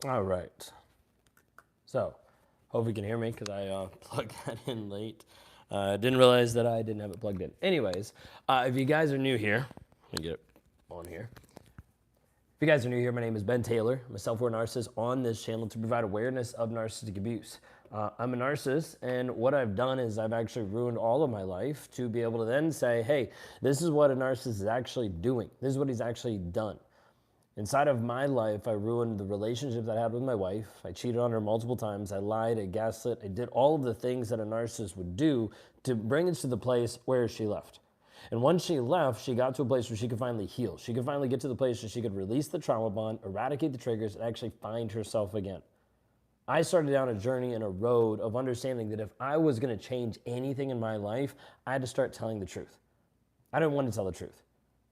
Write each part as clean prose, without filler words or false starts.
All right. So, hope you can hear me because I plugged that in late. Didn't realize that I didn't have it plugged in. Anyways, if you guys are new here, let me get it on here. If you guys are new here, my name is Ben Taylor. I'm a self-aware narcissist on this channel to provide awareness of narcissistic abuse. I'm a narcissist, and what I've done is I've actually ruined all of my life to be able to then say, hey, this is what a narcissist is actually doing. This is what he's actually done. Inside of my life, I ruined the relationship that I had with my wife. I cheated on her multiple times. I lied, I gaslit. I did all of the things that a narcissist would do to bring us to the place where she left. And once she left, she got to a place where she could finally heal. She could finally get to the place where she could release the trauma bond, eradicate the triggers, and actually find herself again. I started down a journey and a road of understanding that if I was going to change anything in my life, I had to start telling the truth. I didn't want to tell the truth.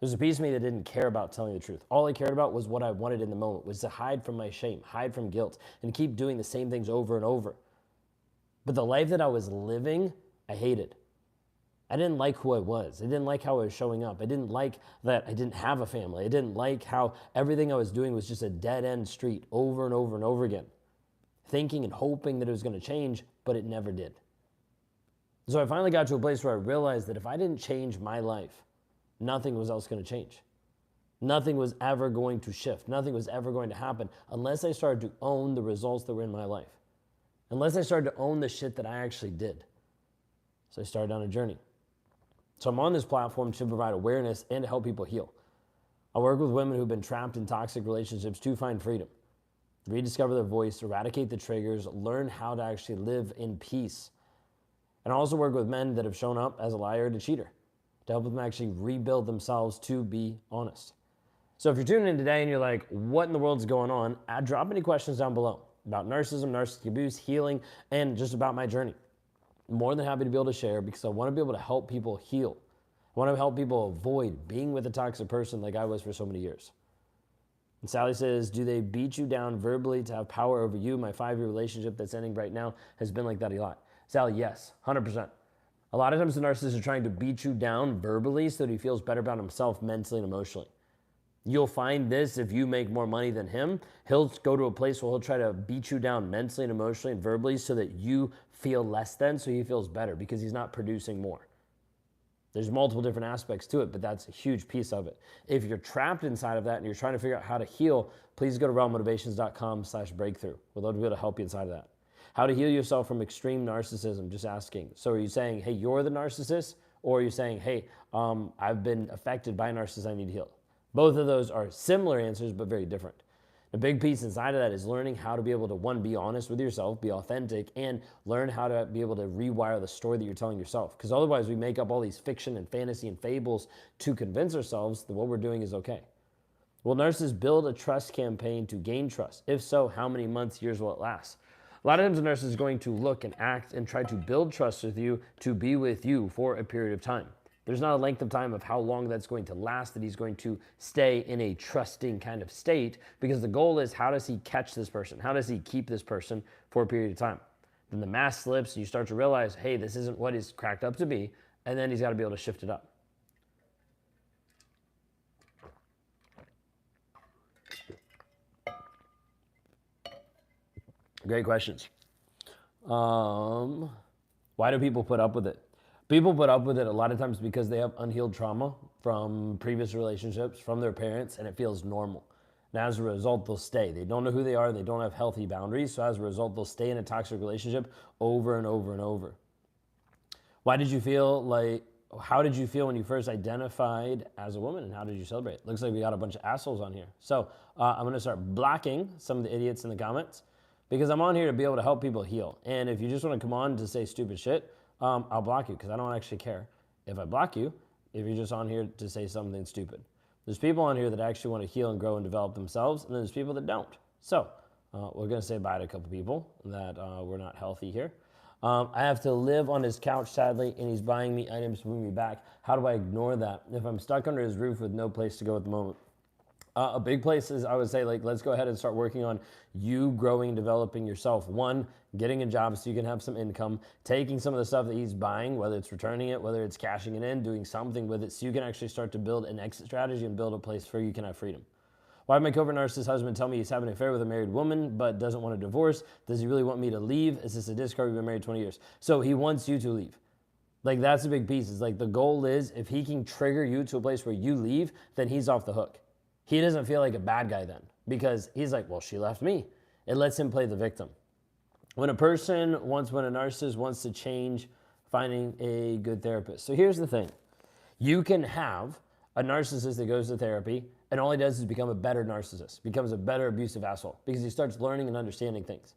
There's a piece of me that didn't care about telling the truth. All I cared about was what I wanted in the moment, was to hide from my shame, hide from guilt, and keep doing the same things over and over. But the life that I was living, I hated. I didn't like who I was. I didn't like how I was showing up. I didn't like that I didn't have a family. I didn't like how everything I was doing was just a dead-end street over and over and over again, thinking and hoping that it was going to change, but it never did. So I finally got to a place where I realized that if I didn't change my life, nothing was else going to change. Nothing was ever going to shift. Nothing was ever going to happen unless I started to own the results that were in my life. Unless I started to own the shit that I actually did. So I started on a journey. So I'm on this platform to provide awareness and to help people heal. I work with women who've been trapped in toxic relationships to find freedom, rediscover their voice, eradicate the triggers, learn how to actually live in peace. And I also work with men that have shown up as a liar and a cheater to help them actually rebuild themselves to be honest. So if you're tuning in today and you're like, what in the world is going on? Drop any questions down below about narcissism, narcissistic abuse, healing, and just about my journey. I'm more than happy to be able to share because I want to be able to help people heal. I want to help people avoid being with a toxic person like I was for so many years. And Sally says, do they beat you down verbally to have power over you? My 5-year relationship that's ending right now has been like that a lot. Sally, yes, 100%. A lot of times the narcissist is trying to beat you down verbally so that he feels better about himself mentally and emotionally. You'll find this if you make more money than him. He'll go to a place where he'll try to beat you down mentally and emotionally and verbally so that you feel less than, so he feels better because he's not producing more. There's multiple different aspects to it, but that's a huge piece of it. If you're trapped inside of that and you're trying to figure out how to heal, please go to realmotivations.com/breakthrough. We'd love to be able to help you inside of that. How to heal yourself from extreme narcissism, just asking. So are you saying, hey, you're the narcissist? Or are you saying, hey, I've been affected by a narcissist, I need to heal? Both of those are similar answers, but very different. The big piece inside of that is learning how to be able to, one, be honest with yourself, be authentic, and learn how to be able to rewire the story that you're telling yourself. Because otherwise we make up all these fiction and fantasy and fables to convince ourselves that what we're doing is okay. Will narcissists build a trust campaign to gain trust? If so, how many months, years will it last? A lot of times a narcissist is going to look and act and try to build trust with you to be with you for a period of time. There's not a length of time of how long that's going to last, that he's going to stay in a trusting kind of state, because the goal is, how does he catch this person? How does he keep this person for a period of time? Then the mask slips and you start to realize, hey, this isn't what he's cracked up to be, and then he's got to be able to shift it up. Great questions. Why do people put up with it? People put up with it a lot of times because they have unhealed trauma from previous relationships, from their parents, and it feels normal. And as a result, they'll stay. They don't know who they are. They don't have healthy boundaries. So as a result, they'll stay in a toxic relationship over and over and over. How did you feel when you first identified as a woman, and how did you celebrate? Looks like we got a bunch of assholes on here. So I'm going to start blocking some of the idiots in the comments, because I'm on here to be able to help people heal. And if you just want to come on to say stupid shit, I'll block you, because I don't actually care if I block you if you're just on here to say something stupid. There's people on here that actually want to heal and grow and develop themselves, and then there's people that don't. So we're going to say bye to a couple people that were not healthy here. I have to live on his couch, sadly, and he's buying me items to bring me back. How do I ignore that if I'm stuck under his roof with no place to go at the moment? A big place is, I would say, like, let's go ahead and start working on you growing and developing yourself. One, getting a job so you can have some income, taking some of the stuff that he's buying, whether it's returning it, whether it's cashing it in, doing something with it so you can actually start to build an exit strategy and build a place where you can have freedom. Why did my covert narcissist husband tell me he's having an affair with a married woman but doesn't want a divorce? Does he really want me to leave? Is this a discard? We've been married 20 years. So he wants you to leave. Like, that's a big piece. It's like the goal is if he can trigger you to a place where you leave, then he's off the hook. He doesn't feel like a bad guy then because he's like, well, she left me. It lets him play the victim. When a narcissist wants to change, finding a good therapist. So here's the thing. You can have a narcissist that goes to therapy and all he does is become a better narcissist, becomes a better abusive asshole because he starts learning and understanding things.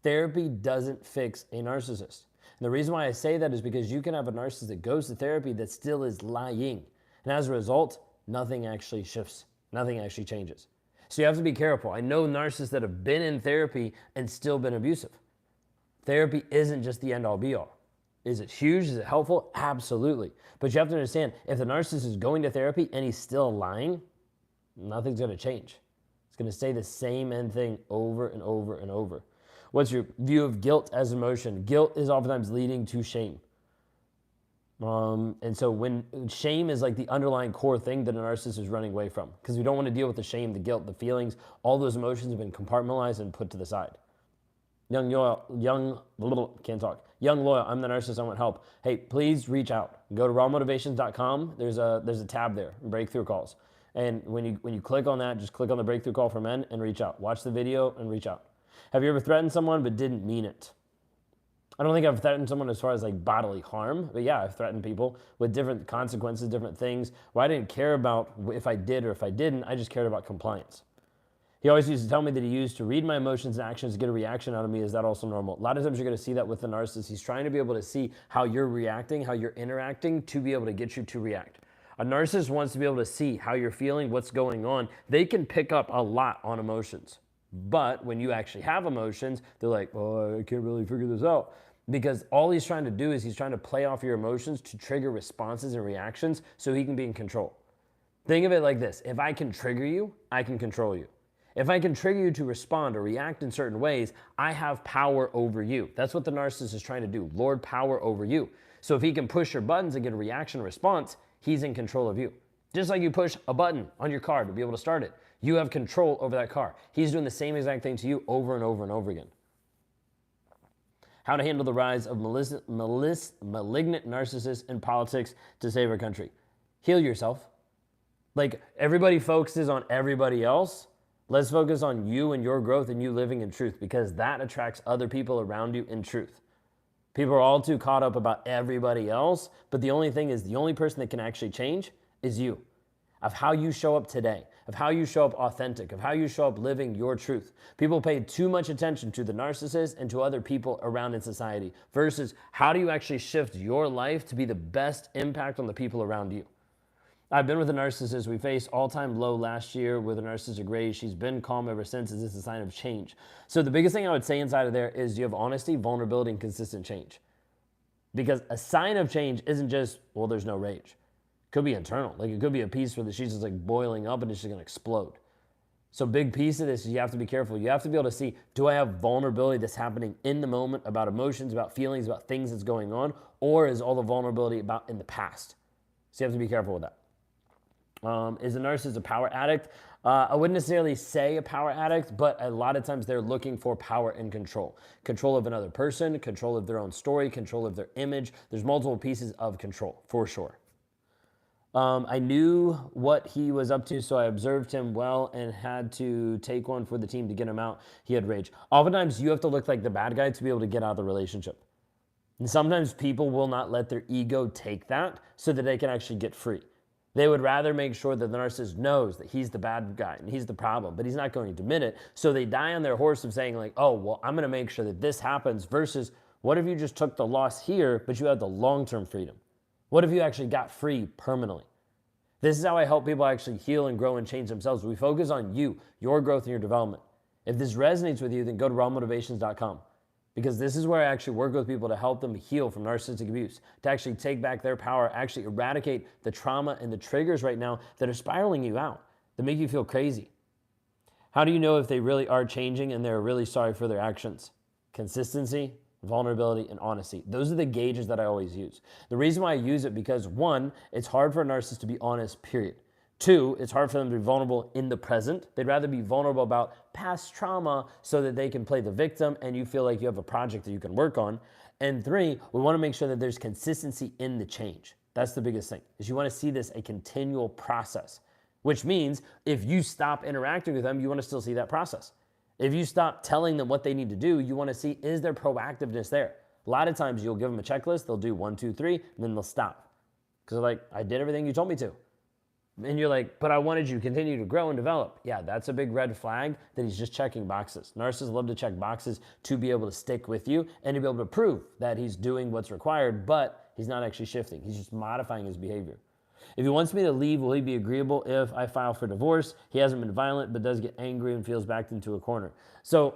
Therapy doesn't fix a narcissist. And the reason why I say that is because you can have a narcissist that goes to therapy that still is lying. And as a result, nothing actually shifts. Nothing actually changes. So you have to be careful. I know narcissists that have been in therapy and still been abusive. Therapy isn't just the end all be all. Is it huge? Is it helpful? Absolutely. But you have to understand, if the narcissist is going to therapy and he's still lying, nothing's going to change. It's going to say the same end thing over and over and over. What's your view of guilt as emotion? Guilt is oftentimes leading to shame. And so when shame is like the underlying core thing that a narcissist is running away from, because we don't want to deal with the shame, the guilt, the feelings, all those emotions have been compartmentalized and put to the side. Young loyal, I'm the narcissist, I want help. Hey, please reach out. Go to rawmotivations.com. There's a tab there, breakthrough calls. And when you click on that, just click on the breakthrough call for men and reach out. Watch the video and reach out. Have you ever threatened someone but didn't mean it? I don't think I've threatened someone as far as like bodily harm, but yeah, I've threatened people with different consequences, different things, where I didn't care about if I did or if I didn't, I just cared about compliance. He always used to tell me that he used to read my emotions and actions to get a reaction out of me. Is that also normal? A lot of times you're going to see that with the narcissist. He's trying to be able to see how you're reacting, how you're interacting to be able to get you to react. A narcissist wants to be able to see how you're feeling, what's going on. They can pick up a lot on emotions. But when you actually have emotions, they're like, oh, I can't really figure this out. Because all he's trying to do is he's trying to play off your emotions to trigger responses and reactions so he can be in control. Think of it like this. If I can trigger you, I can control you. If I can trigger you to respond or react in certain ways, I have power over you. That's what the narcissist is trying to do, lord power over you. So if he can push your buttons and get a reaction or response, he's in control of you. Just like you push a button on your car to be able to start it. You have control over that car. He's doing the same exact thing to you over and over and over again. How to handle the rise of malignant narcissists in politics to save our country. Heal yourself. Like, everybody focuses on everybody else. Let's focus on you and your growth and you living in truth, because that attracts other people around you in truth. People are all too caught up about everybody else, but the only thing is, the only person that can actually change is you. Of how you show up today, of how you show up authentic, of how you show up living your truth. People pay too much attention to the narcissist and to other people around in society versus how do you actually shift your life to be the best impact on the people around you. I've been with a narcissist. We faced all-time low last year with a narcissistic rage. She's been calm ever since. Is this a sign of change? So the biggest thing I would say inside of there is you have honesty, vulnerability, and consistent change. Because a sign of change isn't just, well, there's no rage. Could be internal. Like, it could be a piece where she's just like boiling up and it's just going to explode. So big piece of this is you have to be careful. You have to be able to see, do I have vulnerability that's happening in the moment about emotions, about feelings, about things that's going on, or is all the vulnerability about in the past? So you have to be careful with that. Is a narcissist a power addict? I wouldn't necessarily say a power addict, but a lot of times they're looking for power and control. Control of another person, control of their own story, control of their image. There's multiple pieces of control, for sure. I knew what he was up to, so I observed him well and had to take one for the team to get him out. He had rage. Oftentimes, you have to look like the bad guy to be able to get out of the relationship. And sometimes people will not let their ego take that so that they can actually get free. They would rather make sure that the narcissist knows that he's the bad guy and he's the problem, but he's not going to admit it. So they die on their horse of saying like, oh, well, I'm going to make sure that this happens versus what if you just took the loss here, but you had the long-term freedom? What if you actually got free permanently? This is how I help people actually heal and grow and change themselves. We focus on you, your growth and your development. If this resonates with you, then go to rawmotivations.com. Because this is where I actually work with people to help them heal from narcissistic abuse, to actually take back their power, actually eradicate the trauma and the triggers right now that are spiraling you out, that make you feel crazy. How do you know if they really are changing and they're really sorry for their actions? Consistency, vulnerability, and honesty. Those are the gauges that I always use. The reason why I use it because, one, it's hard for a narcissist to be honest, period. Two, it's hard for them to be vulnerable in the present. They'd rather be vulnerable about past trauma so that they can play the victim and you feel like you have a project that you can work on. And three, we want to make sure that there's consistency in the change. That's the biggest thing, is you want to see this a continual process, which means if you stop interacting with them, you want to still see that process. If you stop telling them what they need to do, you want to see, is there proactiveness there? A lot of times you'll give them a checklist, they'll do 1, 2, 3, and then they'll stop. Because they're like, I did everything you told me to. And you're like, but I wanted you to continue to grow and develop. Yeah, that's a big red flag that he's just checking boxes. Narcissists love to check boxes to be able to stick with you and to be able to prove that he's doing what's required, but he's not actually shifting. He's just modifying his behavior. If he wants me to leave, will he be agreeable if I file for divorce? He hasn't been violent, but does get angry and feels backed into a corner. So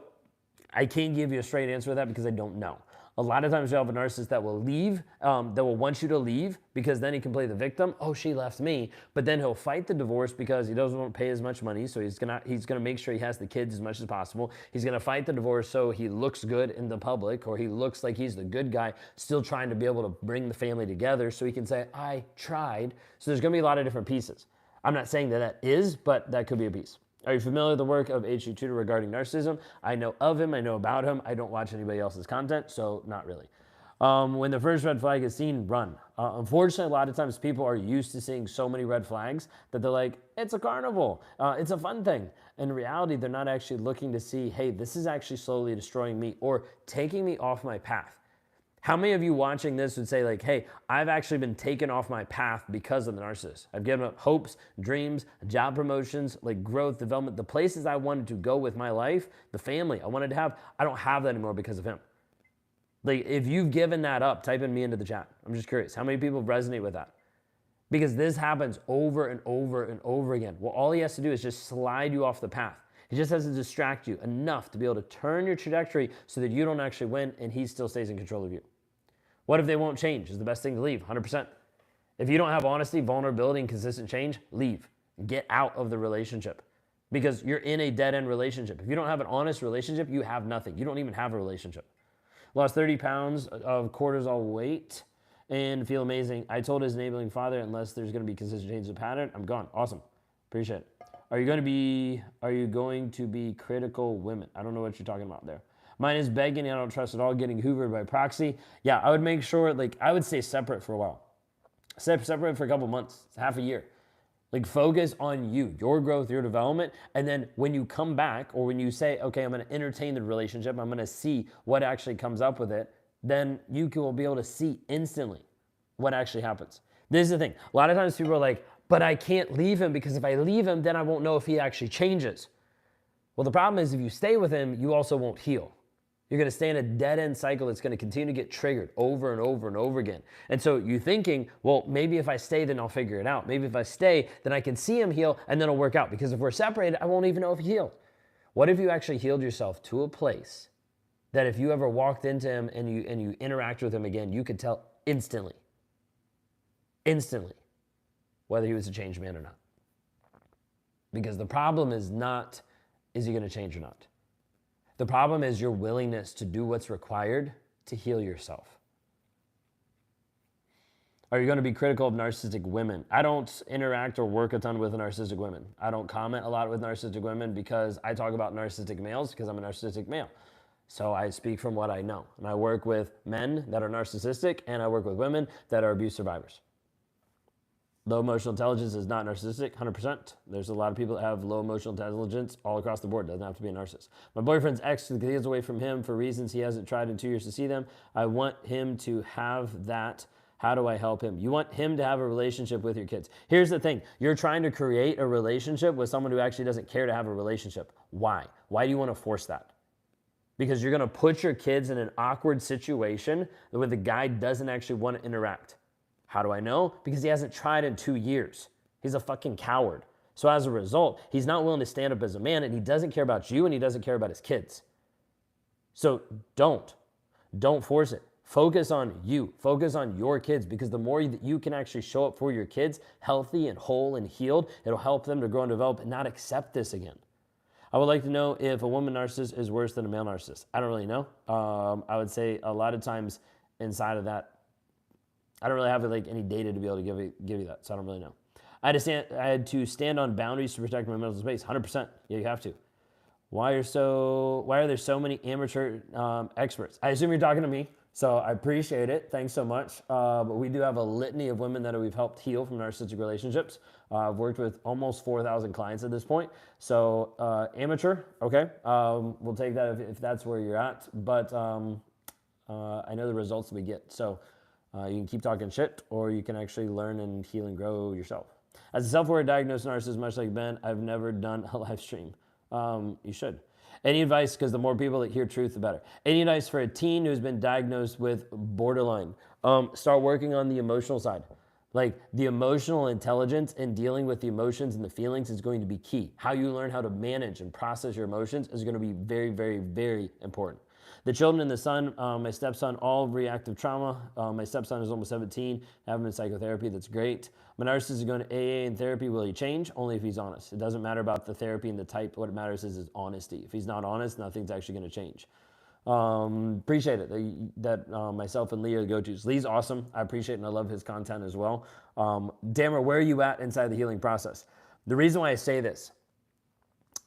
I can't give you a straight answer to that because I don't know. A lot of times you'll have a narcissist that will leave, that will want you to leave because then he can play the victim. Oh, she left me. But then he'll fight the divorce because he doesn't want to pay as much money. So he's gonna make sure he has the kids as much as possible. He's gonna fight the divorce so he looks good in the public, or he looks like he's the good guy, still trying to be able to bring the family together so he can say, I tried. So there's gonna be a lot of different pieces. I'm not saying that is, but that could be a piece. Are you familiar with the work of H.G. Tudor regarding narcissism? I know of him, I know about him. I don't watch anybody else's content, so not really. When the first red flag is seen, run. Unfortunately, a lot of times people are used to seeing so many red flags that they're like, it's a carnival, it's a fun thing. In reality, they're not actually looking to see, hey, this is actually slowly destroying me or taking me off my path. How many of you watching this would say like, hey, I've actually been taken off my path because of the narcissist. I've given up hopes, dreams, job promotions, like growth, development, the places I wanted to go with my life, the family I wanted to have, I don't have that anymore because of him. Like if you've given that up, type in me into the chat. I'm just curious, how many people resonate with that? Because this happens over and over and over again. Well, all he has to do is just slide you off the path. He just has to distract you enough to be able to turn your trajectory so that you don't actually win and he still stays in control of you. What if they won't change? Is the best thing to leave, 100%. If you don't have honesty, vulnerability, and consistent change, leave. Get out of the relationship because you're in a dead-end relationship. If you don't have an honest relationship, you have nothing. You don't even have a relationship. Lost 30 pounds of cortisol weight and feel amazing. I told his enabling father, unless there's going to be consistent change of pattern, I'm gone. Awesome. Appreciate it. Are you going to be critical women? I don't know what you're talking about there. Mine is begging, I don't trust at all, getting hoovered by proxy. Yeah, I would make sure, like, I would stay separate for a while. Separate for a couple months, half a year. Like, focus on you, your growth, your development, and then when you come back, or when you say, okay, I'm gonna entertain the relationship, I'm gonna see what actually comes up with it, then you will be able to see instantly what actually happens. This is the thing. A lot of times people are like, but I can't leave him because if I leave him, then I won't know if he actually changes. Well, the problem is if you stay with him, you also won't heal. You're going to stay in a dead-end cycle that's going to continue to get triggered over and over and over again. And so you're thinking, well, maybe if I stay, then I'll figure it out. Maybe if I stay, then I can see him heal, and then it'll work out. Because if we're separated, I won't even know if he healed. What if you actually healed yourself to a place that if you ever walked into him and you interact with him again, you could tell instantly, whether he was a changed man or not. Because the problem is not, is he going to change or not? The problem is your willingness to do what's required to heal yourself. Are you going to be critical of narcissistic women? I don't interact or work a ton with narcissistic women. I don't comment a lot with narcissistic women because I talk about narcissistic males because I'm a narcissistic male. So I speak from what I know. And I work with men that are narcissistic and I work with women that are abuse survivors. Low emotional intelligence is not narcissistic, 100%. There's a lot of people that have low emotional intelligence all across the board. Doesn't have to be a narcissist. My boyfriend's ex took the kids away from him for reasons he hasn't tried in 2 years to see them. I want him to have that. How do I help him? You want him to have a relationship with your kids. Here's the thing. You're trying to create a relationship with someone who actually doesn't care to have a relationship. Why? Why do you want to force that? Because you're going to put your kids in an awkward situation where the guy doesn't actually want to interact. How do I know? Because he hasn't tried in 2 years. He's a fucking coward. So as a result, he's not willing to stand up as a man and he doesn't care about you and he doesn't care about his kids. So don't force it. Focus on you. Focus on your kids because the more that you can actually show up for your kids healthy and whole and healed, it'll help them to grow and develop and not accept this again. I would like to know if a woman narcissist is worse than a male narcissist. I don't really know. I would say a lot of times inside of that, I don't really have like any data to be able to give you that, so I don't really know. I had to stand on boundaries to protect my mental space. 100%. Yeah, you have to. Why are there so many amateur experts? I assume you're talking to me, so I appreciate it. Thanks so much. But we do have a litany of women that we've helped heal from narcissistic relationships. I've worked with almost 4,000 clients at this point. So amateur, okay. We'll take that if that's where you're at. But I know the results that we get. So you can keep talking shit, or you can actually learn and heal and grow yourself. As a self-aware diagnosed narcissist, much like Ben, I've never done a live stream. You should. Any advice, because the more people that hear truth, the better. Any advice for a teen who's been diagnosed with borderline? Start working on the emotional side. Like the emotional intelligence and dealing with the emotions and the feelings is going to be key. How you learn how to manage and process your emotions is going to be very, very, very important. The children and the son, my stepson, all reactive trauma. My stepson is almost 17, have him in psychotherapy, that's great. My narcissist is going to AA and therapy. Will he change? Only if he's honest. It doesn't matter about the therapy and the type. What matters is his honesty. If he's not honest, nothing's actually going to change. Appreciate it that myself and Lee are the go-tos. Lee's awesome. I appreciate and I love his content as well. Dammer, where are you at inside the healing process? The reason why I say this,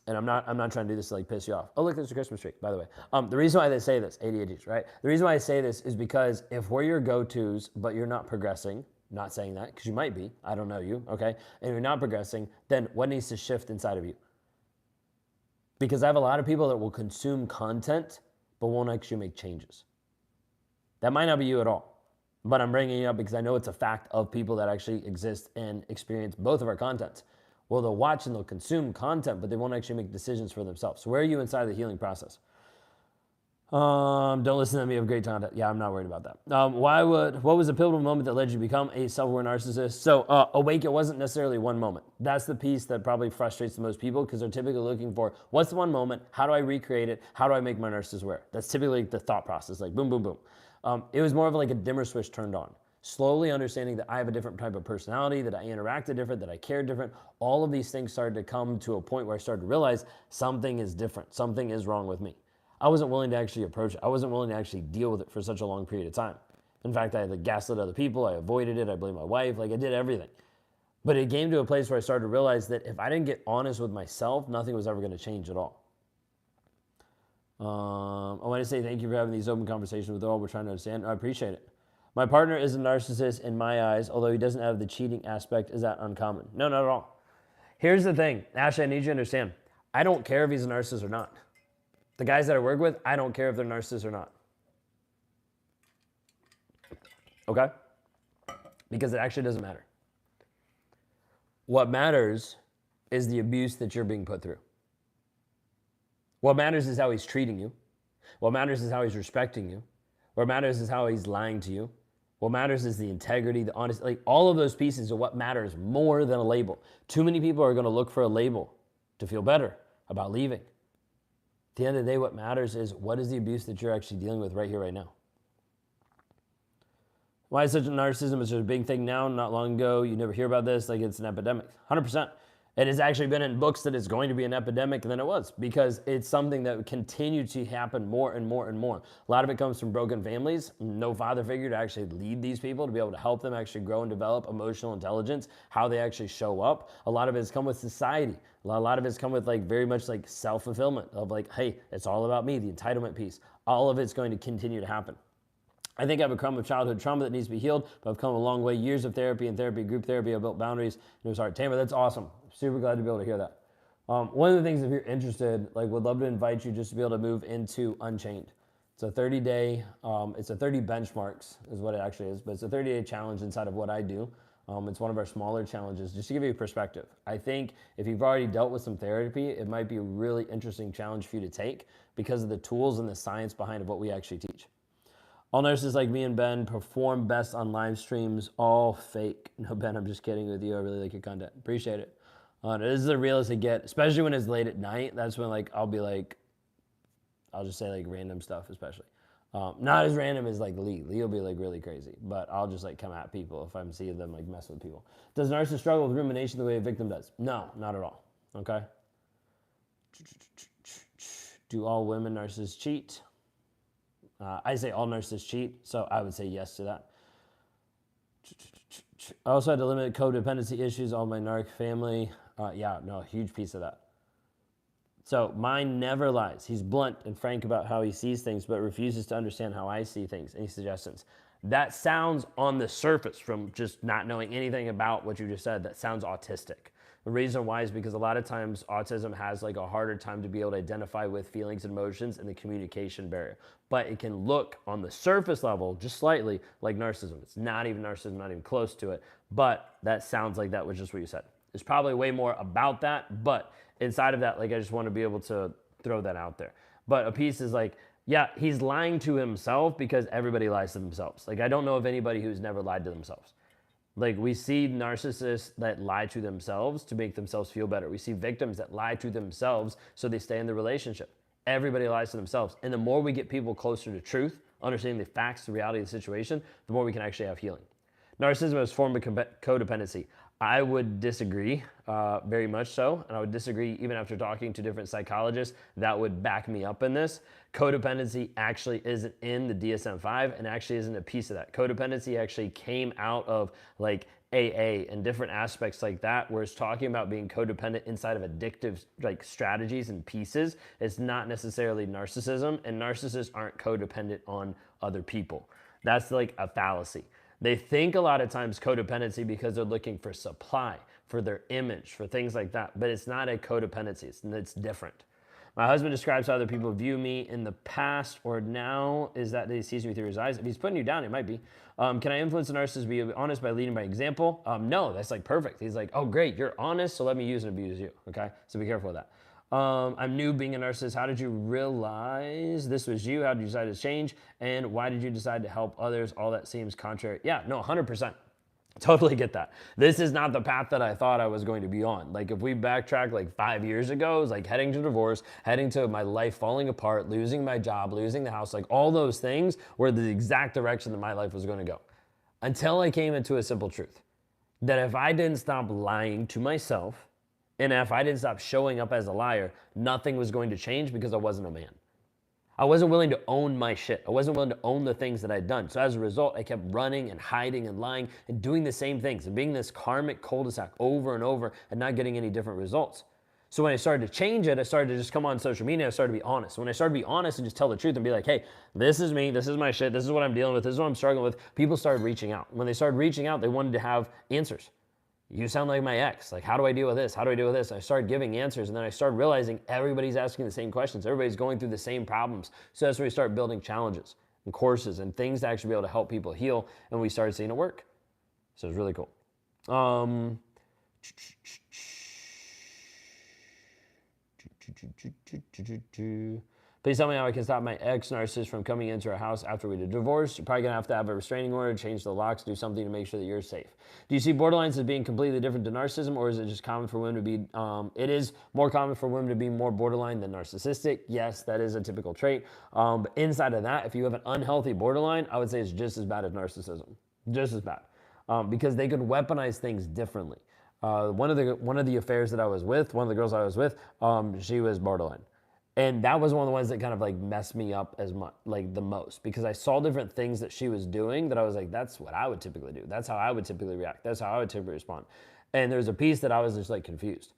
and I'm not trying to do this to like piss you off. Oh, look, there's a Christmas tree, by the way. The reason why they say this, ADHD, right? The reason why I say this is because if we're your go-tos, but you're not progressing, not saying that, because you might be, I don't know you, okay? And you're not progressing, then what needs to shift inside of you? Because I have a lot of people that will consume content, but won't actually make changes. That might not be you at all, but I'm bringing it up because I know it's a fact of people that actually exist and experience both of our contents. Well, they'll watch and they'll consume content, but they won't actually make decisions for themselves. So where are you inside the healing process? Don't listen to me, have great content. Yeah, I'm not worried about that. What was the pivotal moment that led you to become a self-aware narcissist? So awake, it wasn't necessarily one moment. That's the piece that probably frustrates the most people because they're typically looking for, what's the one moment? How do I recreate it? How do I make my narcissist aware? That's typically the thought process, like boom, boom, boom. It was more of like a dimmer switch turned on. Slowly understanding that I have a different type of personality, that I interacted different, that I cared different. All of these things started to come to a point where I started to realize something is different. Something is wrong with me. I wasn't willing to actually approach it. I wasn't willing to actually deal with it for such a long period of time. In fact, I had like gaslit other people. I avoided it. I blamed my wife. Like I did everything. But it came to a place where I started to realize that if I didn't get honest with myself, nothing was ever going to change at all. I want to say thank you for having these open conversations with all. We're trying to understand. I appreciate it. My partner is a narcissist in my eyes, although he doesn't have the cheating aspect. Is that uncommon? No, not at all. Here's the thing. Ashley, I need you to understand. I don't care if he's a narcissist or not. The guys that I work with, I don't care if they're narcissists or not. Okay? Because it actually doesn't matter. What matters is the abuse that you're being put through. What matters is how he's treating you. What matters is how he's respecting you. What matters is how he's lying to you. What matters is the integrity, the honesty, like all of those pieces are what matters more than a label. Too many people are going to look for a label to feel better about leaving. At the end of the day, what matters is what is the abuse that you're actually dealing with right here, right now. Why is such a narcissism such a big thing now, not long ago? You never hear about this, like it's an epidemic. 100%. It has actually been in books that it's going to be an epidemic than it was because it's something that continued to happen more and more and more. A lot of it comes from broken families, no father figure to actually lead these people, to be able to help them actually grow and develop emotional intelligence, how they actually show up. A lot of it has come with society. A lot of it's come with like very much like self-fulfillment of like, hey, it's all about me, the entitlement piece. All of it's going to continue to happen. I think I have a crumb of childhood trauma that needs to be healed, but I've come a long way. Years of therapy and therapy, group therapy, I've built boundaries. It was hard. Tamer, that's awesome. Super glad to be able to hear that. One of the things, if you're interested, like would love to invite you just to be able to move into Unchained. It's a 30-day, it's a 30 benchmarks is what it actually is, but it's a 30-day challenge inside of what I do. It's one of our smaller challenges, just to give you a perspective. I think if you've already dealt with some therapy, it might be a really interesting challenge for you to take because of the tools and the science behind what we actually teach. All narcissists like me and Ben perform best on live streams, all fake. No, Ben, I'm just kidding with you. I really like your content. Appreciate it. This is the realest I get, especially when it's late at night. That's when like I'll be like, I'll just say like random stuff, especially. Not as random as like Lee. Lee will be like really crazy, but I'll just like come at people if I'm seeing them like mess with people. Does a narcissist struggle with rumination the way a victim does? No, not at all. Okay. Do all women narcissists cheat? I say all narcissists cheat, so I would say yes to that. I also had to limit codependency issues on my narc family. Yeah, no, huge piece of that. So mine never lies. He's blunt and frank about how he sees things, but refuses to understand how I see things. Any suggestions? That sounds on the surface, from just not knowing anything about what you just said, that sounds autistic. The reason why is because a lot of times autism has like a harder time to be able to identify with feelings and emotions and the communication barrier. But it can look on the surface level just slightly like narcissism. It's not even narcissism, not even close to it. But that sounds like that was just what you said. There's probably way more about that, but inside of that, like, I just want to be able to throw that out there. But a piece is like, yeah, he's lying to himself because everybody lies to themselves. Like, I don't know of anybody who's never lied to themselves. Like, we see narcissists that lie to themselves to make themselves feel better. We see victims that lie to themselves so they stay in the relationship. Everybody lies to themselves. And the more we get people closer to truth, understanding the facts, the reality of the situation, the more we can actually have healing. Narcissism is a form of codependency. I would disagree, very much so, and I would disagree even after talking to different psychologists that would back me up in this. Codependency actually isn't in the DSM-5 and actually isn't a piece of that. Codependency actually came out of like AA and different aspects like that, where it's talking about being codependent inside of addictive like strategies and pieces. It's not necessarily narcissism, and narcissists aren't codependent on other people. That's like a fallacy. They think a lot of times codependency because they're looking for supply, for their image, for things like that. But it's not a codependency. It's different. My husband describes how other people view me in the past or now is that he sees me through his eyes. If he's putting you down, it might be. Can I influence a narcissist to be honest by leading by example? No, that's like perfect. He's like, oh, great, you're honest, so let me use and abuse you. Okay, so be careful with that. I'm new being a narcissist. How did you realize this was you? How did you decide to change? And why did you decide to help others? All that seems contrary. Yeah, no, 100%. Totally get that. This is not the path that I thought I was going to be on. Like, if we backtrack like 5 years ago, it was like heading to divorce, heading to my life falling apart, losing my job, losing the house, like all those things were the exact direction that my life was going to go. Until I came into a simple truth that if I didn't stop lying to myself, and if I didn't stop showing up as a liar, nothing was going to change because I wasn't a man. I wasn't willing to own my shit. I wasn't willing to own the things that I'd done. So as a result, I kept running and hiding and lying and doing the same things and being this karmic cul-de-sac over and over and not getting any different results. So when I started to change it, I started to just come on social media. I started to be honest. When I started to be honest and just tell the truth and be like, hey, this is me. This is my shit. This is what I'm dealing with. This is what I'm struggling with. People started reaching out. When they started reaching out, they wanted to have answers. You sound like my ex. Like, how do I deal with this? How do I deal with this? I started giving answers, and then I started realizing everybody's asking the same questions. Everybody's going through the same problems. So that's where we start building challenges and courses and things to actually be able to help people heal, and we started seeing it work. So it's really cool. Please tell me how I can stop my ex-narcissist from coming into our house after we did divorce. You're probably going to have a restraining order, change the locks, do something to make sure that you're safe. Do you see borderlines as being completely different to narcissism, or is it just common for women to be, it is more common for women to be more borderline than narcissistic. Yes, that is a typical trait. But inside of that, if you have an unhealthy borderline, I would say it's just as bad as narcissism. Just as bad. Because they could weaponize things differently. One of the affairs that I was with, one of the girls I was with, she was borderline. And that was one of the ones that kind of like messed me up as much, like the most, because I saw different things that she was doing that I was like, that's what I would typically do. That's how I would typically react. That's how I would typically respond. And there's a piece that I was just like confused.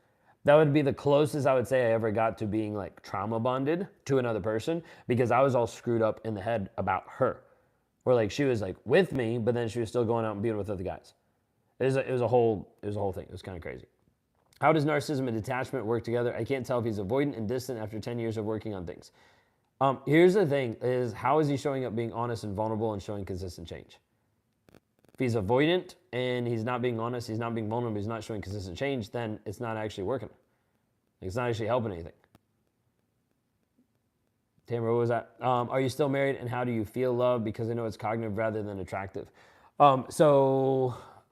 That would be the closest I would say I ever got to being like trauma bonded to another person, because I was all screwed up in the head about her. Where like she was like with me, but then she was still going out and being with other guys. It was a whole thing. It was kind of crazy. How does narcissism and detachment work together? I can't tell if he's avoidant and distant after 10 years of working on things. Here's the thing, is how is he showing up being honest and vulnerable and showing consistent change? If he's avoidant and he's not being honest, he's not being vulnerable, he's not showing consistent change, then it's not actually working. It's not actually helping anything. Tamara, what was that? Are you still married, and how do you feel love? Because I know it's cognitive rather than attractive. Oh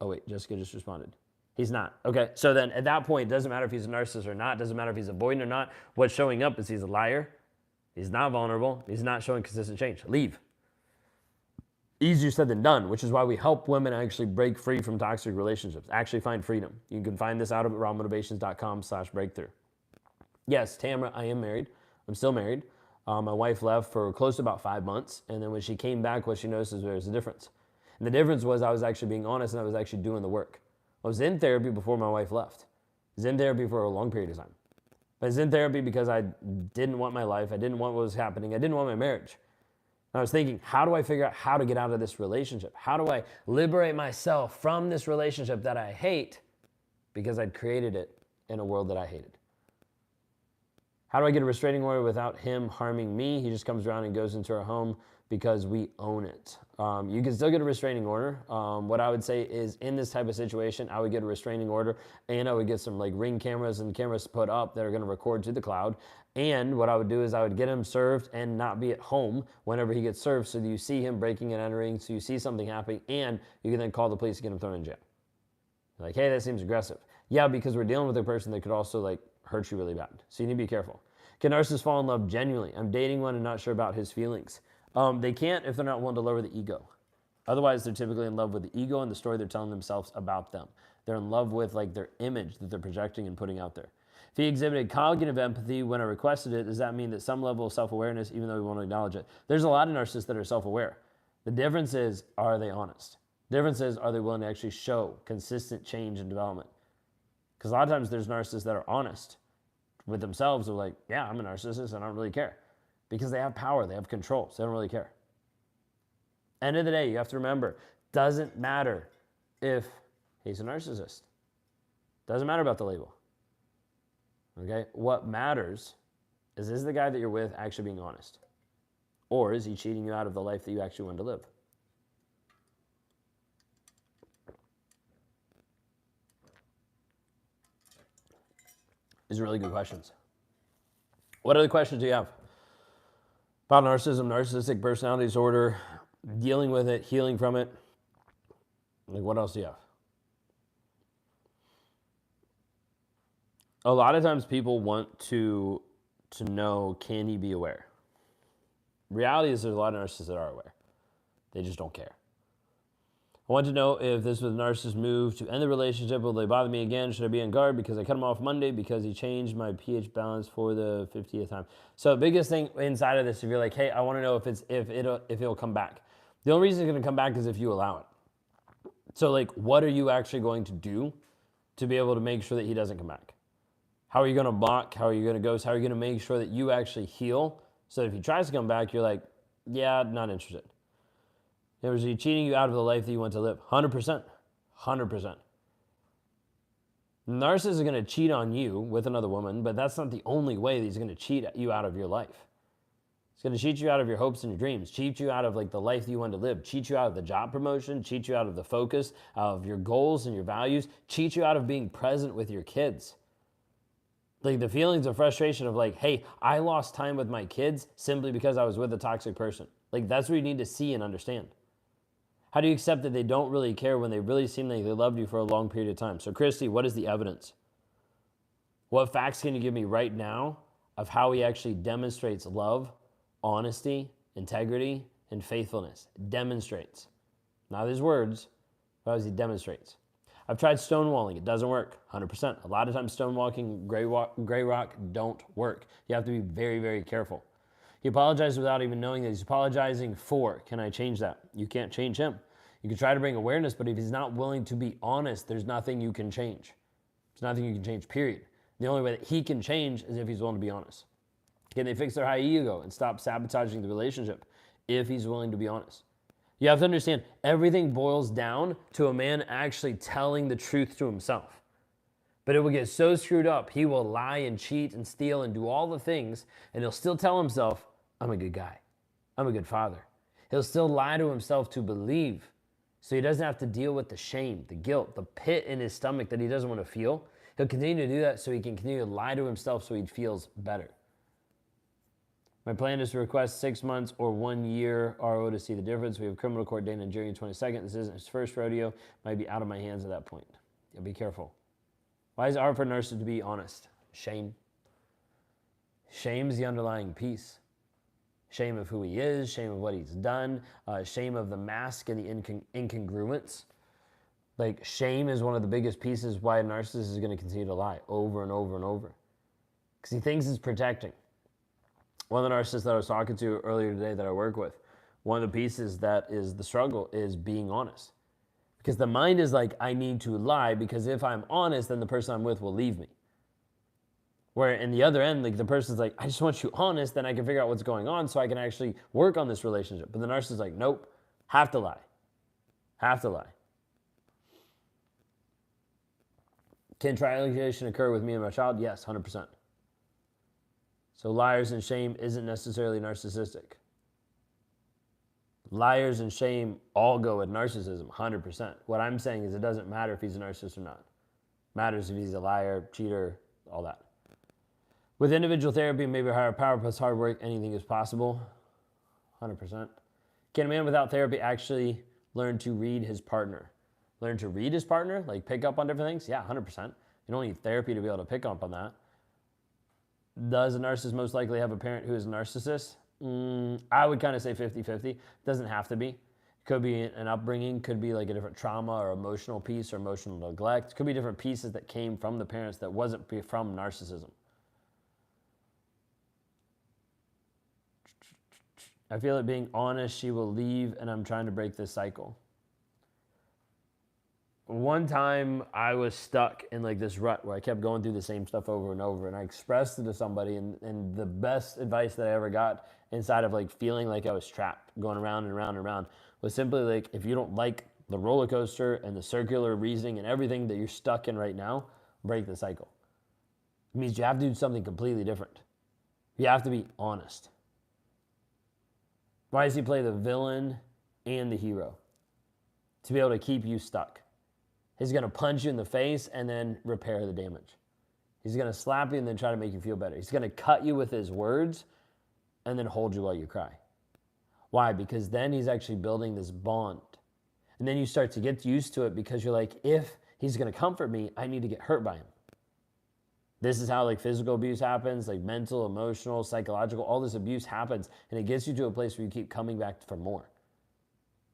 wait, Jessica just responded. He's not. Okay, so then at that point, it doesn't matter if he's a narcissist or not, doesn't matter if he's avoidant or not. What's showing up is he's a liar, he's not vulnerable, he's not showing consistent change. Leave. Easier said than done, which is why we help women actually break free from toxic relationships, actually find freedom. You can find this out at rawmotivations.com/breakthrough. Yes, Tamara, I am married. I'm still married. My wife left for close to about 5 months, and then when she came back, what she noticed is there was a difference. And the difference was I was actually being honest and I was actually doing the work. I was in therapy before my wife left. I was in therapy for a long period of time. I was in therapy because I didn't want my life. I didn't want what was happening. I didn't want my marriage. And I was thinking, how do I figure out how to get out of this relationship? How do I liberate myself from this relationship that I hate because I'd created it in a world that I hated? How do I get a restraining order without him harming me? He just comes around and goes into our home because we own it. You can still get a restraining order. What I would say is in this type of situation, I would get a restraining order and I would get some like Ring cameras and cameras put up that are gonna record to the cloud. And what I would do is I would get him served and not be at home whenever he gets served so that you see him breaking and entering, so you see something happening, and you can then call the police to get him thrown in jail. Like, hey, that seems aggressive. Yeah, because we're dealing with a person that could also like hurt you really bad. So you need to be careful. Can narcissists fall in love genuinely? I'm dating one and not sure about his feelings. They can't if they're not willing to lower the ego. Otherwise, they're typically in love with the ego and the story they're telling themselves about them. They're in love with like their image that they're projecting and putting out there. If he exhibited cognitive empathy when I requested it, does that mean that some level of self-awareness, even though we won't acknowledge it? There's a lot of narcissists that are self-aware. The difference is, are they honest? The difference is, are they willing to actually show consistent change and development? Because a lot of times there's narcissists that are honest with themselves. They're like, yeah, I'm a narcissist and I don't really care. Because they have power, they have control, so they don't really care. End of the day, you have to remember, doesn't matter if he's a narcissist. Doesn't matter about the label. Okay? What matters is the guy that you're with actually being honest? Or is he cheating you out of the life that you actually want to live? These are really good questions. What other questions do you have? About narcissism, narcissistic personality disorder, dealing with it, healing from it. Like, what else do you have? A lot of times people want to know, can he be aware? Reality is there's a lot of narcissists that are aware. They just don't care. I want to know if this was a narcissist move to end the relationship. Will they bother me again? Should I be on guard because I cut him off Monday because he changed my pH balance for the 50th time? So the biggest thing inside of this, if you're like, hey, I want to know if it'll come back. The only reason it's going to come back is if you allow it. So like, what are you actually going to do to be able to make sure that he doesn't come back? How are you going to block? How are you going to ghost? How are you going to make sure that you actually heal so that if he tries to come back, you're like, yeah, not interested. In other words, he's cheating you out of the life that you want to live. 100%. 100%. The narcissist is going to cheat on you with another woman, but that's not the only way that he's going to cheat you out of your life. He's going to cheat you out of your hopes and your dreams, cheat you out of like the life that you want to live, cheat you out of the job promotion, cheat you out of the focus of your goals and your values, cheat you out of being present with your kids. Like the feelings of frustration of like, hey, I lost time with my kids simply because I was with a toxic person. Like that's what you need to see and understand. How do you accept that they don't really care when they really seem like they loved you for a long period of time? So Christy, what is the evidence? What facts can you give me right now of how he actually demonstrates love, honesty, integrity, and faithfulness? Demonstrates. Not his words, but as he demonstrates. I've tried stonewalling. It doesn't work. 100%. A lot of times stonewalking, gray rock don't work. You have to be very, very careful. He apologized without even knowing that he's apologizing for. Can I change that? You can't change him. You can try to bring awareness, but if he's not willing to be honest, there's nothing you can change. There's nothing you can change, period. The only way that he can change is if he's willing to be honest. Can they fix their high ego and stop sabotaging the relationship if he's willing to be honest? You have to understand, everything boils down to a man actually telling the truth to himself. But it will get so screwed up, he will lie and cheat and steal and do all the things, and he'll still tell himself, I'm a good guy. I'm a good father. He'll still lie to himself to believe, so he doesn't have to deal with the shame, the guilt, the pit in his stomach that he doesn't want to feel. He'll continue to do that so he can continue to lie to himself so he feels better. My plan is to request 6 months or 1 year RO to see the difference. We have criminal court date on January 22nd. This isn't his first rodeo. Might be out of my hands at that point. Yeah, be careful. Why is it hard for nurses to be honest? Shame. Shame is the underlying piece. Shame of who he is, shame of what he's done, shame of the mask and the incongruence. Like, shame is one of the biggest pieces why a narcissist is going to continue to lie over and over and over. Because he thinks he's protecting. One of the narcissists that I was talking to earlier today that I work with One of the pieces that is the struggle is being honest. Because the mind is like, I need to lie because if I'm honest, then the person I'm with will leave me. Where in the other end, like the person's like, I just want you honest, then I can figure out what's going on so I can actually work on this relationship. But the narcissist is like, nope, have to lie. Have to lie. Can triangulation occur with me and my child? Yes, 100%. So liars and shame isn't necessarily narcissistic. Liars and shame all go with narcissism, 100%. What I'm saying is it doesn't matter if he's a narcissist or not. It matters if he's a liar, cheater, all that. With individual therapy, maybe higher power plus hard work, anything is possible. 100%. Can a man without therapy actually learn to read his partner? Learn to read his partner? Like pick up on different things? Yeah, 100%. You don't need therapy to be able to pick up on that. Does a narcissist most likely have a parent who is a narcissist? I would kind of say 50-50. Doesn't have to be. Could be an upbringing, could be like a different trauma or emotional piece or emotional neglect. Could be different pieces that came from the parents that wasn't from narcissism. I feel like being honest, she will leave, and I'm trying to break this cycle. One time I was stuck in like this rut where I kept going through the same stuff over and over, and I expressed it to somebody, and the best advice that I ever got inside of like feeling like I was trapped, going around and around and around, was simply like, if you don't like the roller coaster and the circular reasoning and everything that you're stuck in right now, break the cycle. It means you have to do something completely different. You have to be honest. Why does he play the villain and the hero? To be able to keep you stuck. He's going to punch you in the face and then repair the damage. He's going to slap you and then try to make you feel better. He's going to cut you with his words and then hold you while you cry. Why? Because then he's actually building this bond. And then you start to get used to it because you're like, if he's going to comfort me, I need to get hurt by him. This is how like physical abuse happens, like mental, emotional, psychological, all this abuse happens, and it gets you to a place where you keep coming back for more.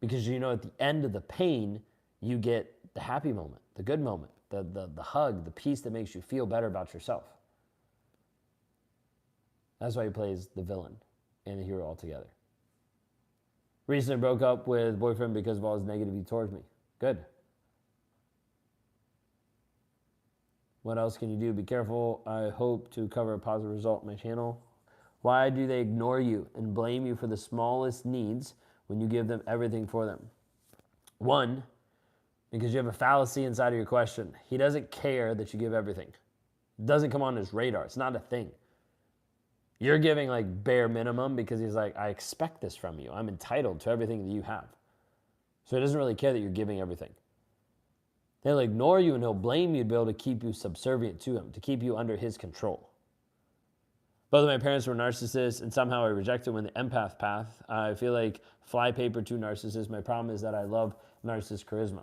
Because you know at the end of the pain, you get the happy moment, the good moment, the hug, the peace that makes you feel better about yourself. That's why he plays the villain and the hero all together. Recently broke up with boyfriend because of all his negativity towards me. Good. What else can you do? Be careful. I hope to cover a positive result in my channel. Why do they ignore you and blame you for the smallest needs when you give them everything for them? One, because you have a fallacy inside of your question. He doesn't care that you give everything. It doesn't come on his radar. It's not a thing. You're giving like bare minimum because he's like, I expect this from you. I'm entitled to everything that you have. So he doesn't really care that you're giving everything. He'll ignore you and he'll blame you to be able to keep you subservient to him, to keep you under his control. Both of my parents were narcissists, and somehow I rejected them in the empath path. I feel like flypaper to narcissist. My problem is that I love narcissist charisma.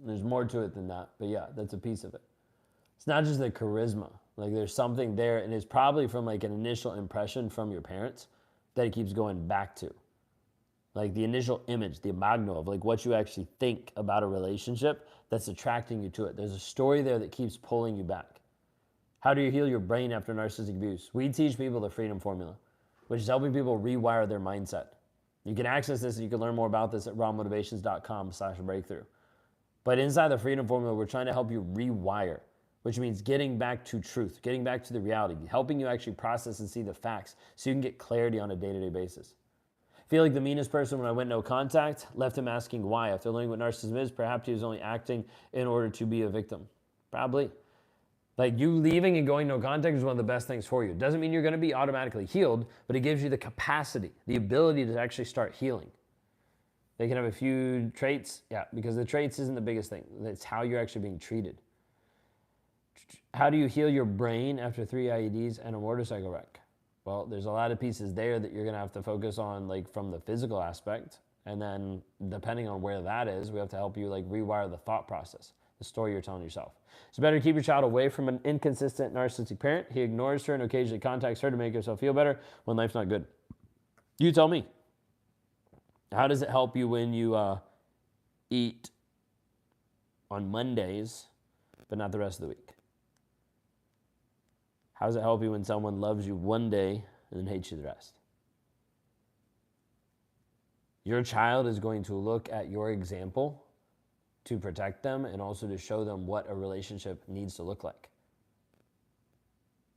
There's more to it than that, but yeah, that's a piece of it. It's not just the charisma. Like there's something there, and it's probably from like an initial impression from your parents that it keeps going back to. Like the initial image, the imago of like what you actually think about a relationship that's attracting you to it. There's a story there that keeps pulling you back. How do you heal your brain after narcissistic abuse? We teach people the freedom formula, which is helping people rewire their mindset. You can access this and you can learn more about this at rawmotivations.com/breakthrough. But inside the freedom formula, we're trying to help you rewire, which means getting back to truth, getting back to the reality, helping you actually process and see the facts so you can get clarity on a day-to-day basis. I feel like the meanest person when I went no contact, left him asking why. After learning what narcissism is, perhaps he was only acting in order to be a victim. Probably. Like you leaving and going no contact is one of the best things for you. It doesn't mean you're going to be automatically healed, but it gives you the capacity, the ability to actually start healing. They can have a few traits, yeah, because the traits isn't the biggest thing. It's how you're actually being treated. How do you heal your brain after 3 IEDs and a motorcycle wreck? Well, there's a lot of pieces there that you're going to have to focus on, like from the physical aspect. And then depending on where that is, we have to help you like rewire the thought process, the story you're telling yourself. It's better to keep your child away from an inconsistent narcissistic parent. He ignores her and occasionally contacts her to make herself feel better when life's not good. You tell me. How does it help you when you eat on Mondays, but not the rest of the week? How does it help you when someone loves you one day and then hates you the rest? Your child is going to look at your example to protect them and also to show them what a relationship needs to look like.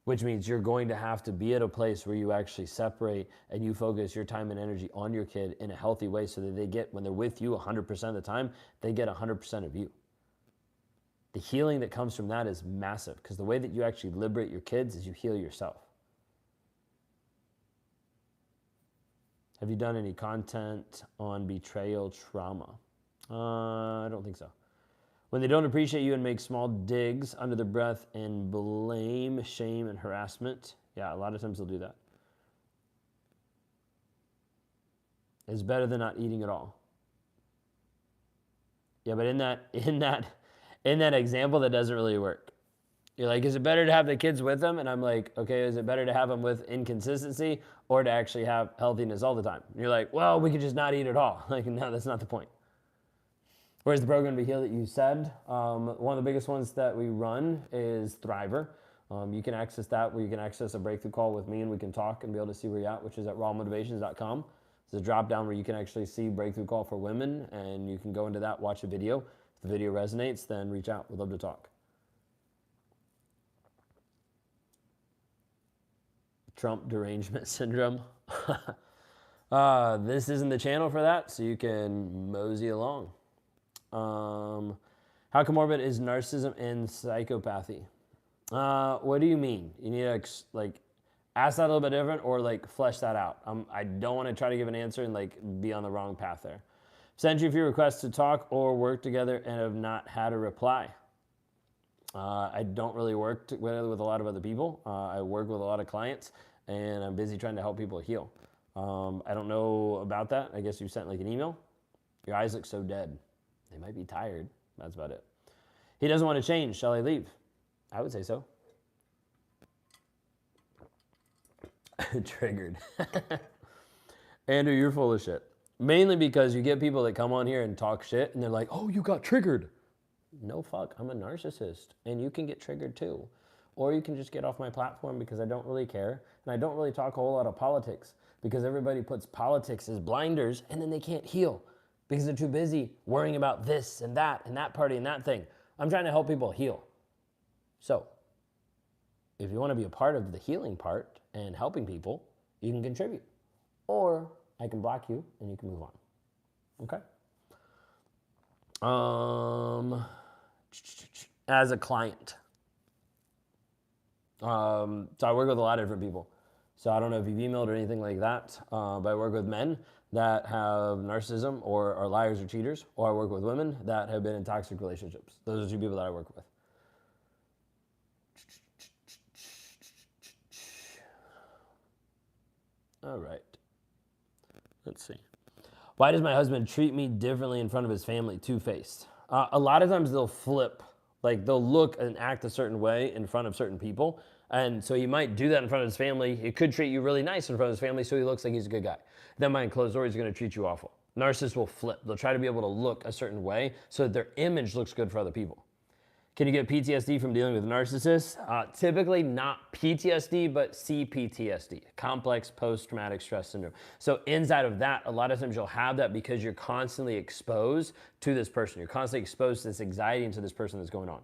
Which means you're going to have to be at a place where you actually separate and you focus your time and energy on your kid in a healthy way so that they get, when they're with you 100% of the time, they get 100% of you. The healing that comes from that is massive, because the way that you actually liberate your kids is you heal yourself. Have you done any content on betrayal trauma? I don't think so. When they don't appreciate you and make small digs under their breath and blame, shame, and harassment. Yeah, a lot of times they'll do that. It's better than not eating at all. Yeah, but in that example, that doesn't really work. You're like, is it better to have the kids with them? And I'm like, okay, is it better to have them with inconsistency or to actually have healthiness all the time? And you're like, well, we could just not eat at all. Like, no, that's not the point. Where's the program to heal that you said? One of the biggest ones that we run is Thriver. You can access that, where you can access a breakthrough call with me and we can talk and be able to see where you're at, which is at rawmotivations.com. There's a drop down where you can actually see breakthrough call for women, and you can go into that, watch a video. If the video resonates, then reach out. We'd love to talk. Trump derangement syndrome. This isn't the channel for that, so you can mosey along. How comorbid is narcissism and psychopathy? What do you mean? You need to like ask that a little bit different, or like flesh that out. I don't want to try to give an answer and like be on the wrong path there. Sent you a few requests to talk or work together and have not had a reply. I don't really work together with a lot of other people. I work with a lot of clients, and I'm busy trying to help people heal. I don't know about that. I guess you sent like an email. Your eyes look so dead. They might be tired. That's about it. He doesn't want to change. Shall I leave? I would say so. Triggered. Andrew, you're full of shit. Mainly because you get people that come on here and talk shit, and they're like, oh, you got triggered. No, fuck, I'm a narcissist, and you can get triggered too. Or you can just get off my platform, because I don't really care, and I don't really talk a whole lot of politics, because everybody puts politics as blinders, and then they can't heal, because they're too busy worrying about this and that party and that thing. I'm trying to help people heal. So, if you want to be a part of the healing part and helping people, you can contribute. Or I can block you and you can move on. Okay? As a client. So I work with a lot of different people. So I don't know if you've emailed or anything like that, but I work with men that have narcissism or are liars or cheaters, or I work with women that have been in toxic relationships. Those are two people that I work with. All right. Let's see. Why does my husband treat me differently in front of his family? Two-faced. A lot of times they'll flip. Like, they'll look and act a certain way in front of certain people. And so he might do that in front of his family. He could treat you really nice in front of his family, so he looks like he's a good guy. Then behind closed doors, he's going to treat you awful. Narcissists will flip. They'll try to be able to look a certain way so that their image looks good for other people. Can you get PTSD from dealing with narcissists? Typically not PTSD, but CPTSD, complex post-traumatic stress syndrome. So inside of that, a lot of times you'll have that because you're constantly exposed to this person. You're constantly exposed to this anxiety and to this person that's going on.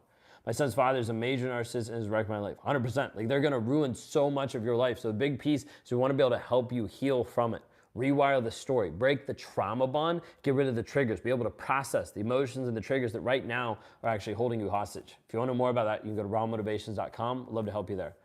My son's father is a major narcissist and has wrecked my life. 100%. Like, they're going to ruin so much of your life. So the big piece is we want to be able to help you heal from it. Rewire the story, break the trauma bond, get rid of the triggers, be able to process the emotions and the triggers that right now are actually holding you hostage. If you want to know more about that, you can go to rawmotivations.com. I'd love to help you there.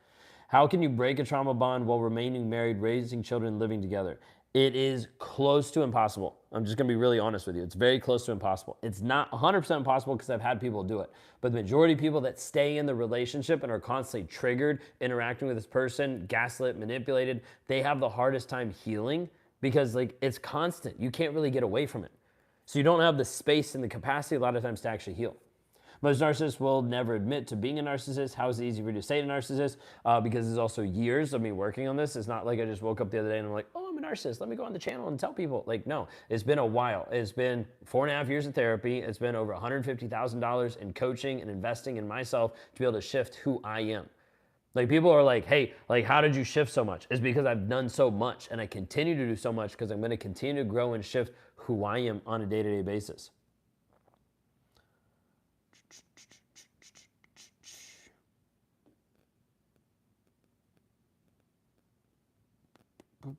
How can you break a trauma bond while remaining married, raising children, living together? It is close to impossible. I'm just going to be really honest with you. It's very close to impossible. It's not 100% impossible because I've had people do it. But the majority of people that stay in the relationship and are constantly triggered, interacting with this person, gaslit, manipulated, they have the hardest time healing. Because like, it's constant. You can't really get away from it. So you don't have the space and the capacity a lot of times to actually heal. Most narcissists will never admit to being a narcissist. How is it easy for you to say a narcissist? Because there's also years of me working on this. It's not like I just woke up the other day and I'm like, oh, I'm a narcissist. Let me go on the channel and tell people. Like, no, it's been a while. It's been 4.5 years of therapy. It's been over $150,000 in coaching and investing in myself to be able to shift who I am. Like people are like, hey, like how did you shift so much? It's because I've done so much and I continue to do so much because I'm going to continue to grow and shift who I am on a day-to-day basis.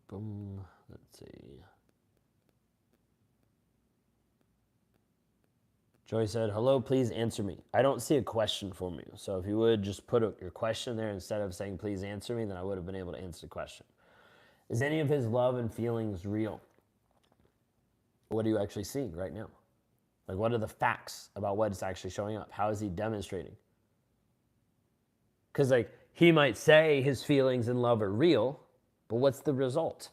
Boom. Let's see. Joy said, hello, please answer me. I don't see a question from you. So if you would just put your question there instead of saying, please answer me, then I would have been able to answer the question. Is any of his love and feelings real? What are you actually seeing right now? Like, what are the facts about what is actually showing up? How is he demonstrating? Because, like, he might say his feelings and love are real, but what's the result?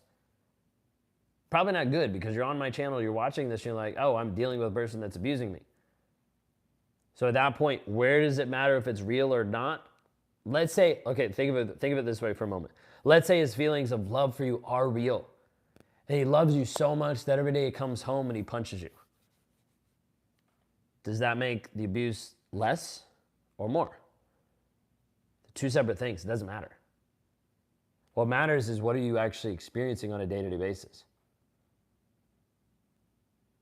Probably not good, because you're on my channel, you're watching this, you're like, oh, I'm dealing with a person that's abusing me. So at that point, where does it matter if it's real or not? Let's say, okay, think of it this way for a moment. Let's say his feelings of love for you are real. And he loves you so much that every day he comes home and he punches you. Does that make the abuse less or more? Two separate things. It doesn't matter. What matters is what are you actually experiencing on a day-to-day basis?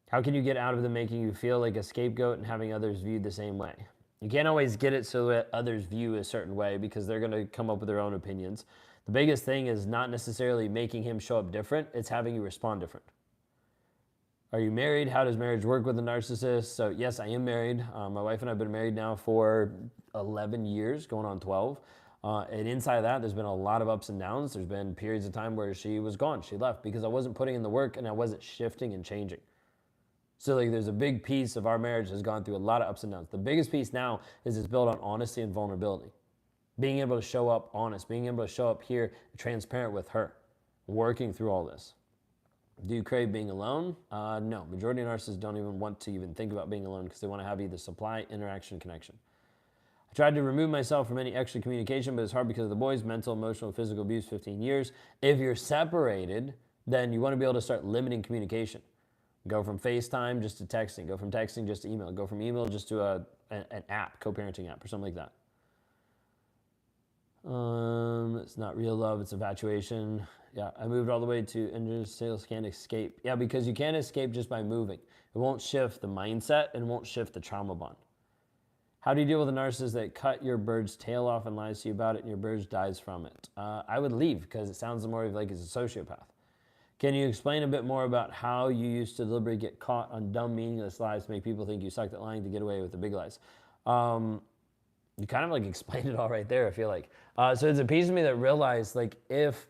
How can you get out of them making you feel like a scapegoat and having others viewed the same way? You can't always get it so that others view a certain way because they're going to come up with their own opinions. The biggest thing is not necessarily making him show up different, it's having you respond different. Are you married? How does marriage work with a narcissist? So yes, I am married. My wife and I have been married now for 11 years, going on 12. And inside of that, there's been a lot of ups and downs. There's been periods of time where she was gone. She left because I wasn't putting in the work and I wasn't shifting and changing. So like there's a big piece of our marriage has gone through a lot of ups and downs. The biggest piece now is it's built on honesty and vulnerability. Being able to show up honest, being able to show up here transparent with her, working through all this. Do you crave being alone? No. Majority of narcissists don't even want to even think about being alone because they want to have either supply, interaction, connection. I tried to remove myself from any extra communication, but it's hard because of the boys, mental, emotional, physical abuse, 15 years. If you're separated, then you want to be able to start limiting communication. Go from FaceTime just to texting. Go from texting just to email. Go from email just to an app, co-parenting app or something like that. It's not real love, it's infatuation. Yeah, I moved all the way to sales, can't escape. Yeah, because you can't escape just by moving. It won't shift the mindset and it won't shift the trauma bond. How do you deal with a narcissist that cut your bird's tail off and lies to you about it and your bird dies from it? I would leave because it sounds more like it's a sociopath. Can you explain a bit more about how you used to deliberately get caught on dumb, meaningless lies to make people think you sucked at lying to get away with the big lies? You kind of like explained it all right there, I feel like. So it's a piece of me that realized like if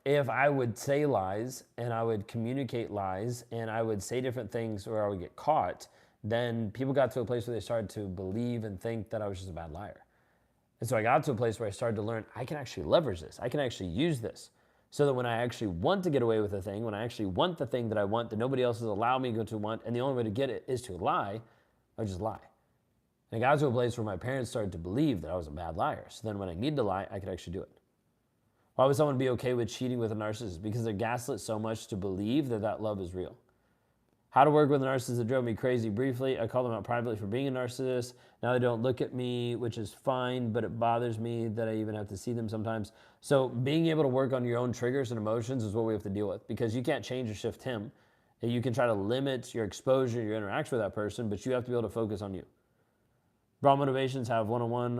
I would say lies and I would communicate lies and I would say different things or I would get caught, then people got to a place where they started to believe and think that I was just a bad liar. And so I got to a place where I started to learn I can actually leverage this. I can actually use this. So that when I actually want to get away with a thing, when I actually want the thing that I want that nobody else has allowed me to want, and the only way to get it is to lie, I just lie. And I got to a place where my parents started to believe that I was a bad liar. So then when I needed to lie, I could actually do it. Why would someone be okay with cheating with a narcissist? Because they're gaslit so much to believe that that love is real. How to work with a narcissist that drove me crazy briefly. I called them out privately for being a narcissist. Now they don't look at me, which is fine, but it bothers me that I even have to see them sometimes. So being able to work on your own triggers and emotions is what we have to deal with because you can't change or shift him. You can try to limit your exposure, your interaction with that person, but you have to be able to focus on you. Raw Motivations have one-on-one.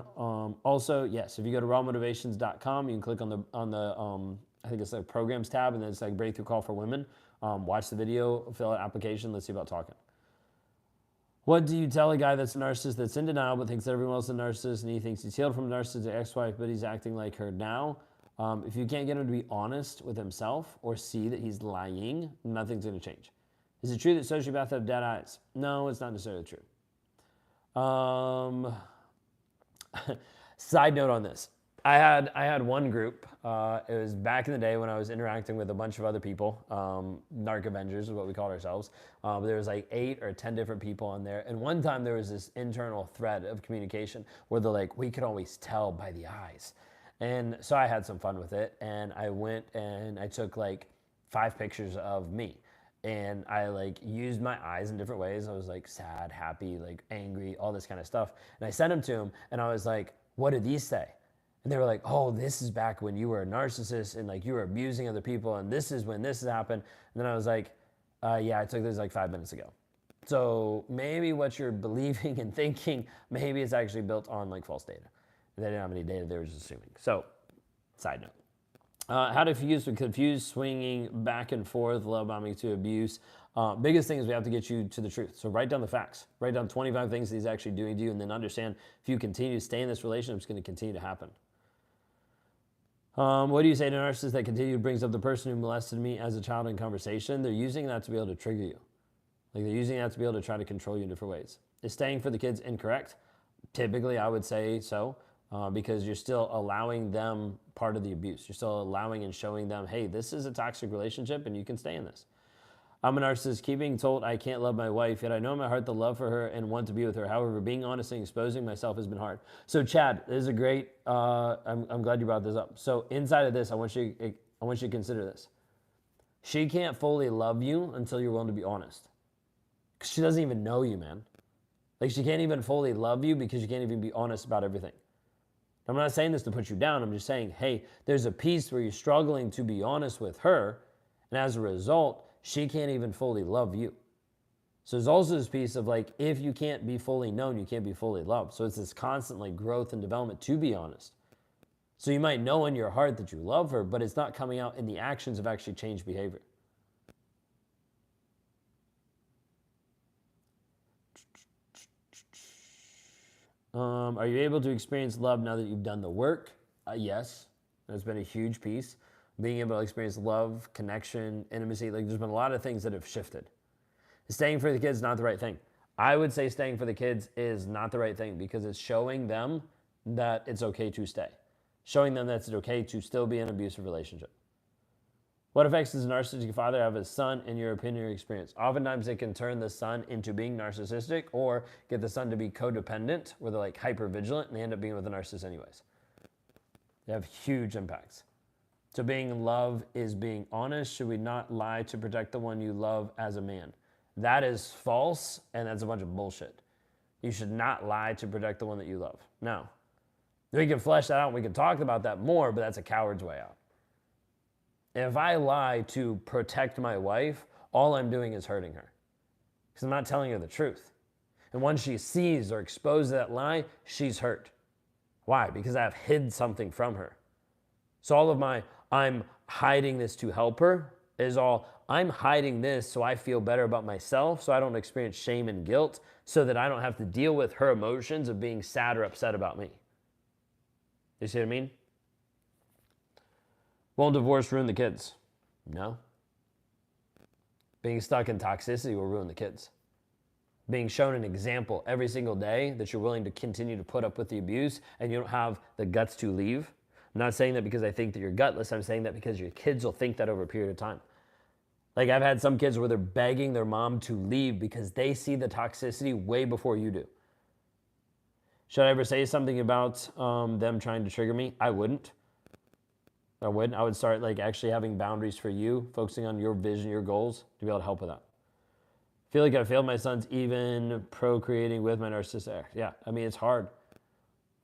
Also, yes, if you go to rawmotivations.com, you can click on the I think it's like programs tab, and then it's like breakthrough call for women. Watch the video, fill out application. Let's see about talking. What do you tell a guy that's a narcissist that's in denial but thinks that everyone else is a narcissist and he thinks he's healed from a narcissistic ex-wife but he's acting like her now? If you can't get him to be honest with himself or see that he's lying, nothing's going to change. Is it true that sociopaths have dead eyes? No, it's not necessarily true. Side note on this. I had one group. It was back in the day when I was interacting with a bunch of other people. Narc Avengers is what we called ourselves. There was like 8 or 10 different people on there. And one time there was this internal thread of communication where they're like, we could always tell by the eyes. And so I had some fun with it. And I went and I took like 5 pictures of me. And I like used my eyes in different ways. I was like sad, happy, like angry, all this kind of stuff. And I sent them to him and I was like, what did these say? And they were like, oh, this is back when you were a narcissist and like you were abusing other people and this is when this has happened. And then I was like, yeah, I took this like 5 minutes ago. So maybe what you're believing and thinking, maybe it's actually built on like false data. They didn't have any data, they were just assuming. So, side note. How to confuse swinging back and forth, love bombing to abuse. Biggest thing is we have to get you to the truth. So write down the facts. Write down 25 things that he's actually doing to you and then understand if you continue to stay in this relationship, it's going to continue to happen. What do you say to narcissists that continue brings up the person who molested me as a child in conversation? They're using that to be able to trigger you. Like they're using that to be able to try to control you in different ways. Is staying for the kids incorrect? Typically, I would say so. Because you're still allowing them part of the abuse. You're still allowing and showing them, hey, this is a toxic relationship and you can stay in this. I'm a narcissist, keep being told I can't love my wife, yet I know in my heart the love for her and want to be with her. However, being honest and exposing myself has been hard. So Chad, this is a great, I'm glad you brought this up. So inside of this, I want you to consider this. She can't fully love you until you're willing to be honest. Because she doesn't even know you, man. Like she can't even fully love you because you can't even be honest about everything. I'm not saying this to put you down. I'm just saying, hey, there's a piece where you're struggling to be honest with her, and as a result, she can't even fully love you. So there's also this piece of like, if you can't be fully known, you can't be fully loved. So it's this constant like growth and development to be honest. So you might know in your heart that you love her, but it's not coming out in the actions of actually changed behavior. Are you able to experience love now that you've done the work? Yes, that's been a huge piece. Being able to experience love, connection, intimacy, like there's been a lot of things that have shifted. Staying for the kids is not the right thing. I would say staying for the kids is not the right thing because it's showing them that it's okay to stay. Showing them that it's okay to still be in an abusive relationship. What effects does a narcissistic father have as son, in your opinion or experience? Oftentimes it can turn the son into being narcissistic or get the son to be codependent, where they're like hyper vigilant and they end up being with a narcissist anyways. They have huge impacts. So being in love is being honest. Should we not lie to protect the one you love as a man? That is false, and that's a bunch of bullshit. You should not lie to protect the one that you love. Now, we can flesh that out and we can talk about that more, but that's a coward's way out. If I lie to protect my wife, all I'm doing is hurting her because I'm not telling her the truth. And once she sees or exposes that lie, she's hurt. Why? Because I've hid something from her. So all of my, I'm hiding this to help her is all, I'm hiding this so I feel better about myself, so I don't experience shame and guilt, so that I don't have to deal with her emotions of being sad or upset about me. You see what I mean? Won't divorce ruin the kids? No. Being stuck in toxicity will ruin the kids. Being shown an example every single day that you're willing to continue to put up with the abuse and you don't have the guts to leave. I'm not saying that because I think that you're gutless. I'm saying that because your kids will think that over a period of time. Like I've had some kids where they're begging their mom to leave because they see the toxicity way before you do. Should I ever say something about them trying to trigger me? I wouldn't. I wouldn't. I would start like actually having boundaries for you, focusing on your vision, your goals to be able to help with that. I feel like I failed my sons even procreating with my narcissistic ex. Yeah, I mean, it's hard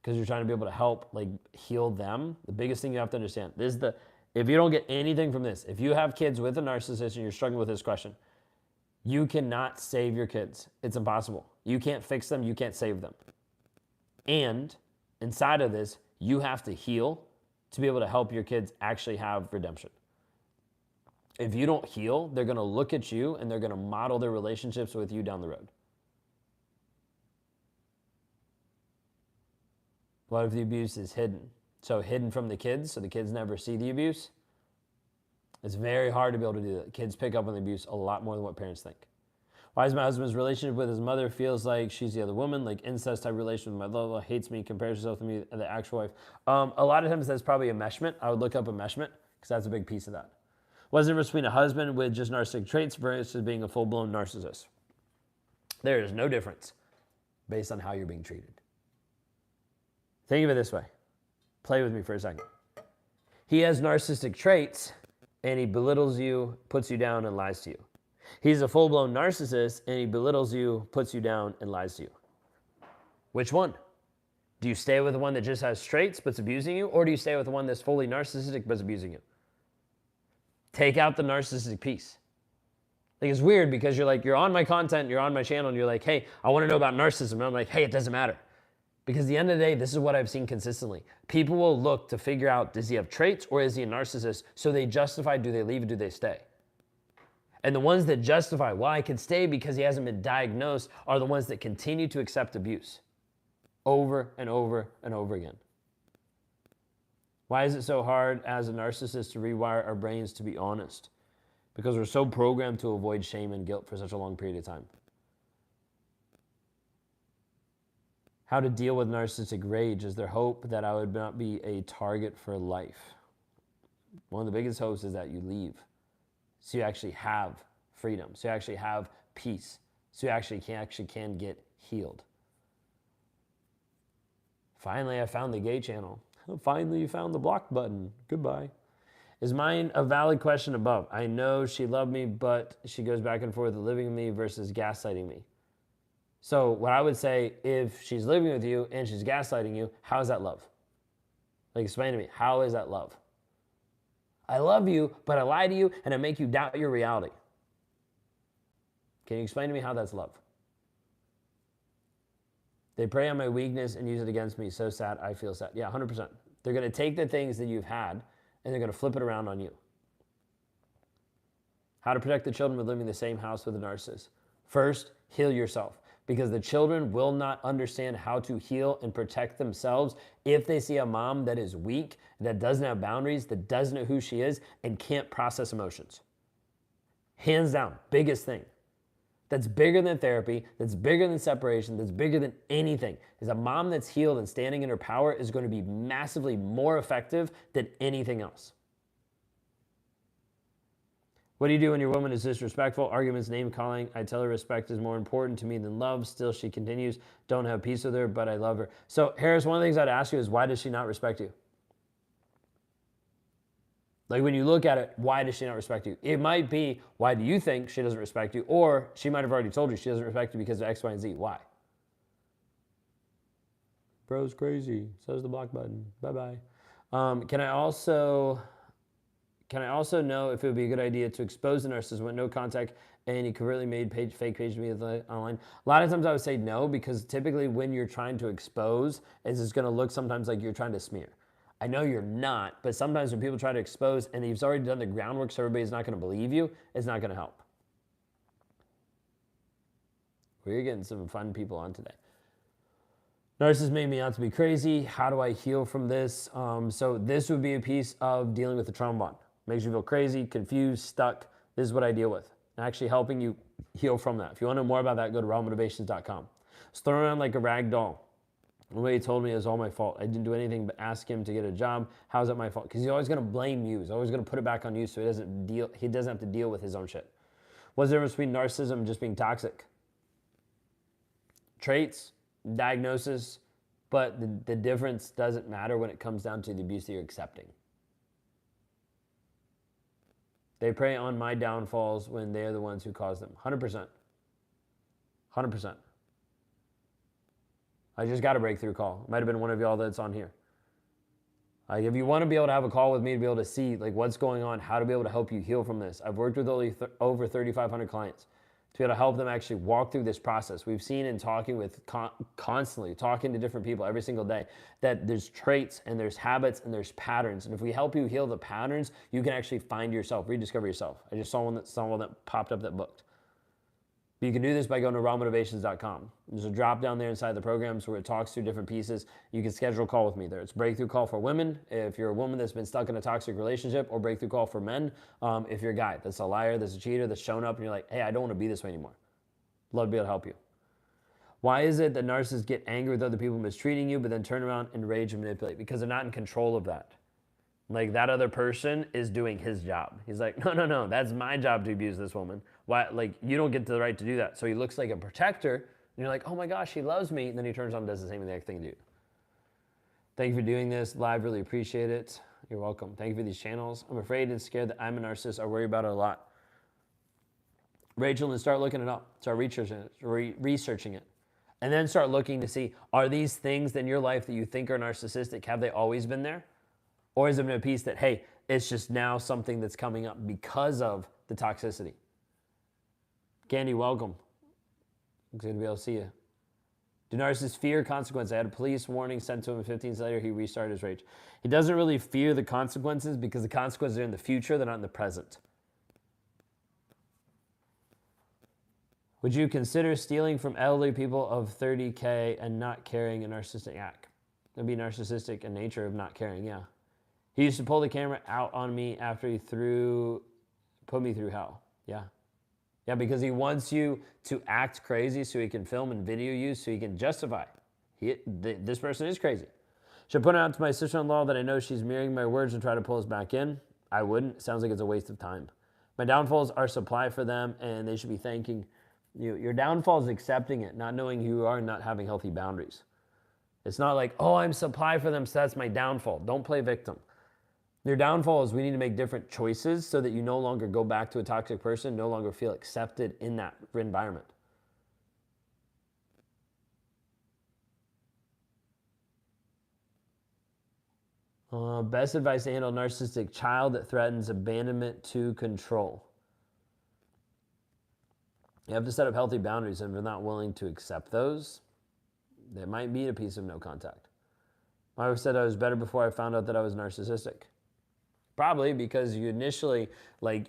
because you're trying to be able to help like heal them. The biggest thing you have to understand, if you don't get anything from this, if you have kids with a narcissist and you're struggling with this question, you cannot save your kids. It's impossible. You can't fix them. You can't save them. And inside of this, you have to heal to be able to help your kids actually have redemption. If you don't heal, they're going to look at you and they're going to model their relationships with you down the road. What if the abuse is hidden? So hidden from the kids, so the kids never see the abuse? It's very hard to be able to do that. Kids pick up on the abuse a lot more than what parents think. Why is my husband's relationship with his mother feels like she's the other woman, like incest type relation with my mother, hates me, compares herself to me, the actual wife? A lot of times that's probably enmeshment. I would look up enmeshment because that's a big piece of that. What's the difference between a husband with just narcissistic traits versus being a full-blown narcissist? There is no difference based on how you're being treated. Think of it this way. Play with me for a second. He has narcissistic traits and he belittles you, puts you down, and lies to you. He's a full-blown narcissist and he belittles you, puts you down, and lies to you. Which one? Do you stay with the one that just has traits but's abusing you, or do you stay with the one that's fully narcissistic but's abusing you? Take out the narcissistic piece. Like, it's weird because you're on my content, you're on my channel, and you're like, hey, I want to know about narcissism. And I'm like, hey, it doesn't matter. Because at the end of the day, this is what I've seen consistently. People will look to figure out, does he have traits or is he a narcissist? So they justify, do they leave or do they stay? And the ones that justify, well, I can stay because he hasn't been diagnosed, are the ones that continue to accept abuse over and over and over again. Why is it so hard as a narcissist to rewire our brains to be honest? Because we're so programmed to avoid shame and guilt for such a long period of time. How to deal with narcissistic rage? Is there hope that I would not be a target for life? One of the biggest hopes is that you leave. So you actually have freedom. So you actually have peace. So you actually can get healed. Finally, I found the gay channel. Finally, you found the block button. Goodbye. Is mine a valid question above? I know she loved me, but she goes back and forth living with me versus gaslighting me. So what I would say, if she's living with you and she's gaslighting you, how is that love? Like, explain to me, how is that love? I love you, but I lie to you and I make you doubt your reality. Can you explain to me how that's love? They prey on my weakness and use it against me. So sad, I feel sad. Yeah, 100%. They're going to take the things that you've had and they're going to flip it around on you. How to protect the children with living in the same house with a narcissist. First, heal yourself. Because the children will not understand how to heal and protect themselves if they see a mom that is weak, that doesn't have boundaries, that doesn't know who she is, and can't process emotions. Hands down, biggest thing. That's bigger than therapy, that's bigger than separation, that's bigger than anything. Is a mom that's healed and standing in her power is going to be massively more effective than anything else. What do you do when your woman is disrespectful? Arguments, name calling. I tell her respect is more important to me than love. Still, she continues. Don't have peace with her, but I love her. So, Harris, one of the things I'd ask you is, why does she not respect you? Like, when you look at it, why does she not respect you? It might be, why do you think she doesn't respect you? Or she might have already told you she doesn't respect you because of X, Y, and Z. Why? Bro's crazy. Says the block button. Bye-bye. Can I also know if it would be a good idea to expose the narcissist with no contact and he covertly made fake page to me online? A lot of times I would say no, because typically when you're trying to expose, it's going to look sometimes like you're trying to smear. I know you're not, but sometimes when people try to expose and you've already done the groundwork so everybody's not going to believe you, it's not going to help. We're getting some fun people on today. Narcissists made me out to be crazy. How do I heal from this? So this would be a piece of dealing with the trauma bond. Makes you feel crazy, confused, stuck. This is what I deal with. Actually helping you heal from that. If you want to know more about that, go to rawmotivations.com. It's thrown around like a rag doll. The way he told me it was all my fault. I didn't do anything but ask him to get a job. How's that my fault? Because he's always going to blame you. He's always going to put it back on you so he doesn't have to deal with his own shit. What's the difference between narcissism and just being toxic? Traits, diagnosis, but the difference doesn't matter when it comes down to the abuse that you're accepting. They prey on my downfalls when they are the ones who cause them. 100%. 100%. I just got a breakthrough call. It might have been one of y'all that's on here. Like, if you want to be able to have a call with me to be able to see like what's going on, how to be able to help you heal from this. I've worked with over 3,500 clients to be able to help them actually walk through this process. We've seen in talking with constantly, talking to different people every single day, that there's traits and there's habits and there's patterns. And if we help you heal the patterns, you can actually find yourself, rediscover yourself. I just saw one that popped up that booked. But you can do this by going to rawmotivations.com. There's a drop down there inside the programs where it talks through different pieces. You can schedule a call with me there. It's breakthrough call for women if you're a woman that's been stuck in a toxic relationship, or breakthrough call for men if you're a guy that's a liar, that's a cheater, that's shown up and you're like, hey, I don't want to be this way anymore. Love to be able to help you. Why is it that narcissists get angry with other people mistreating you but then turn around and rage and manipulate? Because they're not in control of that. Like, that other person is doing his job. He's like, no, that's my job to abuse this woman. Why? Like, you don't get the right to do that. So he looks like a protector, and you're like, oh my gosh, he loves me. And then he turns on and does the same exact thing to you. Thank you for doing this live. Really appreciate it. You're welcome. Thank you for these channels. I'm afraid and scared that I'm a narcissist. I worry about it a lot. Rachel, and start looking it up. Start researching it. And then start looking to see, are these things in your life that you think are narcissistic, have they always been there? Or is it been a piece that, hey, it's just now something that's coming up because of the toxicity? Candy, welcome. It's good to be able to see you. Do narcissists fear consequences? I had a police warning sent to him 15 minutes later. He restarted his rage. He doesn't really fear the consequences because the consequences are in the future. They're not in the present. Would you consider stealing from elderly people of 30K and not carrying a narcissistic act? That'd be narcissistic in nature of not caring, yeah. He used to pull the camera out on me after he put me through hell. Yeah. Yeah, because he wants you to act crazy so he can film and video you so he can justify. This person is crazy. Should I point out to my sister-in-law that I know she's mirroring my words and try to pull us back in? I wouldn't. It sounds like it's a waste of time. My downfalls are supply for them, and they should be thanking you. Your downfall is accepting it, not knowing who you are, and not having healthy boundaries. It's not like, oh, I'm supply for them, so that's my downfall. Don't play victim. Your downfall is we need to make different choices so that you no longer go back to a toxic person, no longer feel accepted in that environment. Best advice to handle a narcissistic child that threatens abandonment to control. You have to set up healthy boundaries, and if you're not willing to accept those, that might be a piece of no contact. My wife said I was better before I found out that I was narcissistic. Probably because you initially,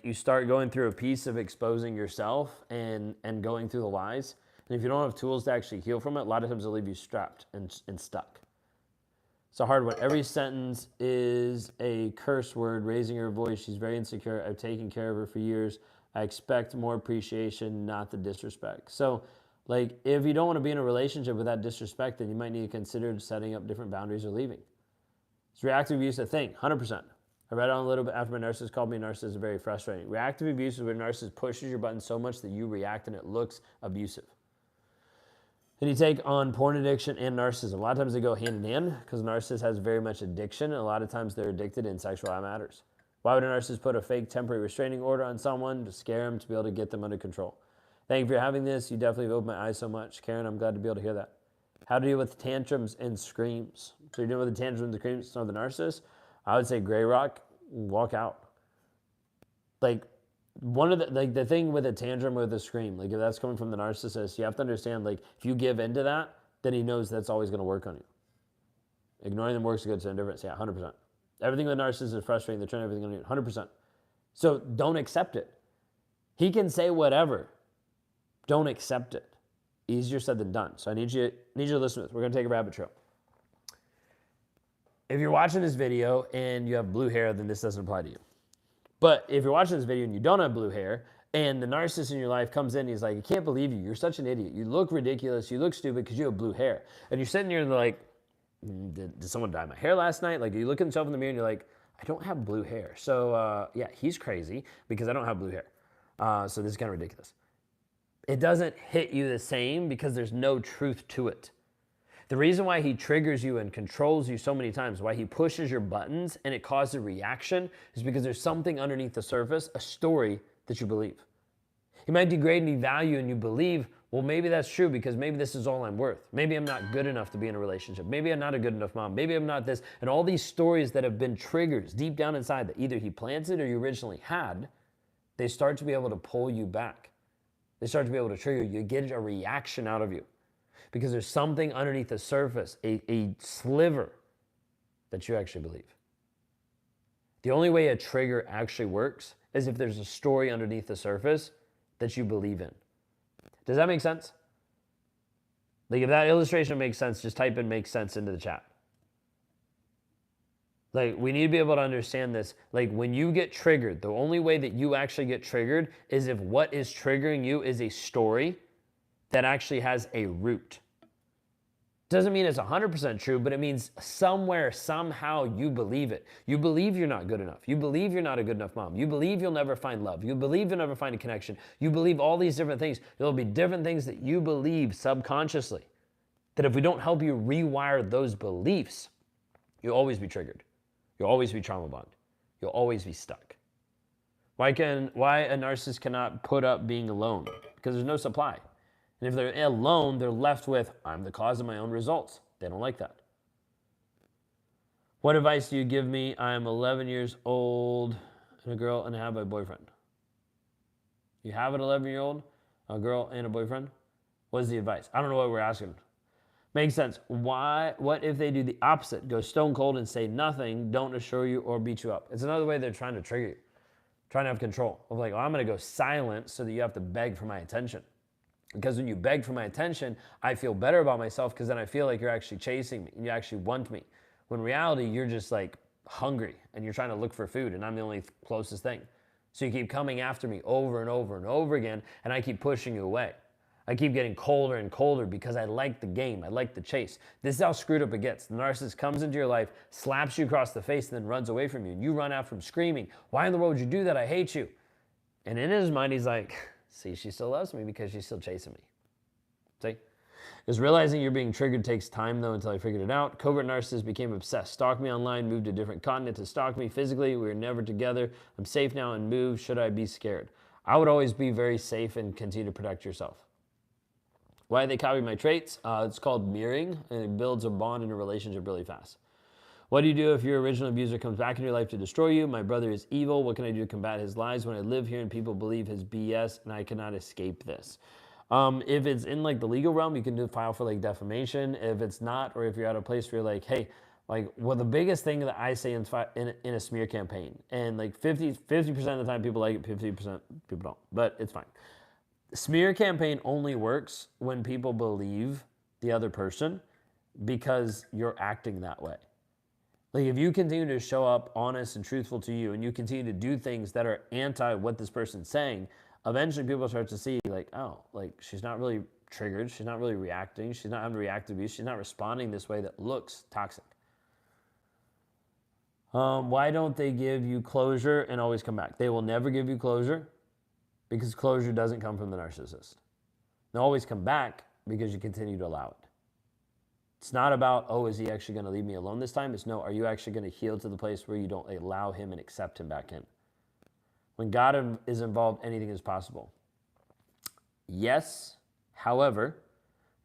you start going through a piece of exposing yourself and going through the lies. And if you don't have tools to actually heal from it, a lot of times it'll leave you strapped and stuck. It's a hard one. Every sentence is a curse word, raising her voice. She's very insecure. I've taken care of her for years. I expect more appreciation, not the disrespect. So, if you don't want to be in a relationship with that disrespect, then you might need to consider setting up different boundaries or leaving. Is reactive abuse a thing? 100%. I read on a little bit after my narcissist called me a narcissist. Is very frustrating. Reactive abuse is where a narcissist pushes your button so much that you react and it looks abusive. Then you take on porn addiction and narcissism. A lot of times they go hand in hand because a narcissist has very much addiction, and a lot of times they're addicted in sexual matters. Why would a narcissist put a fake temporary restraining order on someone? To scare them, to be able to get them under control. Thank you for having this. You definitely have opened my eyes so much. Karen, I'm glad to be able to hear that. How to deal with tantrums and screams. So you're dealing with the tantrums and the screams of the narcissist. I would say gray rock, walk out. One of the thing with a tantrum or the scream, if that's coming from the narcissist, you have to understand, if you give into that, then he knows that's always going to work on you. Ignoring them works a good difference. Yeah, 100%. Everything with a narcissist is frustrating. They're trying everything on you. 100%. So don't accept it. He can say whatever. Don't accept it. Easier said than done. So I need you to listen to this. We're going to take a rabbit trail. If you're watching this video and you have blue hair, then this doesn't apply to you. But if you're watching this video and you don't have blue hair, and the narcissist in your life comes in and he's like, I can't believe you. You're such an idiot. You look ridiculous. You look stupid because you have blue hair. And you're sitting here and they're like, did someone dye my hair last night? You look at yourself in the mirror and you're like, I don't have blue hair. So yeah, he's crazy because I don't have blue hair. So this is kind of ridiculous. It doesn't hit you the same because there's no truth to it. The reason why he triggers you and controls you so many times, why he pushes your buttons and it causes a reaction, is because there's something underneath the surface, a story that you believe. He might degrade and devalue and you believe, well, maybe that's true because maybe this is all I'm worth. Maybe I'm not good enough to be in a relationship. Maybe I'm not a good enough mom. Maybe I'm not this. And all these stories that have been triggers deep down inside that either he planted or you originally had, they start to be able to pull you back. They start to be able to trigger you. You get a reaction out of you because there's something underneath the surface, a sliver that you actually believe. The only way a trigger actually works is if there's a story underneath the surface that you believe in. Does that make sense? If that illustration makes sense, just type in makes sense into the chat. We need to be able to understand this. When you get triggered, the only way that you actually get triggered is if what is triggering you is a story that actually has a root. Doesn't mean it's 100% true, but it means somewhere, somehow you believe it. You believe you're not good enough. You believe you're not a good enough mom. You believe you'll never find love. You believe you'll never find a connection. You believe all these different things. There'll be different things that you believe subconsciously that if we don't help you rewire those beliefs, you'll always be triggered. You'll always be trauma bonded. You'll always be stuck. Why a narcissist cannot put up being alone? Because there's no supply. And if they're alone, they're left with, I'm the cause of my own results. They don't like that. What advice do you give me? I'm 11 years old and a girl and I have a boyfriend. You have an 11-year-old, a girl, and a boyfriend? What is the advice? I don't know what we're asking. Makes sense. Why? What if they do the opposite? Go stone cold and say nothing, don't assure you or beat you up. It's another way they're trying to trigger you. Trying to have control. Of like, oh, I'm going to go silent so that you have to beg for my attention. Because when you beg for my attention, I feel better about myself because then I feel like you're actually chasing me and you actually want me. When in reality, you're just like hungry and you're trying to look for food and I'm the only closest thing. So you keep coming after me over and over and over again and I keep pushing you away. I keep getting colder and colder because I like the game. I like the chase. This is how screwed up it gets. The narcissist comes into your life, slaps you across the face, and then runs away from you. And you run after him screaming, why in the world would you do that? I hate you. And in his mind, he's like, see, she still loves me because she's still chasing me. See? Because realizing you're being triggered takes time, though, until I figured it out. Covert narcissist became obsessed. Stalked me online, moved to a different continent to stalk me physically. We were never together. I'm safe now and moved. Should I be scared? I would always be very safe and continue to protect yourself. Why they copy my traits? It's called mirroring, and it builds a bond in a relationship really fast. What do you do if your original abuser comes back in your life to destroy you? My brother is evil. What can I do to combat his lies when I live here and people believe his BS and I cannot escape this? If it's in like the legal realm, you can file for like defamation. If it's not, or if you're at a place where you're like, hey, like, well, the biggest thing that I say in a smear campaign, and like 50% of the time people like it, 50% people don't, but it's fine. Smear campaign only works when people believe the other person because you're acting that way. Like if you continue to show up honest and truthful to you and you continue to do things that are anti what this person's saying, eventually people start to see like, oh, like she's not really triggered. She's not really reacting. She's not having reactive abuse. She's not responding this way that looks toxic. Why don't they give you closure and always come back? They will never give you closure because closure doesn't come from the narcissist. They'll always come back because you continue to allow it. It's not about, oh, is he actually going to leave me alone this time? It's no, are you actually going to heal to the place where you don't allow him and accept him back in? When God is involved, anything is possible. Yes, however,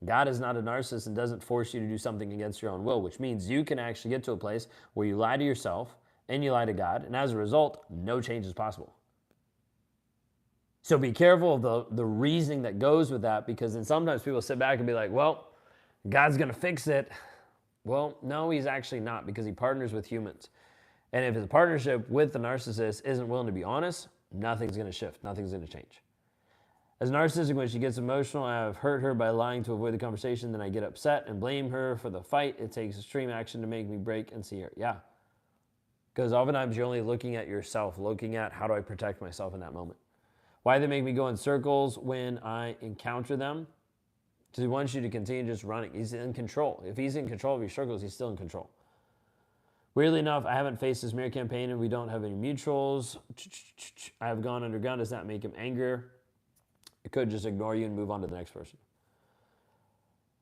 God is not a narcissist and doesn't force you to do something against your own will, which means you can actually get to a place where you lie to yourself and you lie to God, and as a result, no change is possible. So be careful of the reasoning that goes with that, because then sometimes people sit back and be like, well, God's going to fix it. Well, no, he's actually not, because he partners with humans. And if his partnership with the narcissist isn't willing to be honest, nothing's going to shift. Nothing's going to change. As narcissistic, when she gets emotional, I have hurt her by lying to avoid the conversation. Then I get upset and blame her for the fight. It takes extreme action to make me break and see her. Yeah. Because oftentimes you're only looking at yourself, looking at how do I protect myself in that moment. Why do they make me go in circles when I encounter them? Because he wants you to continue just running. He's in control. If he's in control of your struggles, he's still in control. Weirdly enough, I haven't faced this smear campaign and we don't have any mutuals. I have gone underground. Does that make him angrier? It could just ignore you and move on to the next person.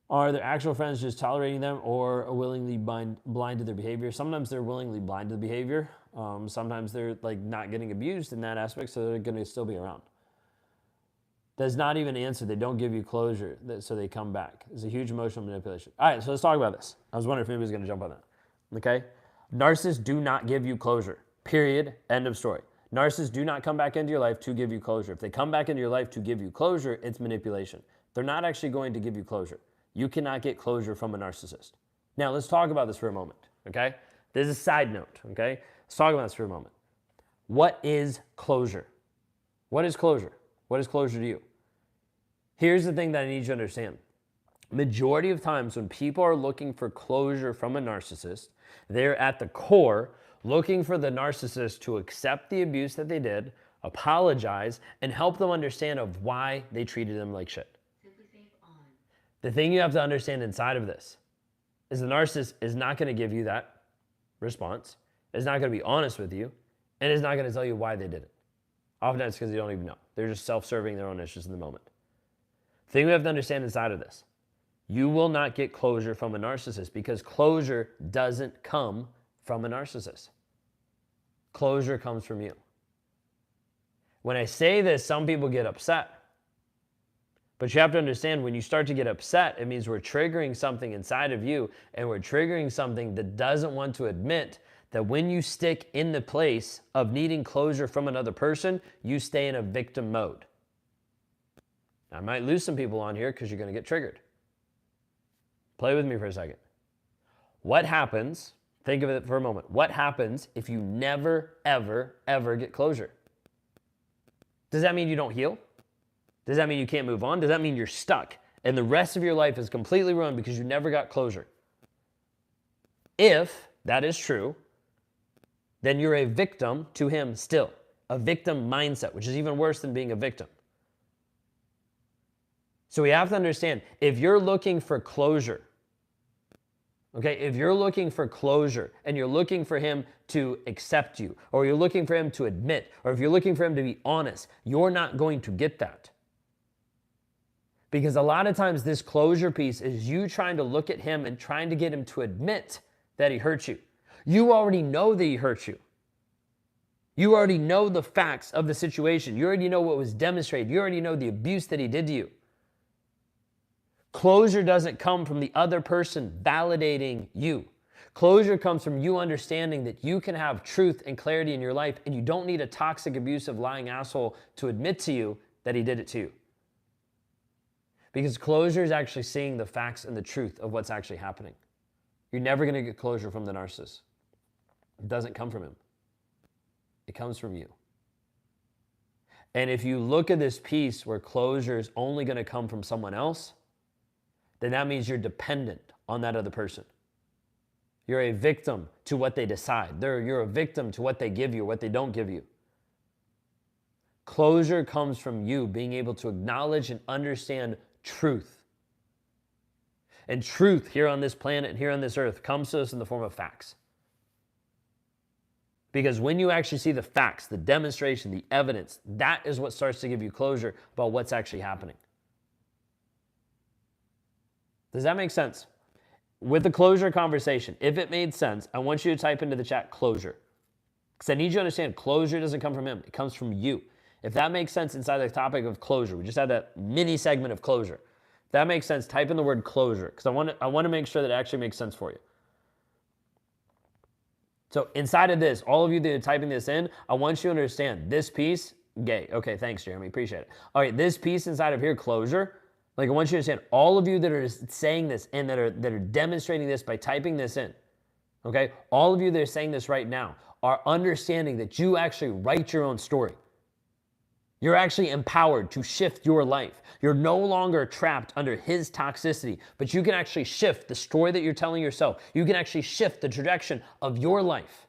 Are their actual friends just tolerating them or willingly blind to their behavior? Sometimes they're willingly blind to the behavior. Sometimes they're like not getting abused in that aspect, so they're going to still be around. Does not even answer. They don't give you closure, so they come back. It's a huge emotional manipulation. All right, so let's talk about this. I was wondering if anybody's going to jump on that. Okay? Narcissists do not give you closure. Period. End of story. Narcissists do not come back into your life to give you closure. If they come back into your life to give you closure, it's manipulation. They're not actually going to give you closure. You cannot get closure from a narcissist. Now, let's talk about this for a moment, okay? This is a side note, okay? Let's talk about this for a moment. What is closure? What is closure? What is closure to you? Here's the thing that I need you to understand. Majority of times when people are looking for closure from a narcissist, they're at the core looking for the narcissist to accept the abuse that they did, apologize, and help them understand of why they treated them like shit. The thing you have to understand inside of this is the narcissist is not going to give you that response, is not going to be honest with you, and is not going to tell you why they did it. Oftentimes because they don't even know. They're just self-serving their own issues in the moment. The thing we have to understand inside of this, you will not get closure from a narcissist because closure doesn't come from a narcissist. Closure comes from you. When I say this, some people get upset. But you have to understand, when you start to get upset, it means we're triggering something inside of you, and we're triggering something that doesn't want to admit that when you stick in the place of needing closure from another person, you stay in a victim mode. Now, I might lose some people on here because you're going to get triggered. Play with me for a second. What happens, think of it for a moment, what happens if you never, ever, ever get closure? Does that mean you don't heal? Does that mean you can't move on? Does that mean you're stuck and the rest of your life is completely ruined because you never got closure? If that is true, then you're a victim to him still. A victim mindset, which is even worse than being a victim. So we have to understand, if you're looking for closure, okay, if you're looking for closure and you're looking for him to accept you, or you're looking for him to admit, or if you're looking for him to be honest, you're not going to get that. Because a lot of times this closure piece is you trying to look at him and trying to get him to admit that he hurt you. You already know that he hurt you. You already know the facts of the situation. You already know what was demonstrated. You already know the abuse that he did to you. Closure doesn't come from the other person validating you. Closure comes from you understanding that you can have truth and clarity in your life, and you don't need a toxic, abusive, lying asshole to admit to you that he did it to you. Because closure is actually seeing the facts and the truth of what's actually happening. You're never going to get closure from the narcissist. It doesn't come from him. It comes from you. And if you look at this piece where closure is only going to come from someone else, then that means you're dependent on that other person. You're a victim to what they decide. You're a victim to what they give you or what they don't give you. Closure comes from you being able to acknowledge and understand truth. And truth here on this planet and here on this earth comes to us in the form of facts. Because when you actually see the facts, the demonstration, the evidence, that is what starts to give you closure about what's actually happening. Does that make sense? With the closure conversation, if it made sense, I want you to type into the chat closure. Because I need you to understand closure doesn't come from him. It comes from you. If that makes sense inside the topic of closure, we just had that mini segment of closure. If that makes sense, type in the word closure. Because I want to make sure that it actually makes sense for you. So inside of this, all of you that are typing this in, I want you to understand this piece, gay. Okay, thanks, Jeremy. Appreciate it. All right, this piece inside of here, closure. Like, I want you to understand, all of you that are saying this and that are demonstrating this by typing this in, okay? All of you that are saying this right now are understanding that you actually write your own story. You're actually empowered to shift your life. You're no longer trapped under his toxicity, but you can actually shift the story that you're telling yourself. You can actually shift the trajectory of your life.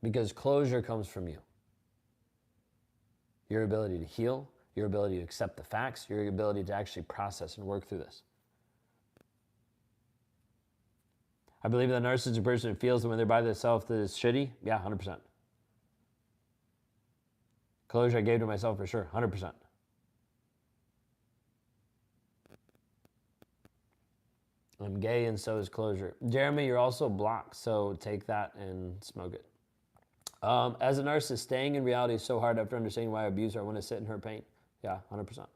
Because closure comes from you. Your ability to heal, your ability to accept the facts, your ability to actually process and work through this. I believe that a narcissistic person feels that when they're by themselves that it's shitty. Yeah, 100%. Closure I gave to myself for sure, 100%. I'm gay and so is closure. Jeremy, you're also blocked, so take that and smoke it. As a narcissist, staying in reality is so hard after understanding why I abuse her. I want to sit in her pain. Yeah, 100%.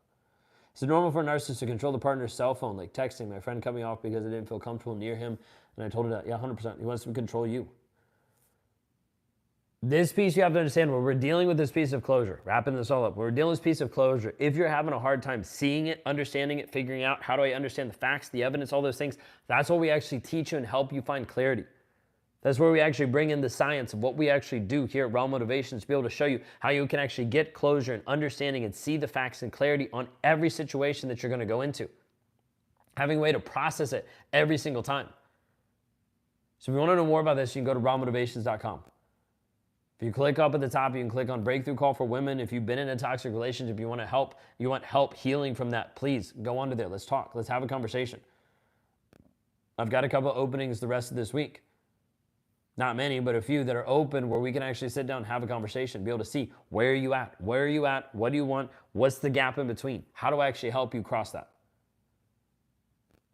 Is it normal for a narcissist to control the partner's cell phone, like texting? My friend cut me off because I didn't feel comfortable near him, and I told her that. Yeah, 100%. He wants to control you. This piece you have to understand, when we're dealing with this piece of closure, wrapping this all up, when we're dealing with this piece of closure, if you're having a hard time seeing it, understanding it, figuring out how do I understand the facts, the evidence, all those things, that's what we actually teach you and help you find clarity. That's where we actually bring in the science of what we actually do here at Raw Motivations to be able to show you how you can actually get closure and understanding and see the facts and clarity on every situation that you're going to go into. Having a way to process it every single time. So if you want to know more about this, you can go to rawmotivations.com. If you click up at the top, you can click on Breakthrough Call for Women. If you've been in a toxic relationship, you want help healing from that, please go onto there. Let's talk. Let's have a conversation. I've got a couple of openings the rest of this week. Not many, but a few that are open where we can actually sit down and have a conversation, be able to see where are you at? Where are you at? What do you want? What's the gap in between? How do I actually help you cross that?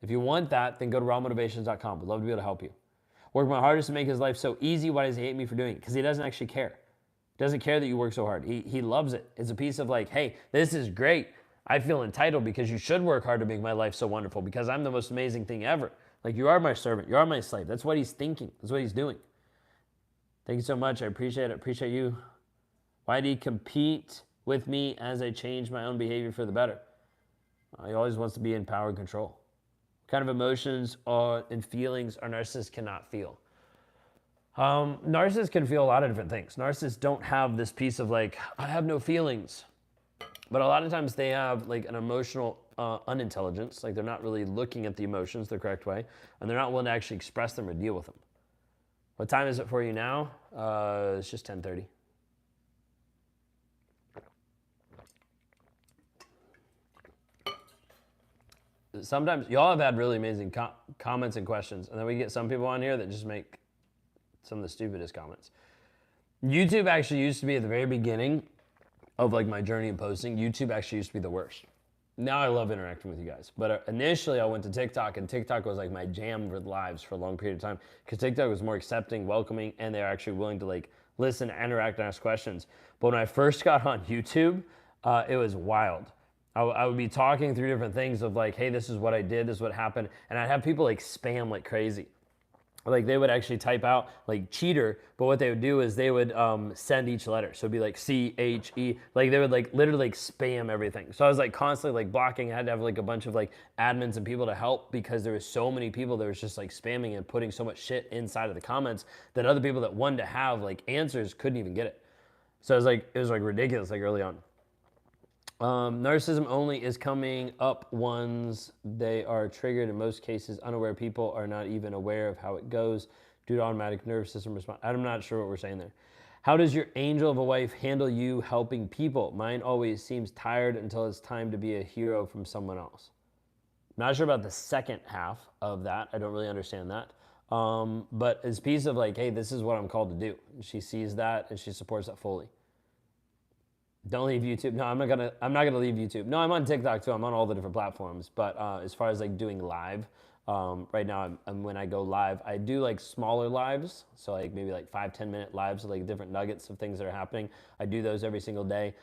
If you want that, then go to rawmotivations.com. We'd love to be able to help you. Work my hardest to make his life so easy. Why does he hate me for doing it? Because he doesn't actually care. Doesn't care that you work so hard. He loves it. It's a piece of like, hey, this is great. I feel entitled because you should work hard to make my life so wonderful because I'm the most amazing thing ever. Like, you are my servant. You are my slave. That's what he's thinking. That's what he's doing. Thank you so much. I appreciate it. Appreciate you. Why do you compete with me as I change my own behavior for the better? He always wants to be in power and control. What kind of emotions and feelings our narcissists cannot feel? Narcissists can feel a lot of different things. Narcissists don't have this piece of like, I have no feelings. But a lot of times they have like an emotional unintelligence. Like, they're not really looking at the emotions the correct way. And they're not willing to actually express them or deal with them. What time is it for you now? It's just 10:30. Sometimes y'all have had really amazing comments and questions, and then we get some people on here that just make some of the stupidest comments. YouTube actually used to be at the very beginning of like my journey in posting. YouTube actually used to be the worst. Now I love interacting with you guys, but initially I went to TikTok, and TikTok was like my jam with lives for a long period of time because TikTok was more accepting, welcoming, and they're actually willing to like listen, interact, and ask questions. But when I first got on YouTube, it was wild. I would be talking through different things of like, hey, this is what I did, this is what happened. And I'd have people like spam like crazy. Like, they would actually type out like cheater, but what they would do is they would send each letter. So it'd be like C-H-E, like they would like literally like spam everything. So I was like constantly like blocking. I had to have like a bunch of like admins and people to help because there was so many people that was just like spamming and putting so much shit inside of the comments that other people that wanted to have like answers couldn't even get it. So it was like ridiculous like early on. Narcissism only is coming up once they are triggered. In most cases, unaware people are not even aware of how it goes due to automatic nervous system response. I'm not sure what we're saying there. How does your angel of a wife handle you helping people? Mine always seems tired until it's time to be a hero from someone else. Not sure about the second half of that. I don't really understand that. But it's a piece of like, hey, this is what I'm called to do. She sees that and she supports that fully. Don't leave YouTube. No, I'm not gonna leave YouTube. No, I'm on TikTok too. I'm on all the different platforms. But as far as like doing live, right now I'm when I go live, I do like smaller lives. So like maybe like 5-10 minute lives of like different nuggets of things that are happening. I do those every single day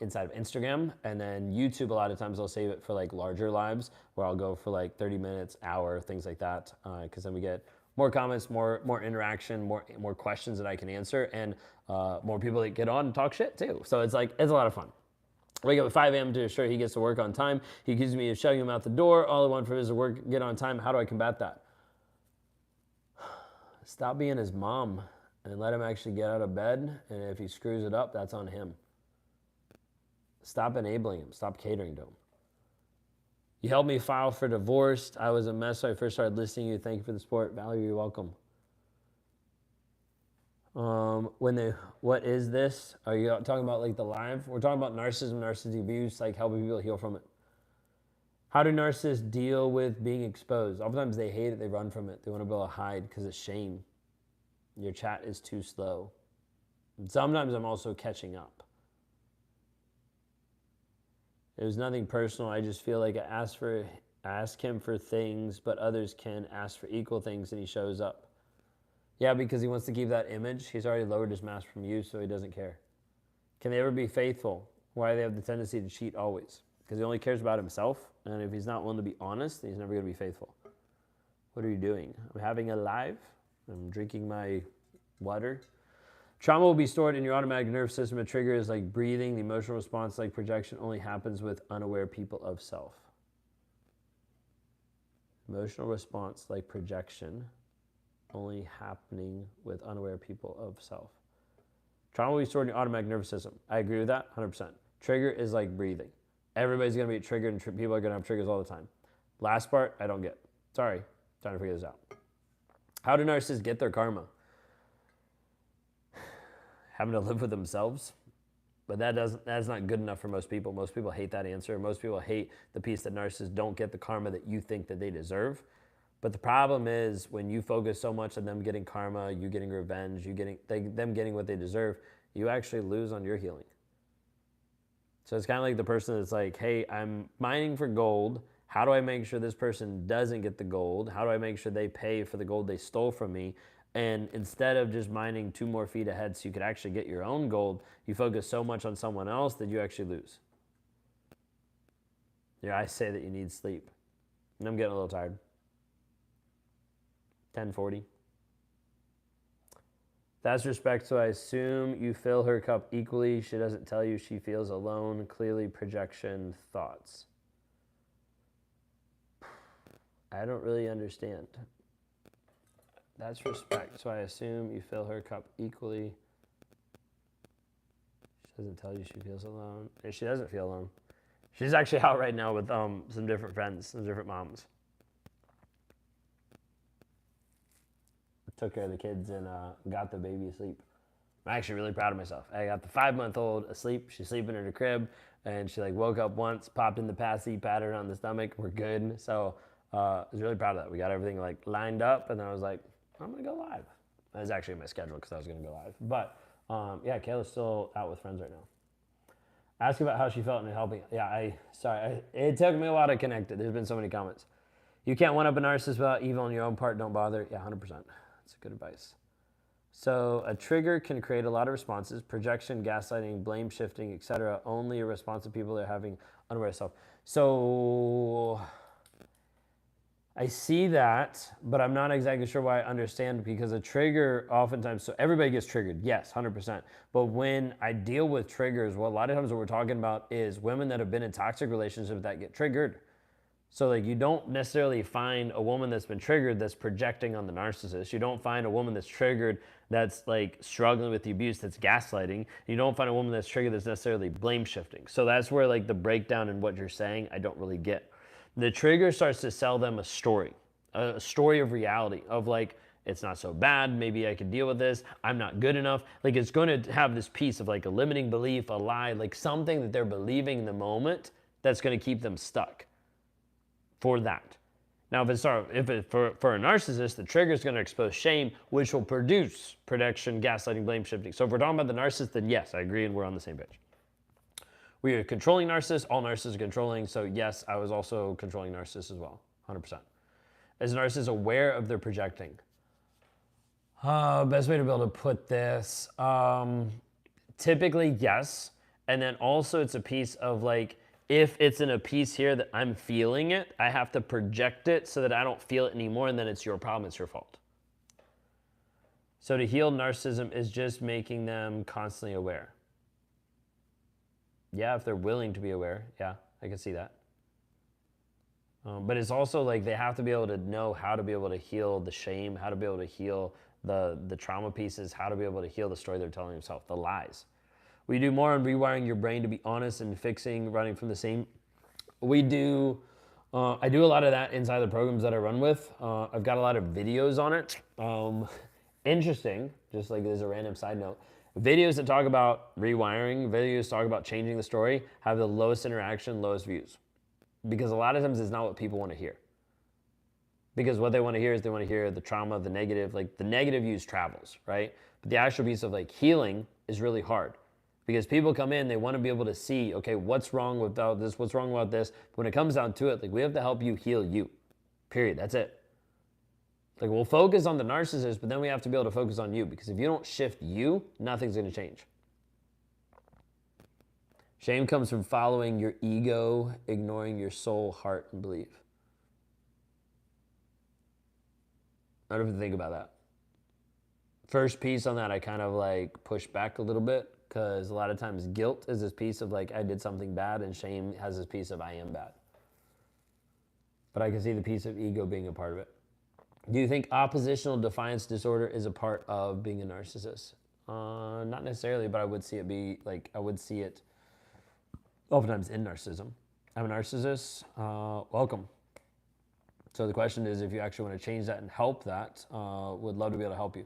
inside of Instagram, and then YouTube. A lot of times I'll save it for like larger lives where I'll go for like 30 minutes, hour, things like that. Because then we get more comments, more interaction, more questions that I can answer, and more people that get on and talk shit too. So it's a lot of fun. Wake up at 5 a.m. to ensure he gets to work on time. He accuses me of shoving him out the door. All I want for him is to work, get on time. How do I combat that? Stop being his mom and let him actually get out of bed. And if he screws it up, that's on him. Stop enabling him. Stop catering to him. You helped me file for divorce. I was a mess when I first started listening to you. Thank you for the support. Valerie, you're welcome. What is this? Are you talking about like the live? We're talking about narcissism, narcissistic abuse, like helping people heal from it. How do narcissists deal with being exposed? Oftentimes they hate it, they run from it. They want to be able to hide because it's shame. Your chat is too slow. And sometimes I'm also catching up. It was nothing personal. I just feel like I ask him for things, but others can ask for equal things and he shows up. Yeah, because he wants to keep that image. He's already lowered his mask from you, so he doesn't care. Can they ever be faithful? Why do they have the tendency to cheat always? Because he only cares about himself, and if he's not willing to be honest, then he's never going to be faithful. What are you doing? I'm having a live. I'm drinking my water. Trauma will be stored in your automatic nervous system. A trigger is like breathing. The emotional response, like projection, only happens with unaware people of self. Emotional response, like projection, only happening with unaware people of self. Trauma will be stored in your automatic nervous system. I agree with that, 100%. Trigger is like breathing. Everybody's going to be triggered, and people are going to have triggers all the time. Last part, I don't get. Sorry, trying to figure this out. How do narcissists get their karma? Having to live with themselves. But that's not good enough for most people. Most people hate that answer. Most people hate the piece that narcissists don't get the karma that you think that they deserve. But the problem is when you focus so much on them getting karma, you getting revenge, them getting what they deserve, you actually lose on your healing. So it's kind of like the person that's like, hey, I'm mining for gold. How do I make sure this person doesn't get the gold? How do I make sure they pay for the gold they stole from me? And instead of just minding 2 more feet ahead so you could actually get your own goal, you focus so much on someone else that you actually lose. Your eyes say that you need sleep. And I'm getting a little tired. 10:40. That's respect, so I assume you fill her cup equally. She doesn't tell you she feels alone. Clearly projection thoughts. I don't really understand. That's respect, so I assume you fill her cup equally. She doesn't tell you she feels alone. She doesn't feel alone. She's actually out right now with some different friends, some different moms. Took care of the kids and got the baby asleep. I'm actually really proud of myself. I got the 5-month-old asleep. She's sleeping in her crib, and she like woke up once, popped in the passy, patted her on the stomach. We're good. So I was really proud of that. We got everything like lined up, and then I was like, I'm gonna go live. That was actually my schedule because I was gonna go live. But yeah, Kayla's still out with friends right now. Ask about how she felt in helping. Yeah, it took me a while to connect it. There's been so many comments. You can't one up a narcissist without evil on your own part. Don't bother. Yeah, 100%. That's good advice. So a trigger can create a lot of responses: projection, gaslighting, blame shifting, etc. Only a response to people that are having unaware self. So I see that, but I'm not exactly sure why I understand, because a trigger oftentimes, so everybody gets triggered, yes, 100%. But when I deal with triggers, well, a lot of times what we're talking about is women that have been in toxic relationships that get triggered. So like you don't necessarily find a woman that's been triggered that's projecting on the narcissist. You don't find a woman that's triggered that's like struggling with the abuse, that's gaslighting. You don't find a woman that's triggered that's necessarily blame shifting. So that's where like the breakdown in what you're saying, I don't really get. The trigger starts to sell them a story of reality of like, it's not so bad, maybe I could deal with this, I'm not good enough. Like it's going to have this piece of like a limiting belief, a lie, like something that they're believing in the moment that's going to keep them stuck for that. Now, for a narcissist, the trigger is going to expose shame, which will produce protection, gaslighting, blame shifting. So if we're talking about the narcissist, then yes, I agree and we're on the same page. We are controlling narcissists. All narcissists are controlling. So yes, I was also controlling narcissists as well, 100%. Is a narcissist aware of their projecting? Best way to be able to put this, typically yes. And then also it's a piece of like, if it's in a piece here that I'm feeling it, I have to project it so that I don't feel it anymore, and then it's your problem, it's your fault. So to heal narcissism is just making them constantly aware. Yeah, if they're willing to be aware, yeah, I can see that. But it's also like they have to be able to know how to be able to heal the shame, how to be able to heal the trauma pieces, how to be able to heal the story they're telling themselves, the lies. We do more on rewiring your brain to be honest and fixing, running from the same. We do, I do a lot of that inside the programs that I run with. I've got a lot of videos on it. Interesting, just like as a random side note, videos that talk about rewiring, videos talk about changing the story, have the lowest interaction, lowest views. Because a lot of times it's not what people want to hear. Because what they want to hear is they want to hear the trauma, the negative, like the negative views travels, right? But the actual piece of like healing is really hard. Because people come in, they want to be able to see, okay, what's wrong with this, what's wrong about this. But when it comes down to it, like we have to help you heal you, period, that's it. Like we'll focus on the narcissist, but then we have to be able to focus on you, because if you don't shift you, nothing's going to change. Shame comes from following your ego, ignoring your soul, heart, and belief. I don't even think about that. First piece on that, I kind of like push back a little bit, because a lot of times guilt is this piece of like I did something bad, and shame has this piece of I am bad. But I can see the piece of ego being a part of it. Do you think oppositional defiance disorder is a part of being a narcissist? Not necessarily, but I would see it be like, I would see it oftentimes in narcissism. I'm a narcissist, welcome. So the question is, if you actually want to change that and help that, would love to be able to help you.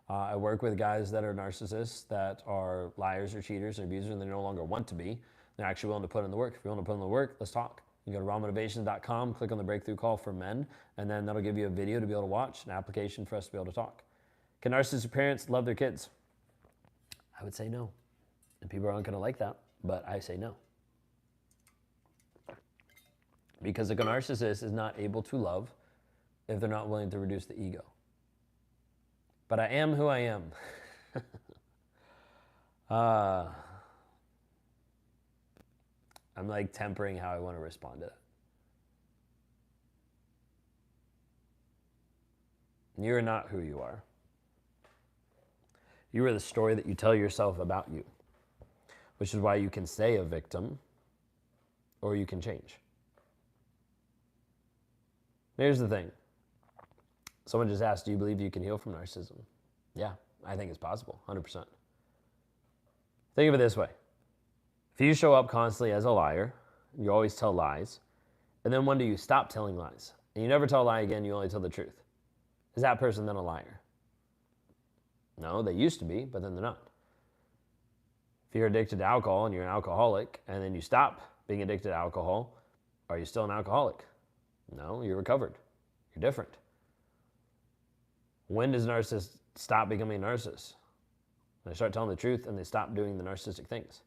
I work with guys that are narcissists, that are liars or cheaters or abusers, and they no longer want to be. They're actually willing to put in the work. If you're willing to put in the work, let's talk. You go to rawmotivations.com, click on the breakthrough call for men, and then that'll give you a video to be able to watch, an application for us to be able to talk. Can narcissistic parents love their kids? I would say no. And people aren't going to like that, but I say no. Because a narcissist is not able to love if they're not willing to reduce the ego. but I am who I am. I'm like tempering how I want to respond to that. You're not who you are. You are the story that you tell yourself about you, which is why you can stay a victim or you can change. Here's the thing. Someone just asked, do you believe you can heal from narcissism? Yeah, I think it's possible, 100%. Think of it this way. If you show up constantly as a liar, you always tell lies, and then one day you stop telling lies, and you never tell a lie again, you only tell the truth. Is that person then a liar? No, they used to be, but then they're not. If you're addicted to alcohol and you're an alcoholic, and then you stop being addicted to alcohol, are you still an alcoholic? No, you're recovered. You're different. When does a narcissist stop becoming a narcissist? When they start telling the truth and they stop doing the narcissistic things.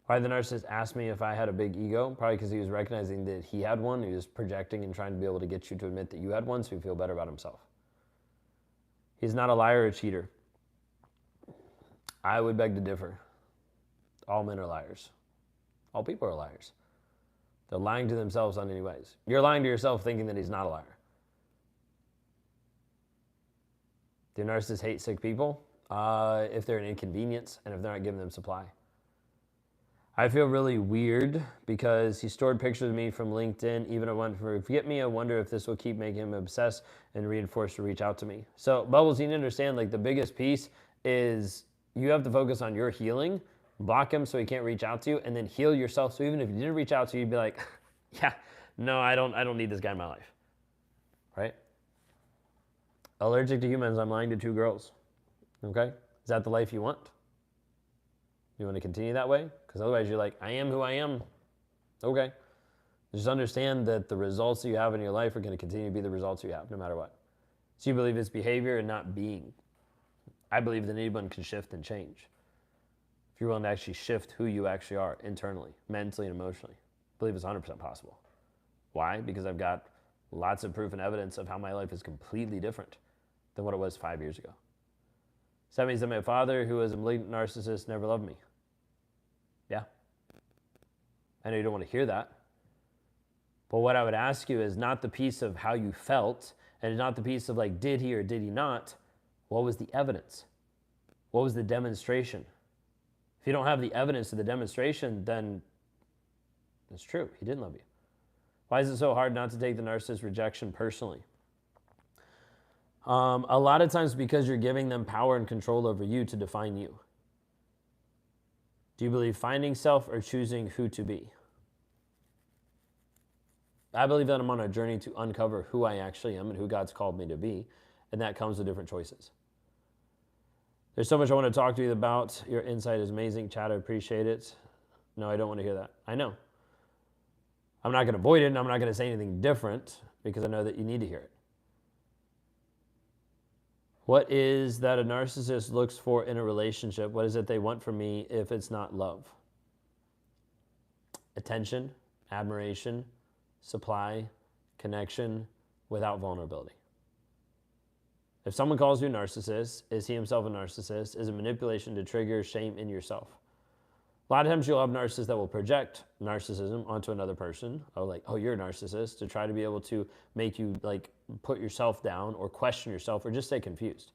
Why did the narcissist ask me if I had a big ego? Probably because he was recognizing that he had one. He was projecting and trying to be able to get you to admit that you had one so you feel better about himself. He's not a liar or a cheater. I would beg to differ. All men are liars. All people are liars. They're lying to themselves on any ways. You're lying to yourself thinking that he's not a liar. Do narcissists hate sick people? If they're an inconvenience and if they're not giving them supply. I feel really weird because he stored pictures of me from LinkedIn. Even I went for forget me. I wonder if this will keep making him obsessed and reinforce to reach out to me. So Bubbles, you need to understand, like, the biggest piece is you have to focus on your healing, block him so he can't reach out to you, and then heal yourself. So even if he didn't reach out to you, you'd be like, yeah, no, I don't need this guy in my life, right? Allergic to humans, I'm lying to 2 girls. Okay, is that the life you want? You want to continue that way? Because otherwise you're like, I am who I am. Okay. Just understand that the results that you have in your life are going to continue to be the results you have no matter what. So you believe it's behavior and not being. I believe that anyone can shift and change. If you're willing to actually shift who you actually are internally, mentally, and emotionally, I believe it's 100% possible. Why? Because I've got lots of proof and evidence of how my life is completely different than what it was 5 years ago. So that means that my father, who was a malignant narcissist, never loved me. Yeah. I know you don't want to hear that. But what I would ask you is not the piece of how you felt, and not the piece of like, did he or did he not? What was the evidence? What was the demonstration? If you don't have the evidence of the demonstration, then it's true. He didn't love you. Why is it so hard not to take the narcissist rejection personally? A lot of times because you're giving them power and control over you to define you. Do you believe finding self or choosing who to be? I believe that I'm on a journey to uncover who I actually am and who God's called me to be, and that comes with different choices. There's so much I want to talk to you about. Your insight is amazing, Chad. I appreciate it. No, I don't want to hear that. I know. I'm not going to avoid it, and I'm not going to say anything different because I know that you need to hear it. What is that a narcissist looks for in a relationship? What is it they want from me if it's not love? Attention, admiration, supply, connection, without vulnerability. If someone calls you a narcissist, is he himself a narcissist? Is it manipulation to trigger shame in yourself? A lot of times you'll have narcissists that will project narcissism onto another person. Oh, like, oh, you're a narcissist, to try to be able to make you like put yourself down or question yourself or just stay confused.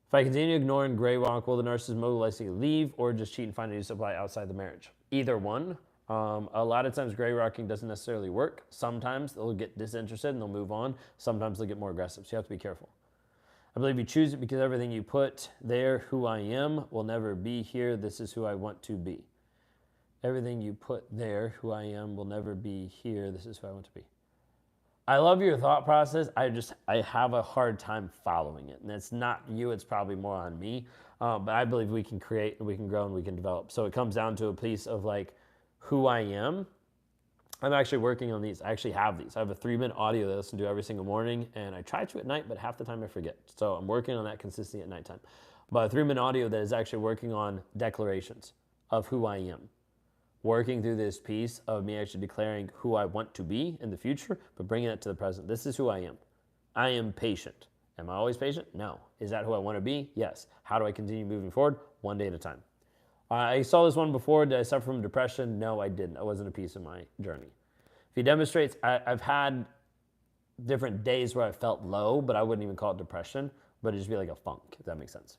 If I continue to ignore and gray walk, will the narcissist more likely leave or just cheat and find a new supply outside the marriage? Either one. A lot of times gray walking doesn't necessarily work. Sometimes they'll get disinterested and they'll move on. Sometimes they'll get more aggressive. So you have to be careful. I believe you choose it because everything you put there, who I am, will never be here. This is who I want to be. Everything you put there, who I am, will never be here. This is who I want to be. I love your thought process. I have a hard time following it. And it's not you, it's probably more on me. But I believe we can create, we can grow, and we can develop. So it comes down to a piece of like who I am. I'm actually working on these. I actually have these. I have a 3-minute audio that I listen to every single morning, and I try to at night, but half the time I forget. So I'm working on that consistently at nighttime. But a 3-minute audio that is actually working on declarations of who I am. working through this piece of me actually declaring who I want to be in the future, but bringing it to the present. This is who I am. I am patient. Am I always patient? No. Is that who I want to be? Yes. How do I continue moving forward? One day at a time. I saw this one before. Did I suffer from depression? No, I didn't. That wasn't a piece of my journey. If he demonstrates, I've had different days where I felt low, but I wouldn't even call it depression, but it'd just be like a funk, if that makes sense.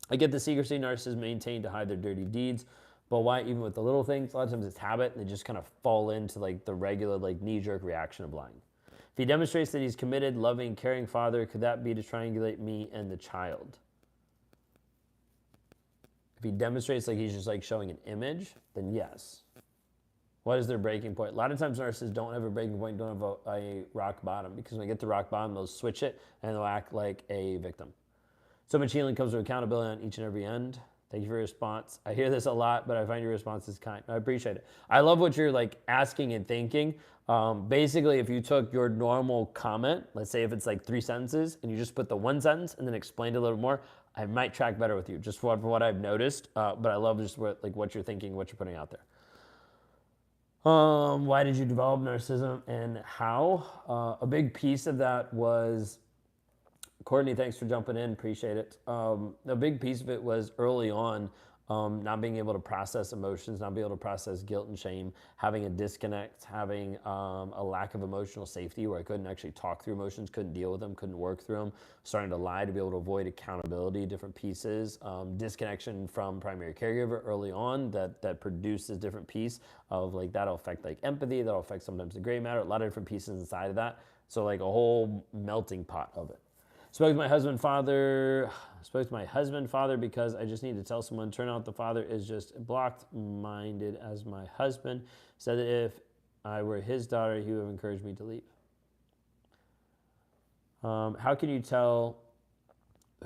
I get the secrecy narcissists maintain to hide their dirty deeds, but why even with the little things? A lot of times it's habit, and they just kind of fall into like the regular like knee-jerk reaction of lying. If he demonstrates that he's committed, loving, caring father, could that be to triangulate me and the child? If he demonstrates like he's just like showing an image, then yes. What is their breaking point? A lot of times narcissists don't have a breaking point, don't have a rock bottom, because when they get to rock bottom, they'll switch it and they'll act like a victim. So much healing comes with accountability on each and every end. Thank you for your response. I hear this a lot, but I find your response is kind. I appreciate it. I love what you're like asking and thinking. Basically, if you took your normal comment, let's say if it's like 3 sentences, and you just put the 1 sentence and then explained a little more, I might track better with you, just for what I've noticed. But I love just what you're thinking, what you're putting out there. Why did you develop narcissism and how? A big piece of that was, Courtney, thanks for jumping in, appreciate it. A big piece of it was early on, not being able to process emotions, not being able to process guilt and shame, having a disconnect, having a lack of emotional safety where I couldn't actually talk through emotions, couldn't deal with them, couldn't work through them, starting to lie to be able to avoid accountability, different pieces, disconnection from primary caregiver early on that produces different piece of like, that'll affect like empathy, that'll affect sometimes the gray matter, a lot of different pieces inside of that. So like a whole melting pot of it. Spoke to my husband, father because I just need to tell someone. Turn out the father is just blocked-minded as my husband. Said that if I were his daughter, he would have encouraged me to leave. How can you tell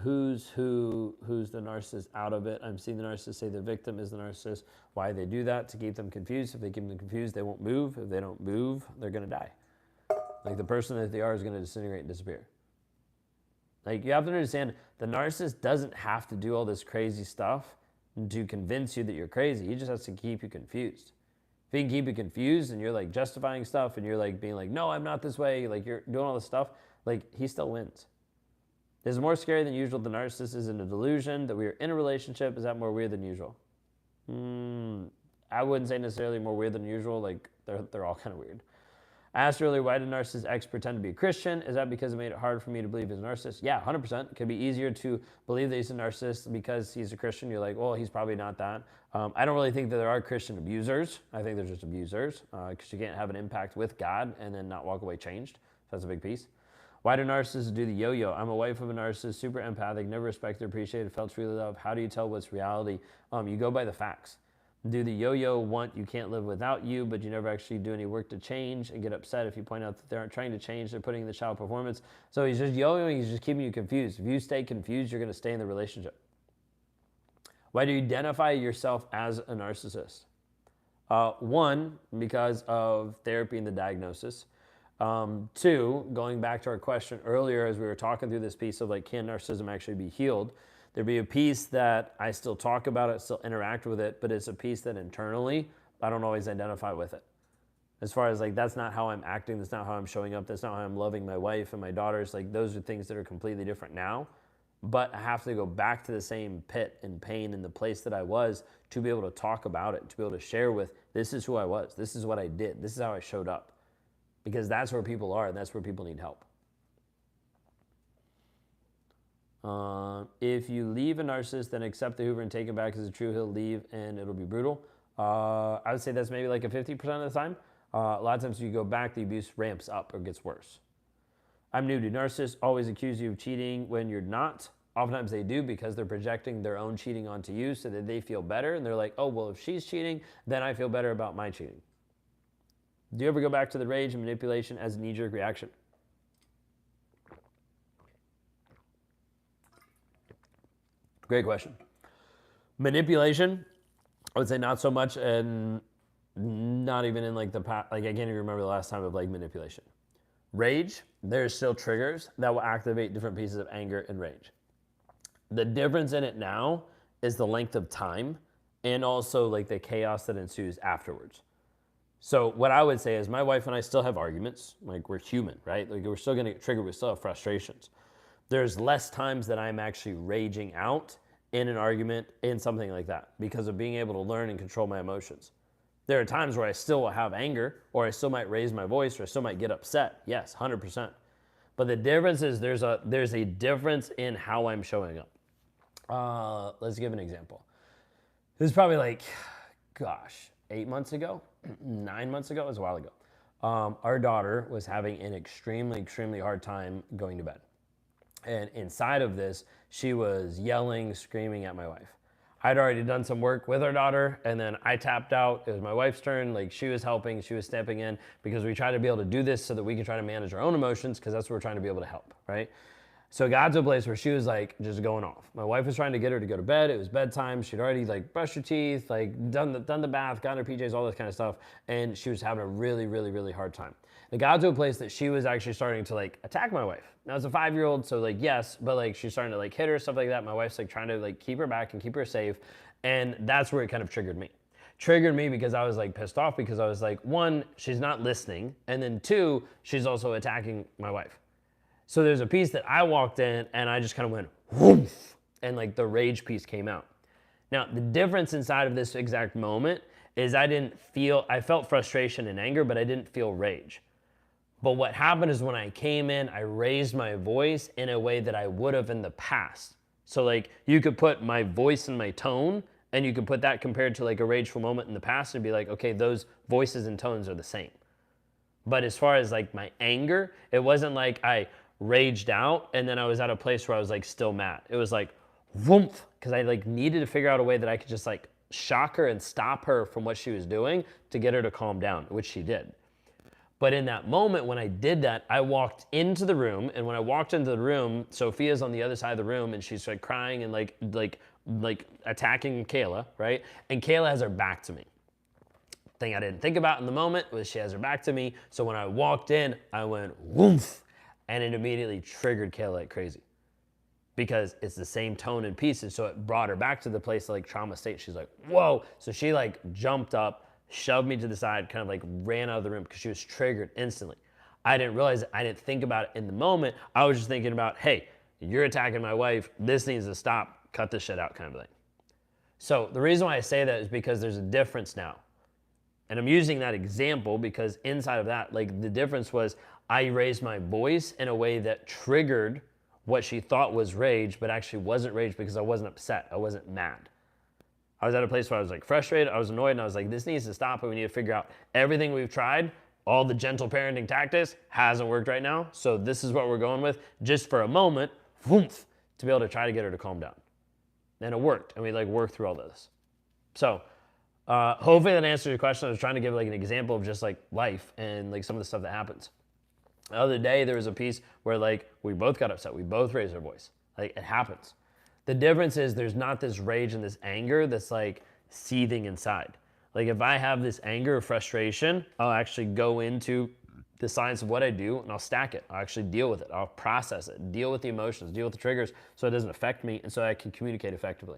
who's the narcissist out of it? I'm seeing the narcissist say the victim is the narcissist. Why they do that? To keep them confused. If they keep them confused, they won't move. If they don't move, they're going to die. Like the person that they are is going to disintegrate and disappear. Like, you have to understand, the narcissist doesn't have to do all this crazy stuff to convince you that you're crazy. He just has to keep you confused. If he can keep you confused and you're like justifying stuff and you're like being like, no, I'm not this way, like you're doing all this stuff, like he still wins. Is it more scary than usual the narcissist is in a delusion, that we are in a relationship? Is that more weird than usual? I wouldn't say necessarily more weird than usual. Like, they're all kind of weird. I asked earlier, why did narcissist X pretend to be a Christian? Is that because it made it hard for me to believe he's a narcissist? Yeah, 100%. It could be easier to believe that he's a narcissist because he's a Christian. You're like, well, he's probably not that. I don't really think that there are Christian abusers. I think they're just abusers because you can't have an impact with God and then not walk away changed. So that's a big piece. Why do narcissists do the yo-yo? I'm a wife of a narcissist, super empathic, never respected, appreciated, felt truly loved. How do you tell what's reality? You go by the facts. Do the yo-yo want you can't live without you, but you never actually do any work to change and get upset if you point out that they aren't trying to change, they're putting in the child performance. So he's just yo-yoing, he's just keeping you confused. If you stay confused, you're going to stay in the relationship. Why do you identify yourself as a narcissist? 1, because of therapy and the diagnosis. 2, going back to our question earlier as we were talking through this piece of like, can narcissism actually be healed? There'd be a piece that I still talk about it, still interact with it, but it's a piece that internally, I don't always identify with it. As far as like, that's not how I'm acting, that's not how I'm showing up, that's not how I'm loving my wife and my daughters. Like, those are things that are completely different now. But I have to go back to the same pit and pain in the place that I was to be able to talk about it, to be able to share with, this is who I was, this is what I did, this is how I showed up. Because that's where people are and that's where people need help. If you leave a narcissist, then accept the Hoover and take him back as a true, he'll leave and it'll be brutal. I would say that's maybe like a 50% of the time. A lot of times if you go back, the abuse ramps up or gets worse. I'm new to narcissists, always accuse you of cheating when you're not. Oftentimes they do because they're projecting their own cheating onto you so that they feel better. And they're like, oh, well, if she's cheating, then I feel better about my cheating. Do you ever go back to the rage and manipulation as a knee-jerk reaction? Great question. Manipulation, I would say not so much, and not even in like the past. Like, I can't even remember the last time of like manipulation. Rage, there's still triggers that will activate different pieces of anger and rage. The difference in it now is the length of time and also like the chaos that ensues afterwards. So what I would say is my wife and I still have arguments. Like we're human, right? Like we're still going to get triggered. We still have frustrations. There's less times that I'm actually raging out in an argument, in something like that, because of being able to learn and control my emotions. There are times where I still will have anger, or I still might raise my voice, or I still might get upset. Yes, 100%. But the difference is there's a difference in how I'm showing up. Let's give an example. This is probably like, gosh, 8 months ago, 9 months ago, it was a while ago. Our daughter was having an extremely, extremely hard time going to bed. And inside of this, she was yelling, screaming at my wife. I'd already done some work with our daughter, and then I tapped out. It was my wife's turn. Like she was helping, she was stepping in, because we try to be able to do this so that we can try to manage our own emotions, because that's what we're trying to be able to help, right? So it got to a place where she was like just going off. My wife was trying to get her to go to bed. It was bedtime. She'd already like brushed her teeth, like done the bath, gotten her PJs, all this kind of stuff, and she was having a really, really, really hard time. It got to a place that she was actually starting to like attack my wife. Now it's a 5-year-old, so like yes, but like she's starting to like hit her, stuff like that. My wife's like trying to like keep her back and keep her safe, and that's where it kind of triggered me. Triggered me because I was like pissed off, because I was like, one, she's not listening, and then two, she's also attacking my wife. So there's a piece that I walked in and I just kind of went whoof, and like the rage piece came out. Now the difference inside of this exact moment is I felt frustration and anger, but I didn't feel rage. But what happened is when I came in, I raised my voice in a way that I would have in the past. So like you could put my voice and my tone, and you could put that compared to like a rageful moment in the past and be like, okay, those voices and tones are the same. But as far as like my anger, it wasn't like I raged out and then I was at a place where I was like still mad. It was like whoomph, because I like needed to figure out a way that I could just like shock her and stop her from what she was doing to get her to calm down, which she did. But in that moment, when I did that, I walked into the room, and when I walked into the room, Sophia's on the other side of the room, and she's like crying and like attacking Kayla, right? And Kayla has her back to me. Thing I didn't think about in the moment was she has her back to me. So when I walked in, I went woof, and it immediately triggered Kayla like crazy, because it's the same tone and pieces. So it brought her back to the place of like trauma state. She's like, whoa. So she like jumped up, shoved me to the side, kind of like ran out of the room because she was triggered instantly. I didn't realize it. I didn't think about it in the moment. I was just thinking about, hey, you're attacking my wife. This needs to stop. Cut this shit out, kind of thing. So the reason why I say that is because there's a difference now. And I'm using that example because inside of that, like the difference was I raised my voice in a way that triggered what she thought was rage, but actually wasn't rage, because I wasn't upset. I wasn't mad. I was at a place where I was like frustrated, I was annoyed, and I was like, this needs to stop, and we need to figure out everything we've tried, all the gentle parenting tactics hasn't worked right now, so this is what we're going with, just for a moment, whoomph, to be able to try to get her to calm down. And it worked, and we like worked through all this. So hopefully that answers your question. I was trying to give like an example of just like life and like some of the stuff that happens. The other day there was a piece where like we both got upset, we both raised our voice. Like it happens. The difference is there's not this rage and this anger that's like seething inside. Like if I have this anger or frustration, I'll actually go into the science of what I do and I'll stack it. I'll actually deal with it. I'll process it, deal with the emotions, deal with the triggers so it doesn't affect me and so I can communicate effectively.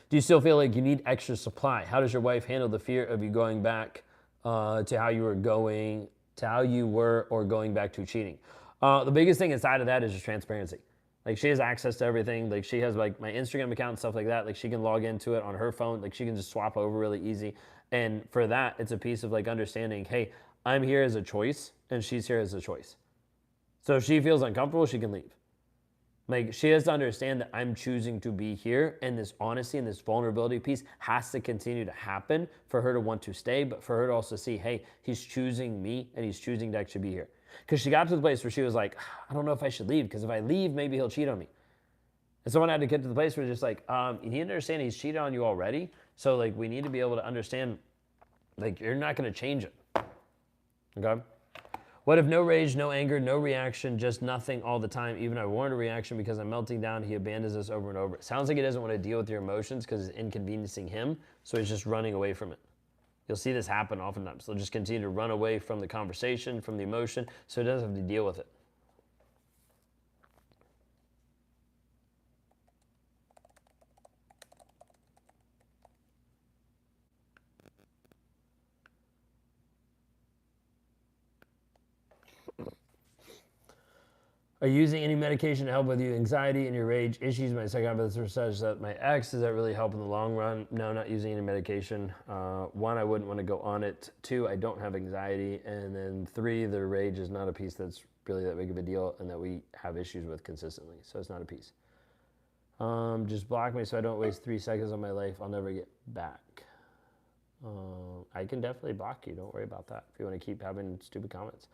Do you still feel like you need extra supply? How does your wife handle the fear of you going back to how you were or going back to cheating? The biggest thing inside of that is just transparency. Like she has access to everything. Like she has like my Instagram account and stuff like that. Like she can log into it on her phone. Like she can just swap over really easy. And for that, it's a piece of like understanding, hey, I'm here as a choice and she's here as a choice. So if she feels uncomfortable, she can leave. Like she has to understand that I'm choosing to be here, and this honesty and this vulnerability piece has to continue to happen for her to want to stay, but for her to also see, hey, he's choosing me and he's choosing to actually be here. Because she got to the place where she was like, I don't know if I should leave, because if I leave, maybe he'll cheat on me. And someone had to get to the place where just like, you need to understand he's cheated on you already. So like we need to be able to understand, like you're not going to change it. Okay? What if no rage, no anger, no reaction, just nothing all the time? Even I warned a reaction because I'm melting down. He abandons us over and over. It sounds like he doesn't want to deal with your emotions because it's inconveniencing him. So he's just running away from it. You'll see this happen oftentimes. They'll just continue to run away from the conversation, from the emotion, so he doesn't have to deal with it. Are you using any medication to help with your anxiety and your rage issues? My psychiatrist says that my ex, does that really help in the long run? No, not using any medication. One, I wouldn't want to go on it. Two, I don't have anxiety. And then three, the rage is not a piece that's really that big of a deal and that we have issues with consistently. So it's not a piece. Just block me so I don't waste 3 seconds of my life. I'll never get back. I can definitely block you. Don't worry about that if you want to keep having stupid comments.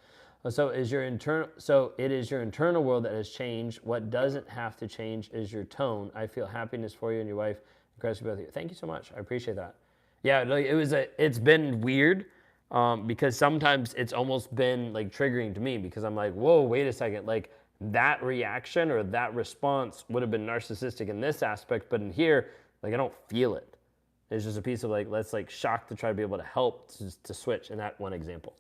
So it is your internal world that has changed. What doesn't have to change is your tone. I feel happiness for you and your wife. Incredibly both of you. Thank you so much. I appreciate that. Yeah, like it's been weird because sometimes it's almost been like triggering to me because I'm like, whoa, wait a second, like that reaction or that response would have been narcissistic in this aspect, but in here, like I don't feel it. It's just a piece of like, let's like shock to try to be able to help to switch in that one example.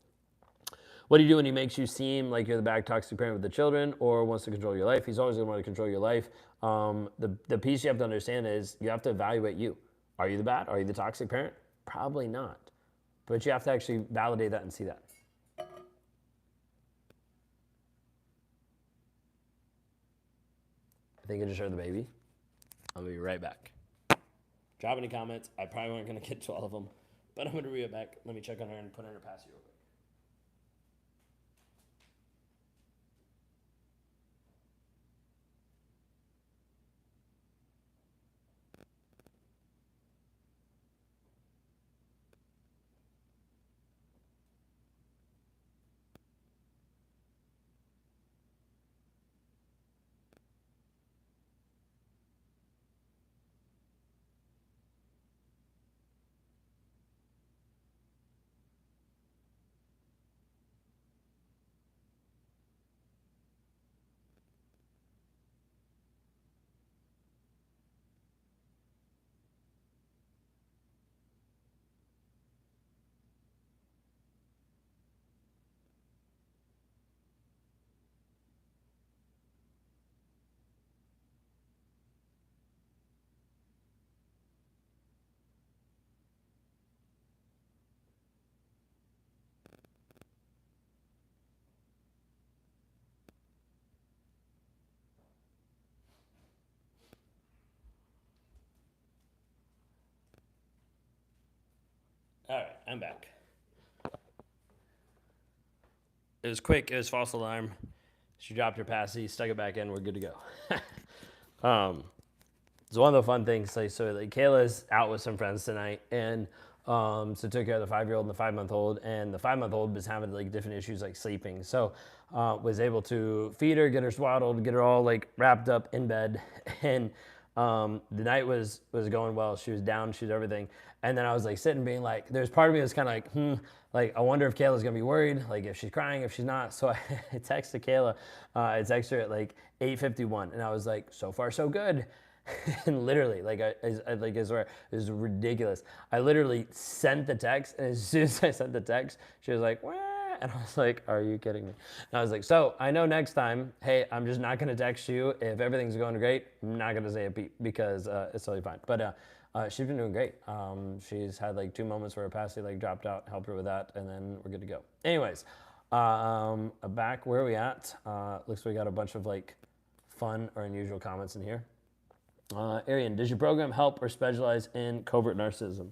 What do you do when he makes you seem like you're the bad toxic parent with the children or wants to control your life? He's always going to want to control your life. The piece you have to understand is you have to evaluate you. Are you the bad? Are you the toxic parent? Probably not. But you have to actually validate that and see that. I think I just heard the baby. I'll be right back. Drop any comments. I probably weren't going to get to all of them, but I'm going to read it back. Let me check on her and put her in her passy real quick. All right, I'm back. It was quick. It was false alarm. She dropped her passy, stuck it back in. We're good to go. It's one of the fun things. Like, so like Kayla's out with some friends tonight, and so took care of the 5-year-old and the 5-month-old, and the 5-month-old was having like different issues like sleeping. So was able to feed her, get her swaddled, get her all like wrapped up in bed, and the night was going well. She was down, she was everything. And then I was like sitting being like, there's part of me that's kind of like, like I wonder if Kayla's gonna be worried, like if she's crying, if she's not. So I texted Kayla, I texted her at like 8:51, and I was like, so far so good. And literally, like I swear, it was ridiculous. I literally sent the text, and as soon as I sent the text, she was like, wah, and I was like, are you kidding me? And I was like, so I know next time, hey, I'm just not gonna text you if everything's going great. I'm not gonna say a peep because it's totally fine. But she's been doing great. She's had like 2 moments where her passy like dropped out, helped her with that, and then we're good to go. Anyways, back where are we at? Looks like we got a bunch of like fun or unusual comments in here. Arian, does your program help or specialize in covert narcissism?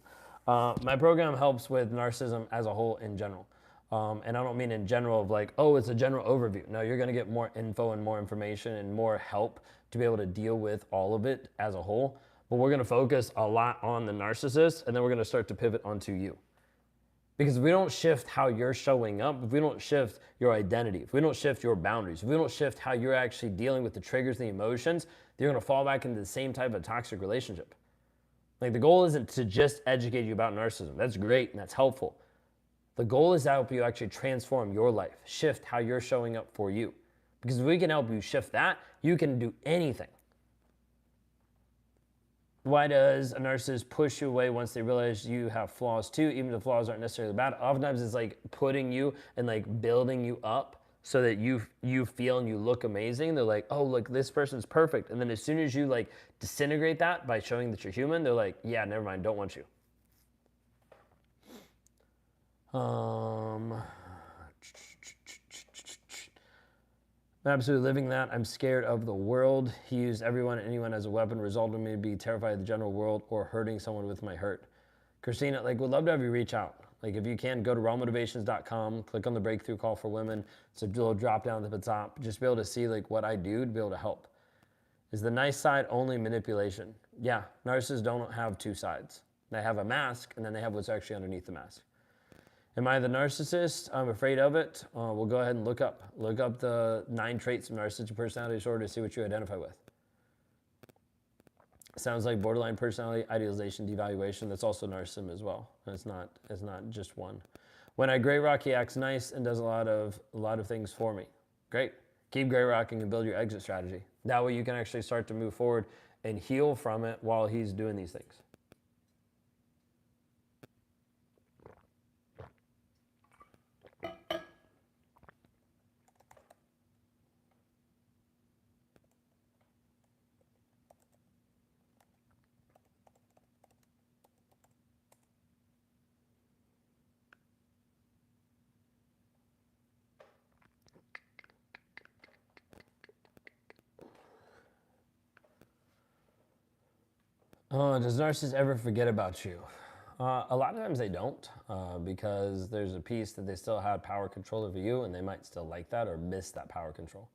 My program helps with narcissism as a whole in general. And I don't mean in general of like, oh, it's a general overview. No, you're going to get more info and more information and more help to be able to deal with all of it as a whole. But we're going to focus a lot on the narcissist, and then we're going to start to pivot onto you. Because if we don't shift how you're showing up, if we don't shift your identity, if we don't shift your boundaries, if we don't shift how you're actually dealing with the triggers and the emotions, you're going to fall back into the same type of toxic relationship. Like the goal isn't to just educate you about narcissism. That's great and that's helpful. The goal is to help you actually transform your life, shift how you're showing up for you. Because if we can help you shift that, you can do anything. Why does a narcissist push you away once they realize you have flaws too, even if the flaws aren't necessarily bad? Oftentimes it's like putting you and like building you up so that you feel and you look amazing. They're like, oh, look, this person's perfect. And then as soon as you like disintegrate that by showing that you're human, they're like, yeah, never mind, don't want you. I'm absolutely living that. I'm scared of the world. He used everyone and anyone as a weapon, resulting in me to be terrified of the general world or hurting someone with my hurt. Christina, like, would love to have you reach out. Like, if you can, go to rawmotivations.com, click on the breakthrough call for women. It's a little drop down at the top. Just be able to see like what I do to be able to help. Is the nice side only manipulation? Yeah, narcissists don't have two sides. They have a mask, and then they have what's actually underneath the mask. Am I the narcissist? I'm afraid of it. We'll go ahead and look up the 9 traits of narcissistic personality disorder to see what you identify with. Sounds like borderline personality, idealization, devaluation. That's also narcissism as well. It's not just one. When I gray rock, he acts nice and does a lot of things for me. Great. Keep gray rocking and build your exit strategy. That way you can actually start to move forward and heal from it while he's doing these things. Does narcissists ever forget about you? A lot of times they don't, because there's a piece that they still have power control over you, and they might still like that or miss that power control.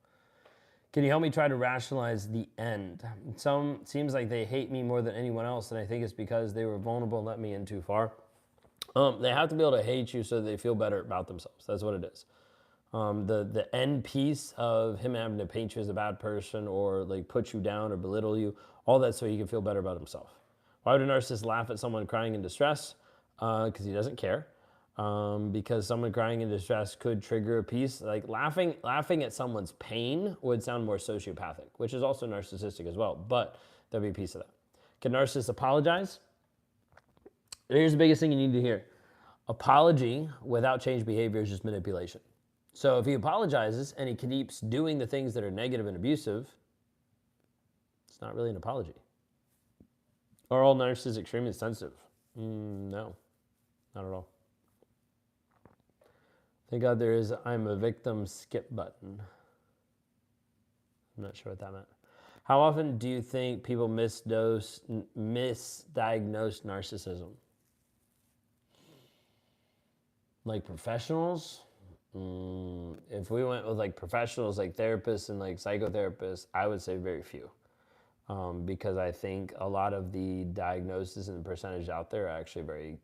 Can you help me try to rationalize the end? Seems like they hate me more than anyone else, and I think it's because they were vulnerable and let me in too far. They have to be able to hate you so that they feel better about themselves. That's what it is. The end piece of him having to paint you as a bad person or like put you down or belittle you, all that so he can feel better about himself. Why would a narcissist laugh at someone crying in distress? Because he doesn't care. Because someone crying in distress could trigger a piece. Like laughing at someone's pain would sound more sociopathic, which is also narcissistic as well, but there'll be a piece of that. Can narcissists apologize? Here's the biggest thing you need to hear. Apology without changed behavior is just manipulation. So if he apologizes and he keeps doing the things that are negative and abusive, it's not really an apology. Are all narcissists extremely sensitive? No, not at all. Thank God there is I'm a victim skip button. I'm not sure what that meant. How often do you think people misdiagnose narcissism? Like professionals? If we went with like professionals, like therapists and like psychotherapists, I would say very few. Because I think a lot of the diagnosis and the percentage out there are actually very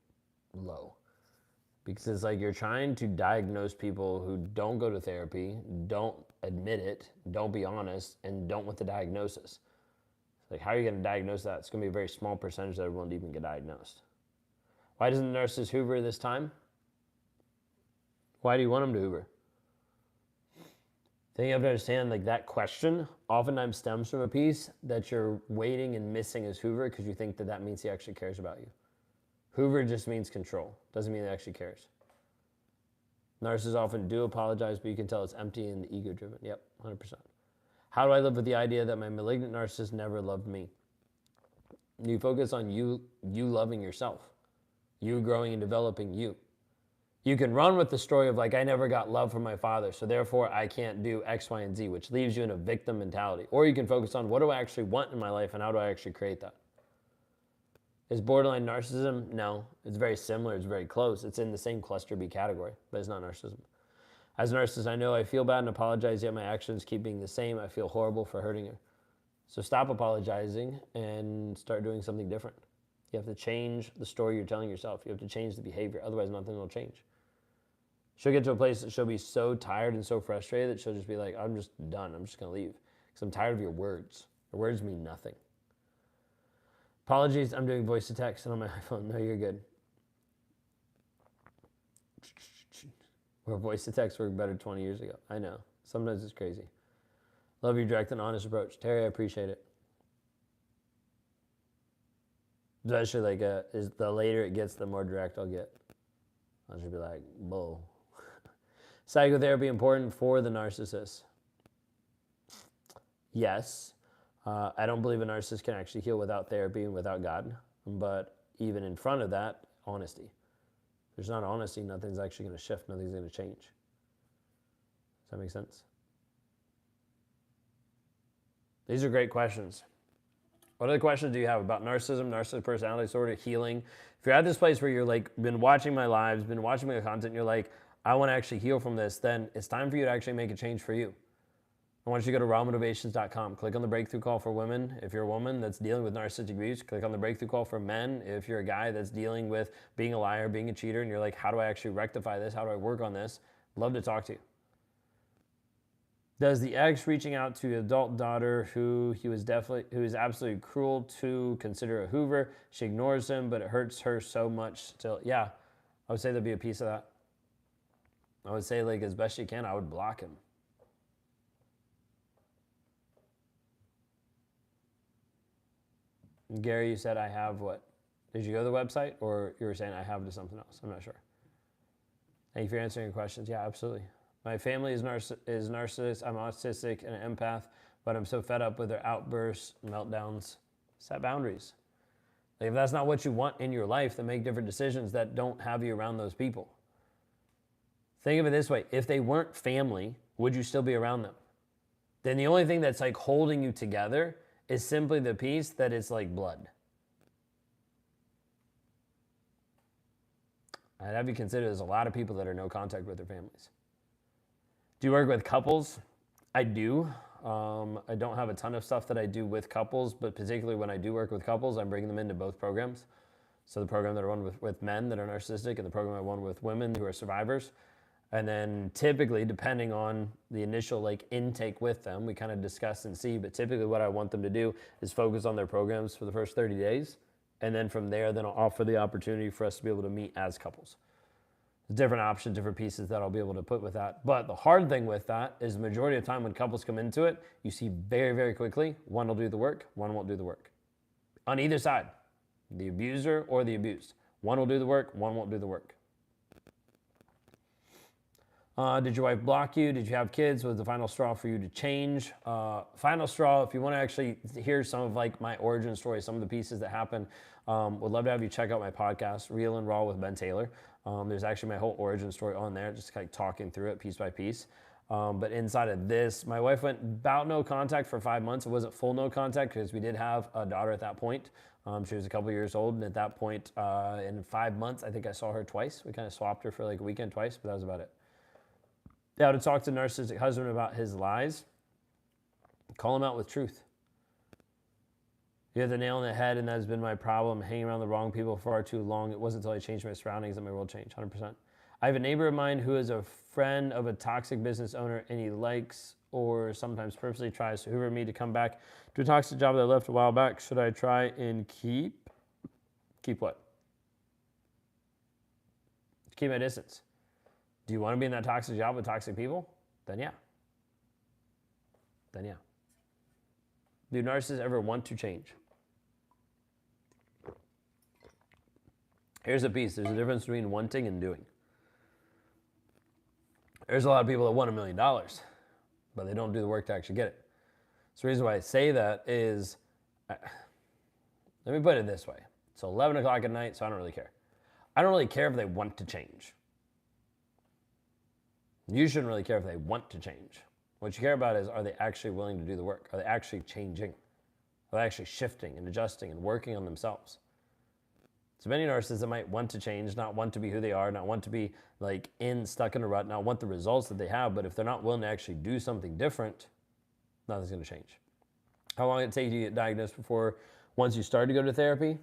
low. Because it's like you're trying to diagnose people who don't go to therapy, don't admit it, don't be honest, and don't want the diagnosis. Like, how are you going to diagnose that? It's going to be a very small percentage that won't even get diagnosed. Why doesn't the narcissist Hoover this time? Why do you want him to Hoover? I think you have to understand, like, that question oftentimes stems from a piece that you're waiting and missing as Hoover because you think that that means he actually cares about you. Hoover just means control. Doesn't mean he actually cares. Narcissists often do apologize, but you can tell it's empty and ego-driven. Yep, 100%. How do I live with the idea that my malignant narcissist never loved me? You focus on you loving yourself, you growing and developing you. You can run with the story of like, I never got love from my father, so therefore I can't do X, Y, and Z, which leaves you in a victim mentality. Or you can focus on what do I actually want in my life and how do I actually create that? Is borderline narcissism? No. It's very similar. It's very close. It's in the same cluster B category, but it's not narcissism. As a narcissist, I know I feel bad and apologize, yet my actions keep being the same. I feel horrible for hurting her. So stop apologizing and start doing something different. You have to change the story you're telling yourself. You have to change the behavior. Otherwise, nothing will change. She'll get to a place that she'll be so tired and so frustrated that she'll just be like, I'm just done. I'm just going to leave because I'm tired of your words. Your words mean nothing. Apologies, I'm doing voice to text and on my iPhone. No, you're good. Where voice to text worked better 20 years ago. I know. Sometimes it's crazy. Love your direct and honest approach. Terry, I appreciate it. Especially like is the later it gets, the more direct I'll get. I'll just be like, bull. Psychotherapy important for the narcissist? Yes. I don't believe a narcissist can actually heal without therapy and without God. But even in front of that, honesty. If there's not honesty, nothing's actually going to shift. Nothing's going to change. Does that make sense? These are great questions. What other questions do you have about narcissism, narcissistic personality disorder, healing? If you're at this place where you're like, been watching my lives, been watching my content, and you're like, I want to actually heal from this, then it's time for you to actually make a change for you. I want you to go to rawmotivations.com. Click on the breakthrough call for women. If you're a woman that's dealing with narcissistic abuse, click on the breakthrough call for men. If you're a guy that's dealing with being a liar, being a cheater, and you're like, how do I actually rectify this? How do I work on this? Love to talk to you. Does the ex reaching out to the adult daughter who is absolutely cruel to consider a Hoover? She ignores him, but it hurts her so much still. Yeah, I would say there'd be a piece of that. I would say, like, as best you can, I would block him. Gary, you said I have what? Did you go to the website, or you were saying I have to something else? I'm not sure. Thank you for answering your questions. Yeah, absolutely. My family is narcissist. I'm autistic and an empath, but I'm so fed up with their outbursts, meltdowns. Set boundaries. Like, if that's not what you want in your life, then make different decisions that don't have you around those people. Think of it this way. If they weren't family, would you still be around them? Then the only thing that's like holding you together is simply the piece that it's like blood. I'd have you consider there's a lot of people that are no contact with their families. Do you work with couples? I do. I don't have a ton of stuff that I do with couples, but particularly when I do work with couples, I'm bringing them into both programs. So the program that I run with men that are narcissistic and the program I run with women who are survivors. And then typically, depending on the initial like intake with them, we kind of discuss and see, but typically what I want them to do is focus on their programs for the first 30 days. And then from there, then I'll offer the opportunity for us to be able to meet as couples. Different options, different pieces that I'll be able to put with that. But the hard thing with that is the majority of the time when couples come into it, you see very, very quickly, one will do the work, one won't do the work. On either side, the abuser or the abused. One will do the work, one won't do the work. Did your wife block you? Did you have kids? Was the final straw for you to change? Final straw, if you want to actually hear some of like my origin story, some of the pieces that happened, would love to have you check out my podcast, Real and Raw with Ben Taylor. There's actually my whole origin story on there, just kind of talking through it piece by piece. But inside of this, my wife went about no contact for 5 months. It wasn't full no contact because we did have a daughter at that point. She was a couple years old, and at that point, in 5 months, I think I saw her twice. We kind of swapped her for like a weekend twice, but that was about it. Yeah, to talk to a narcissistic husband about his lies, call him out with truth. You hit the nail on the head, and that has been my problem, hanging around the wrong people for far too long. It wasn't until I changed my surroundings that my world changed, 100%. I have a neighbor of mine who is a friend of a toxic business owner, and he likes or sometimes purposely tries to hoover me to come back to a toxic job that I left a while back. Should I try and keep what? Keep my distance. Do you want to be in that toxic job with toxic people? Then yeah. Do narcissists ever want to change? Here's a piece. There's a difference between wanting and doing. There's a lot of people that want $1 million, but they don't do the work to actually get it. So the reason why I say that is, let me put it this way. It's 11 o'clock at night, so I don't really care. I don't really care if they want to change. You shouldn't really care if they want to change. What you care about is, are they actually willing to do the work? Are they actually changing? Are they actually shifting and adjusting and working on themselves? So many narcissists that might want to change, not want to be who they are, not want to be like stuck in a rut, not want the results that they have, but if they're not willing to actually do something different, nothing's going to change. How long did it take you to get diagnosed before, once you started to go to therapy?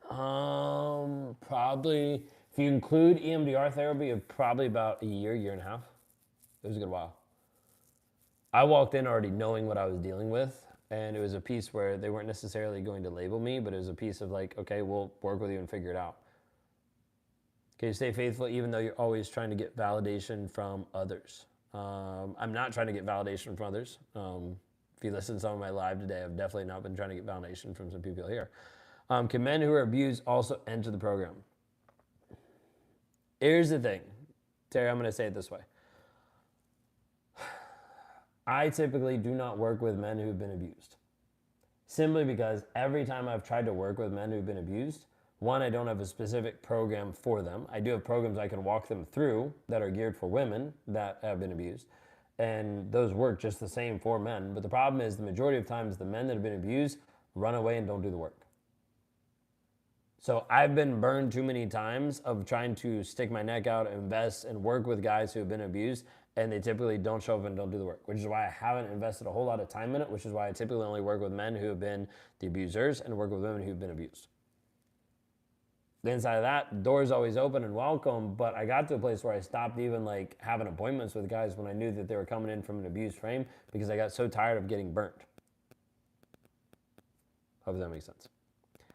Probably, if you include EMDR therapy, probably about a year and a half. It was a good while. I walked in already knowing what I was dealing with, and it was a piece where they weren't necessarily going to label me, but it was a piece of like, okay, we'll work with you and figure it out. Okay, stay faithful even though you're always trying to get validation from others. I'm not trying to get validation from others. If you listen to some of my live today, I've definitely not been trying to get validation from some people here. Can men who are abused also enter the program? Here's the thing. Terry, I'm going to say it this way. I typically do not work with men who've been abused. Simply because every time I've tried to work with men who've been abused, one, I don't have a specific program for them. I do have programs I can walk them through that are geared for women that have been abused. And those work just the same for men. But the problem is the majority of times the men that have been abused run away and don't do the work. So I've been burned too many times of trying to stick my neck out, invest, and work with guys who have been abused, and they typically don't show up and don't do the work, which is why I haven't invested a whole lot of time in it, which is why I typically only work with men who have been the abusers and work with women who've been abused. The inside of that, doors always open and welcome, but I got to a place where I stopped even like having appointments with guys when I knew that they were coming in from an abused frame because I got so tired of getting burnt. Hope that makes sense.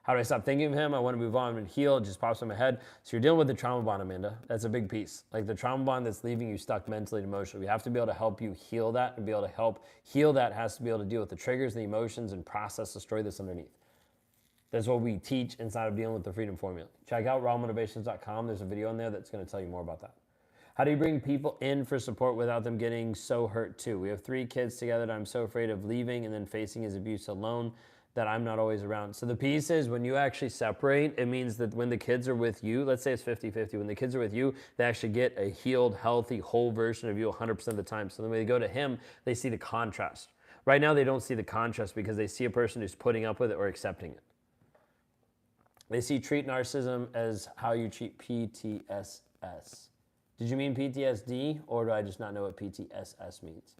How do I stop thinking of him? I want to move on and heal. It just pops in my head. So you're dealing with the trauma bond, Amanda. That's a big piece. Like the trauma bond that's leaving you stuck mentally and emotionally. We have to be able to help you heal that, and be able to help heal that has to be able to deal with the triggers, the emotions, and process the story that's underneath. That's what we teach inside of dealing with the Freedom Formula. Check out rawmotivations.com. There's a video in there that's going to tell you more about that. How do you bring people in for support without them getting so hurt too? We have 3 kids together that I'm so afraid of leaving and then facing his abuse alone that I'm not always around. So the piece is when you actually separate, it means that when the kids are with you, let's say it's 50-50, when the kids are with you, they actually get a healed, healthy, whole version of you 100% of the time. So then when they go to him, they see the contrast. Right now they don't see the contrast because they see a person who's putting up with it or accepting it. They see treat narcissism as how you treat PTSS. Did you mean PTSD, or do I just not know what PTSS means?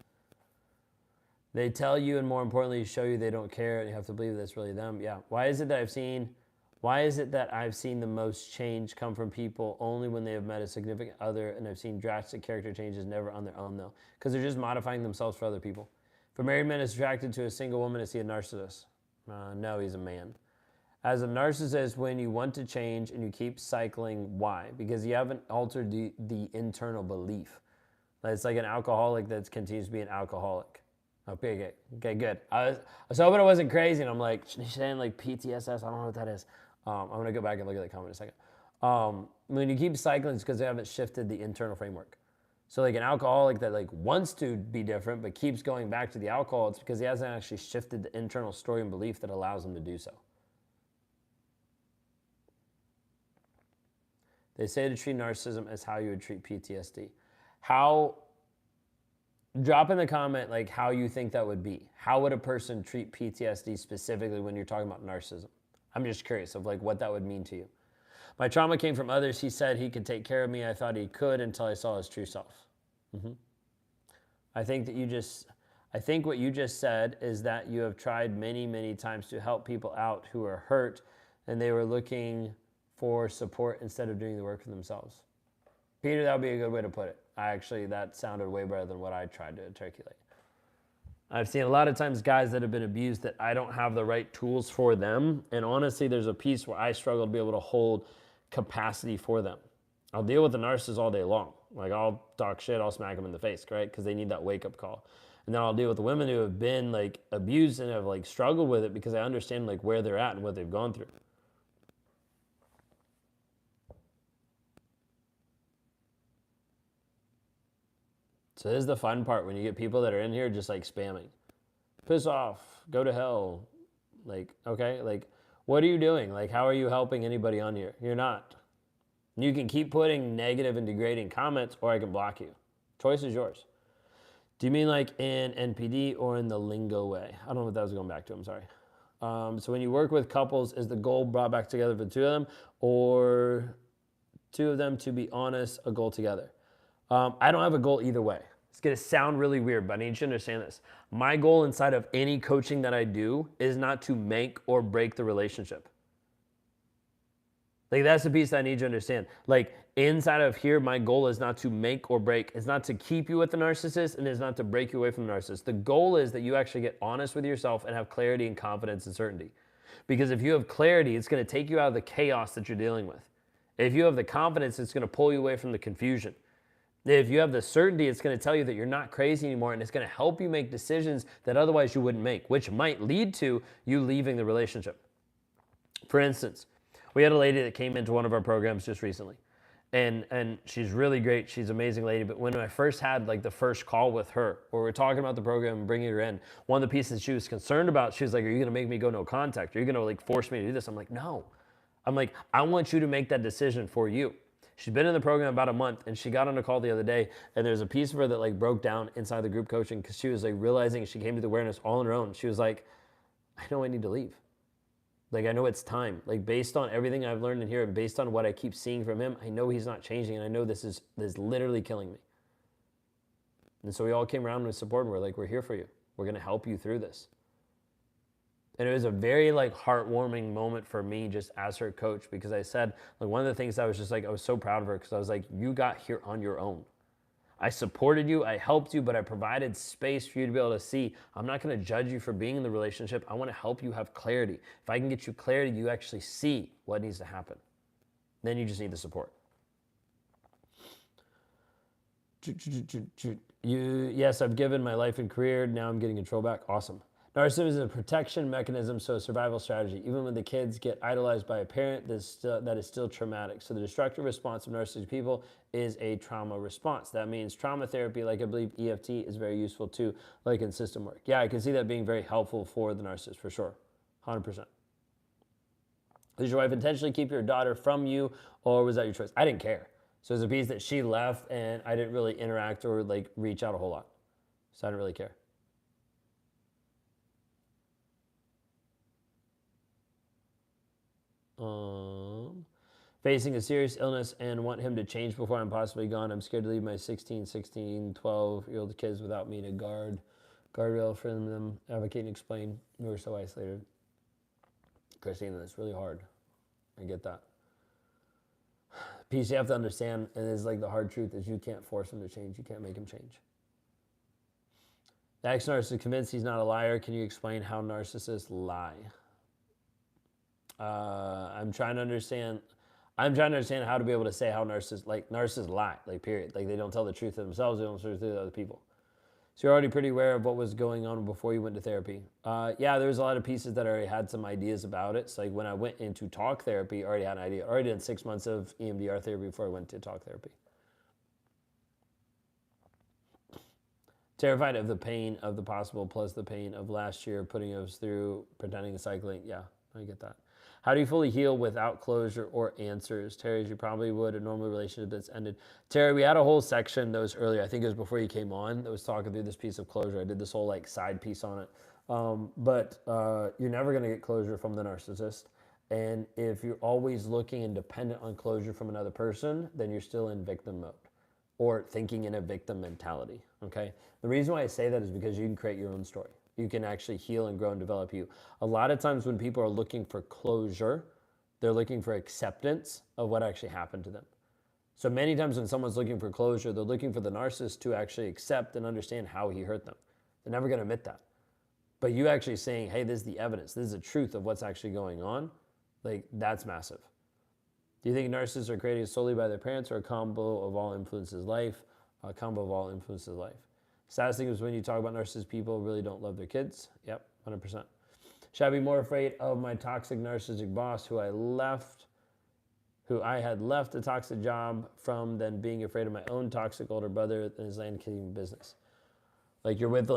They tell you, and more importantly, show you they don't care, and you have to believe that's really them. Yeah. Why is it that I've seen the most change come from people only when they have met a significant other, and I've seen drastic character changes never on their own, though? Because they're just modifying themselves for other people. If a married man is attracted to a single woman, is he a narcissist? No, he's a man. As a narcissist, when you want to change and you keep cycling, why? Because you haven't altered the internal belief. It's like an alcoholic that continues to be an alcoholic. Okay, good. I was hoping it wasn't crazy, and I'm like, she's saying like PTSS, I don't know what that is. I'm going to go back and look at that comment in a second. When you keep cycling, it's because they haven't shifted the internal framework. So like an alcoholic that like wants to be different but keeps going back to the alcohol, it's because he hasn't actually shifted the internal story and belief that allows him to do so. They say to treat narcissism as how you would treat PTSD. Drop in the comment like how you think that would be. How would a person treat PTSD specifically when you're talking about narcissism? I'm just curious of like what that would mean to you. My trauma came from others. He said he could take care of me. I thought he could until I saw his true self. I think what you just said is that you have tried many, many times to help people out who are hurt, and they were looking for support instead of doing the work for themselves. Peter, that would be a good way to put it. That sounded way better than what I tried to articulate. I've seen a lot of times guys that have been abused that I don't have the right tools for them. And honestly, there's a piece where I struggle to be able to hold capacity for them. I'll deal with the narcissist all day long. Like I'll talk shit, I'll smack them in the face, right? Because they need that wake-up call. And then I'll deal with the women who have been like abused and have like struggled with it because I understand like where they're at and what they've gone through. So this is the fun part when you get people that are in here just like spamming. Piss off, go to hell. Like, okay, like what are you doing? Like how are you helping anybody on here? You're not. You can keep putting negative and degrading comments or I can block you. Choice is yours. Do you mean like in NPD or in the lingo way? I don't know what that was going back to, I'm sorry. So when you work with couples, is the goal brought back together for 2 of them or 2 of them to be honest, a goal together? I don't have a goal either way. It's going to sound really weird, but I need you to understand this. My goal inside of any coaching that I do is not to make or break the relationship. Like that's the piece that I need you to understand. Like inside of here, my goal is not to make or break. It's not to keep you with the narcissist and it's not to break you away from the narcissist. The goal is that you actually get honest with yourself and have clarity and confidence and certainty. Because if you have clarity, it's going to take you out of the chaos that you're dealing with. If you have the confidence, it's going to pull you away from the confusion. If you have the certainty, it's going to tell you that you're not crazy anymore and it's going to help you make decisions that otherwise you wouldn't make, which might lead to you leaving the relationship. For instance, we had a lady that came into one of our programs just recently and she's really great. She's an amazing lady. But when I first had like the first call with her where we're talking about the program and bringing her in, one of the pieces she was concerned about, she was like, are you going to make me go no contact? Are you going to like force me to do this? I'm like, no. I'm like, I want you to make that decision for you. She's been in the program about a month, and she got on a call the other day, and there's a piece of her that like broke down inside the group coaching because she was like realizing, she came to the awareness all on her own. She was like, I know I need to leave. Like, I know it's time. Like, based on everything I've learned in here and based on what I keep seeing from him, I know he's not changing, and I know this is literally killing me. And so we all came around with support, and we're like, we're here for you. We're going to help you through this. And it was a very like heartwarming moment for me just as her coach, because I said, like, one of the things I was just like, I was so proud of her because I was like, you got here on your own. I supported you, I helped you, but I provided space for you to be able to see. I'm not going to judge you for being in the relationship. I want to help you have clarity. If I can get you clarity, you actually see what needs to happen. Then you just need the support. Yes, I've given my life and career. Now I'm getting control back. Awesome. Narcissism is a protection mechanism, so a survival strategy. Even when the kids get idolized by a parent, that is still traumatic. So the destructive response of narcissistic people is a trauma response. That means trauma therapy, like I believe EFT, is very useful too, like in system work. Yeah, I can see that being very helpful for the narcissist, for sure. 100%. Did your wife intentionally keep your daughter from you, or was that your choice? I didn't care. So there's a piece that she left, and I didn't really interact or like reach out a whole lot. So I didn't really care. Facing a serious illness and want him to change before I'm possibly gone. I'm scared to leave my 16, 12-year-old kids without me to guardrail for them, advocate and explain. We were so isolated. Christina, that's really hard. I get that. Piece you have to understand, and is like the hard truth, is you can't force him to change. You can't make him change. The ex-narcissist is convinced he's not a liar. Can you explain how narcissists lie? I'm trying to understand how to be able to say how narcissists lie, like period. Like they don't tell the truth to themselves, they don't tell the truth to other people. So you're already pretty aware of what was going on before you went to therapy. Yeah, there was a lot of pieces that I already had some ideas about it. So like when I went into talk therapy, I already had an idea. I already did 6 months of EMDR therapy before I went to talk therapy. Terrified of the pain of the possible plus the pain of last year, putting us through, pretending and cycling. Yeah, I get that. How do you fully heal without closure or answers? Terry, as you probably would, a normal relationship that's ended. Terry, we had a whole section that was earlier, I think it was before you came on, that was talking through this piece of closure. I did this whole like side piece on it. But you're never going to get closure from the narcissist. And if you're always looking and dependent on closure from another person, then you're still in victim mode or thinking in a victim mentality, okay? The reason why I say that is because you can create your own story. You can actually heal and grow and develop you. A lot of times when people are looking for closure, they're looking for acceptance of what actually happened to them. So many times when someone's looking for closure, they're looking for the narcissist to actually accept and understand how he hurt them. They're never gonna admit that. But you actually saying, hey, this is the evidence, this is the truth of what's actually going on, like that's massive. Do you think narcissists are created solely by their parents or a combo of all influences life? A combo of all influences life. Saddest thing is when you talk about narcissist, people really don't love their kids. Yep, 100%. Should I be more afraid of my toxic narcissistic boss who I had left a toxic job from than being afraid of my own toxic older brother and his landscaping business? Like you're with the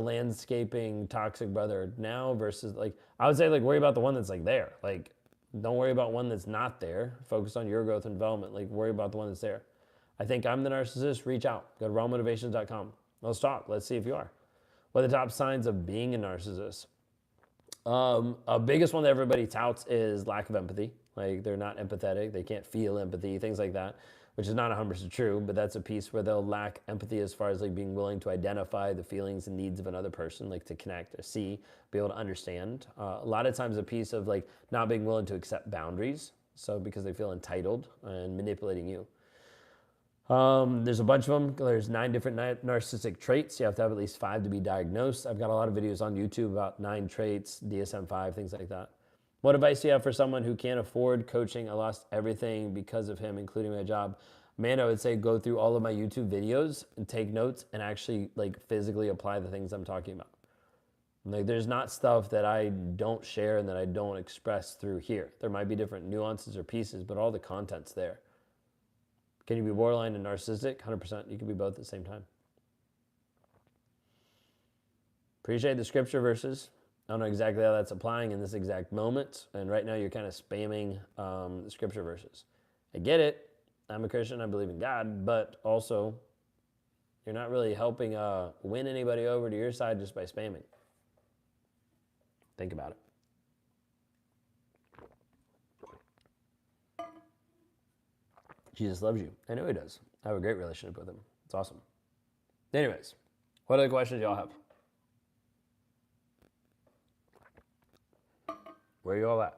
landscaping toxic brother now versus like, I would say like worry about the one that's like there. Like don't worry about one that's not there. Focus on your growth and development. Like worry about the one that's there. I think I'm the narcissist. Reach out. Go to rawmotivations.com. Let's talk. Let's see if you are. What are the top signs of being a narcissist? A biggest one that everybody touts is lack of empathy. Like they're not empathetic. They can't feel empathy, things like that, which is not 100% true, but that's a piece where they'll lack empathy as far as like being willing to identify the feelings and needs of another person, like to connect or see, be able to understand. A lot of times a piece of like not being willing to accept boundaries. So because they feel entitled and manipulating you. There's a bunch of them. There's 9 different narcissistic traits. You have to have at least 5 to be diagnosed. I've got a lot of videos on YouTube about 9 traits, DSM-5, things like that. What advice do you have for someone who can't afford coaching? I lost everything because of him, including my job. Man, I would say go through all of my YouTube videos and take notes and actually like physically apply the things I'm talking about. Like there's not stuff that I don't share and that I don't express through here. There might be different nuances or pieces, but all the content's there. Can you be borderline and narcissistic? 100%. You can be both at the same time. Appreciate the scripture verses. I don't know exactly how that's applying in this exact moment. And right now you're kind of spamming the scripture verses. I get it. I'm a Christian. I believe in God. But also, you're not really helping win anybody over to your side just by spamming. Think about it. Jesus loves you. I know he does. I have a great relationship with him. It's awesome. Anyways, what other questions y'all have? Where are you all at?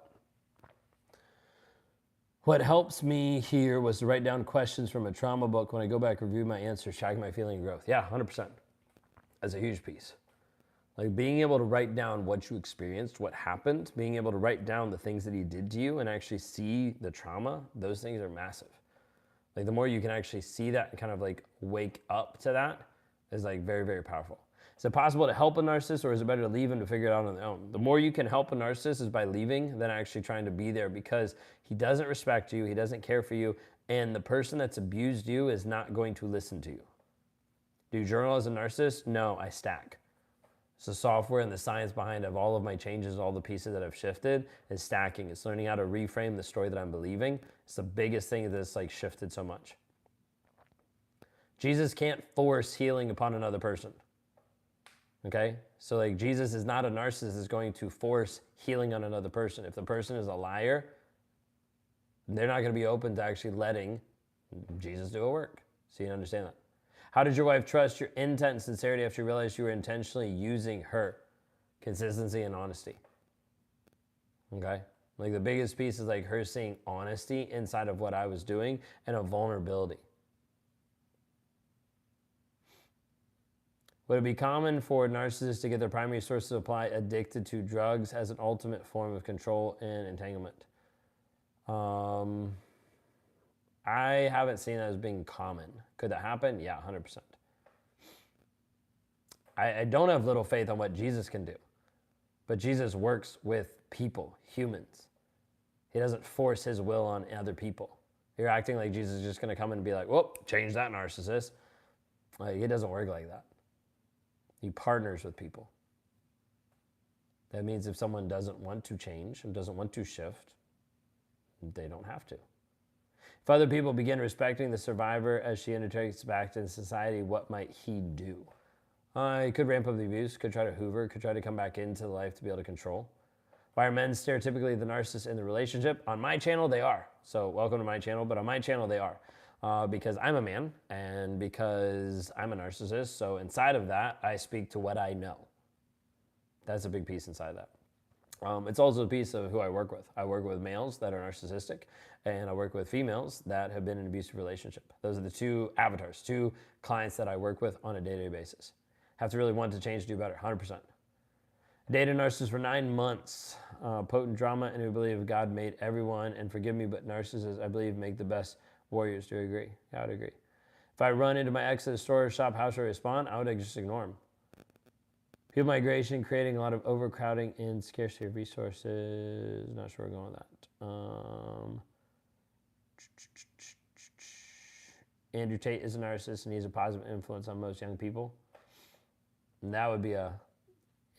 What helps me here was to write down questions from a trauma book. When I go back, review my answers, track my feeling and growth. Yeah, 100%. That's a huge piece. Like being able to write down what you experienced, what happened, being able to write down the things that he did to you and actually see the trauma, those things are massive. Like the more you can actually see that and kind of like wake up to that is like very, very powerful. Is it possible to help a narcissist, or is it better to leave him to figure it out on their own? The more you can help a narcissist is by leaving than actually trying to be there, because he doesn't respect you, he doesn't care for you, and the person that's abused you is not going to listen to you. Do you journal as a narcissist? No, I stack. It's the software and the science behind of all of my changes, all the pieces that I've shifted is stacking. It's learning how to reframe the story that I'm believing. It's the biggest thing that's like shifted so much. Jesus can't force healing upon another person. Okay? So like Jesus is not a narcissist that's going to force healing on another person. If the person is a liar, they're not going to be open to actually letting Jesus do a work. So you understand that. How did your wife trust your intent and sincerity after you realized you were intentionally using her? Consistency and honesty. Okay? Like the biggest piece is like her seeing honesty inside of what I was doing and a vulnerability. Would it be common for narcissists to get their primary source of supply addicted to drugs as an ultimate form of control and entanglement? I haven't seen that as being common. Could that happen? Yeah, 100%. I don't have little faith on what Jesus can do. But Jesus works with people, humans. He doesn't force his will on other people. You're acting like Jesus is just going to come and be like, whoop, change that narcissist. Like, it doesn't work like that. He partners with people. That means if someone doesn't want to change and doesn't want to shift, they don't have to. If other people begin respecting the survivor as she integrates back into society, what might he do? He could ramp up the abuse, could try to hoover, could try to come back into life to be able to control. Why are men stereotypically the narcissist in the relationship? On my channel, they are. So welcome to my channel, but on my channel, they are. Because I'm a man and because I'm a narcissist. So inside of that, I speak to what I know. That's a big piece inside that. It's also a piece of who I work with. I work with males that are narcissistic, and I work with females that have been in an abusive relationship. Those are the two avatars, two clients that I work with on a day-to-day basis. Have to really want to change, do better, 100%. Dated a narcissist for 9 months. Potent drama, and who believe God made everyone, and forgive me, but narcissists, I believe, make the best warriors. Do you agree? Yeah, I would agree. If I run into my ex at a store, shop, house, or respond, I would just ignore him. People migration, creating a lot of overcrowding and scarcity of resources. Not sure where we're going with that. Andrew Tate is a narcissist and he's a positive influence on most young people. And that would be a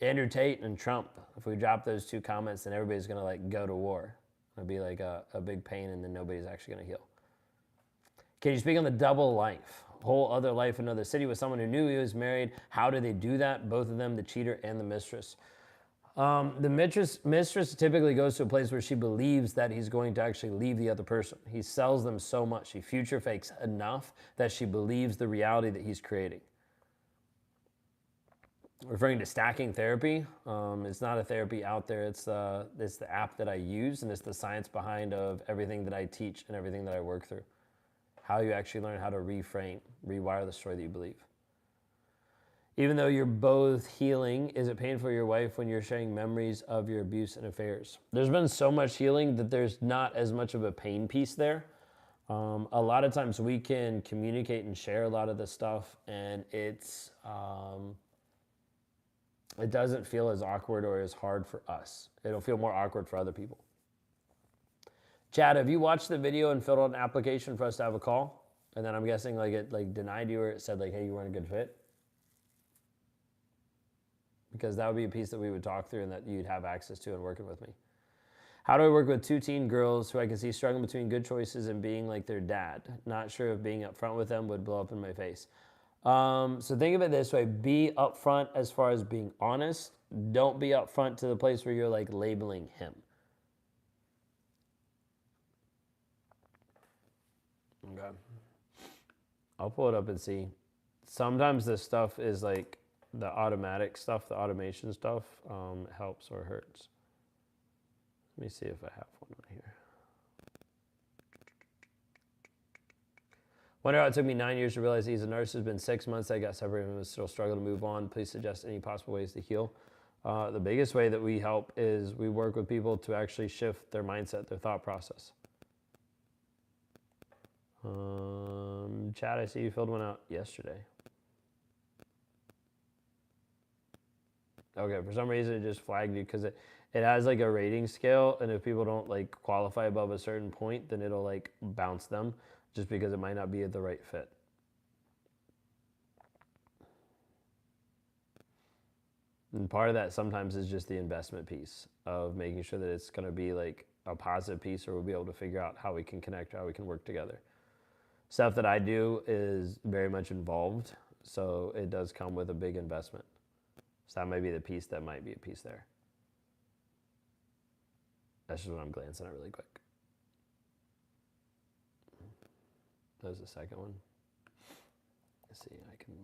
Andrew Tate and Trump. If we drop those two comments, then everybody's going to like go to war. It'll be like a big pain, and then nobody's actually going to heal. Can you speak on the double life? Whole other life in another city with someone who knew he was married. How do they do that? Both of them, the cheater and the mistress. The mistress typically goes to a place where she believes that he's going to actually leave the other person. He sells them so much. He future fakes enough that she believes the reality that he's creating. Referring to stacking therapy, it's not a therapy out there. It's the app that I use, and it's the science behind of everything that I teach and everything that I work through. How you actually learn how to reframe, rewire the story that you believe. Even though you're both healing, is it painful for your wife when you're sharing memories of your abuse and affairs? There's been so much healing that there's not as much of a pain piece there. A lot of times we can communicate and share a lot of this stuff, and it doesn't feel as awkward or as hard for us. It'll feel more awkward for other people. Chad, have you watched the video and filled out an application for us to have a call? And then I'm guessing like it like denied you, or it said like, hey, you weren't a good fit? Because that would be a piece that we would talk through and that you'd have access to in working with me. How do I work with 2 teen girls who I can see struggling between good choices and being like their dad? Not sure if being upfront with them would blow up in my face. So think of it this way: be upfront as far as being honest. Don't be upfront to the place where you're like labeling him. Okay. I'll pull it up and see. Sometimes this stuff is like the automatic stuff, the automation stuff, helps or hurts. Let me see if I have one on here. Wonder how it took me 9 years to realize he's a narcissist. It's been 6 months I got separated and still struggling to move on. Please suggest any possible ways to heal. The biggest way that we help is we work with people to actually shift their mindset, their thought process. Chad, I see you filled one out yesterday. Okay, for some reason it just flagged you because it has like a rating scale, and if people don't like qualify above a certain point, then it'll like bounce them just because it might not be the right fit. And part of that sometimes is just the investment piece of making sure that it's going to be like a positive piece, or we'll be able to figure out how we can connect, how we can work together. Stuff that I do is very much involved, so it does come with a big investment. So that might be the piece that might be a piece there. That's just what I'm glancing at really quick. That was the second one. Let's see, I can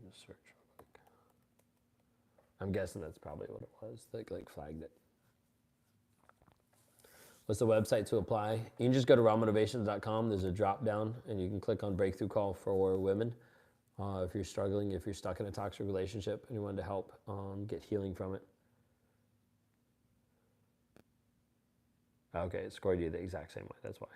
just search real quick. I'm guessing that's probably what it was, like flagged it. What's the website to apply? You can just go to rawmotivations.com. There's a drop down, and you can click on Breakthrough Call for Women. If you're struggling, if you're stuck in a toxic relationship and you want to help get healing from it. Okay, it scored you the exact same way. That's why.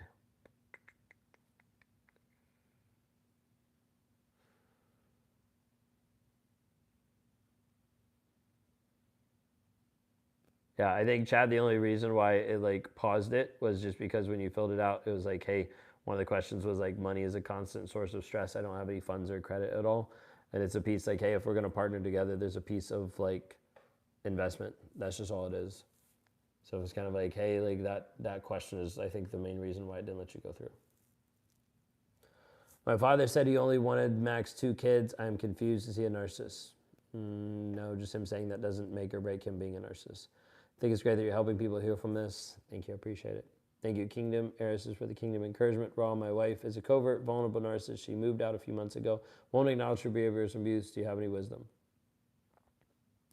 Yeah, I think, Chad, the only reason why it like paused it was just because when you filled it out, it was like, hey, one of the questions was like, money is a constant source of stress. I don't have any funds or credit at all. And it's a piece like, hey, if we're going to partner together, there's a piece of like investment. That's just all it is. So it's kind of like, hey, like that question is, I think, the main reason why it didn't let you go through. My father said he only wanted max 2 kids. I'm confused. Is he a narcissist? No, just him saying that doesn't make or break him being a narcissist. I think it's great that you're helping people heal from this. Thank you. I appreciate it. Thank you, Kingdom. Eris is for the Kingdom encouragement. Raw, my wife, is a covert, vulnerable narcissist. She moved out a few months ago. Won't acknowledge her behaviors and abuse. Do you have any wisdom?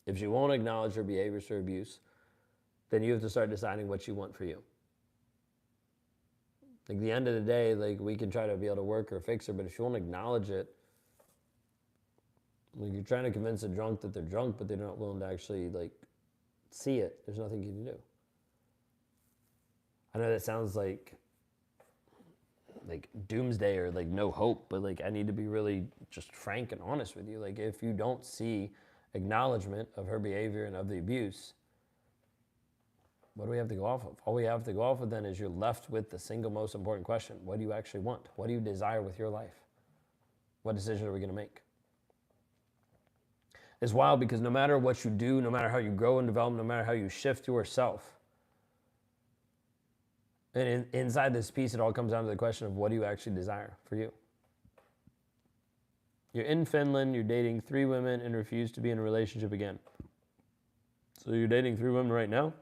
If she won't acknowledge her behaviors or abuse, then you have to start deciding what you want for you. Like, the end of the day, like, we can try to be able to work or fix her, but if she won't acknowledge it, like, you're trying to convince a drunk that they're drunk, but they're not willing to actually, like, see it. There's nothing you can do. I know that sounds like doomsday or like no hope, but like I need to be really just frank and honest with you. Like, if you don't see acknowledgement of her behavior and of the abuse, what do we have to go off of? All we have to go off of then is you're left with the single most important question. What do you actually want? What do you desire with your life? What decision are we going to make? It's wild because no matter what you do, no matter how you grow and develop, no matter how you shift yourself, and inside this piece, it all comes down to the question of what do you actually desire for you? You're in Finland, you're dating 3 women and refuse to be in a relationship again. So you're dating 3 women right now?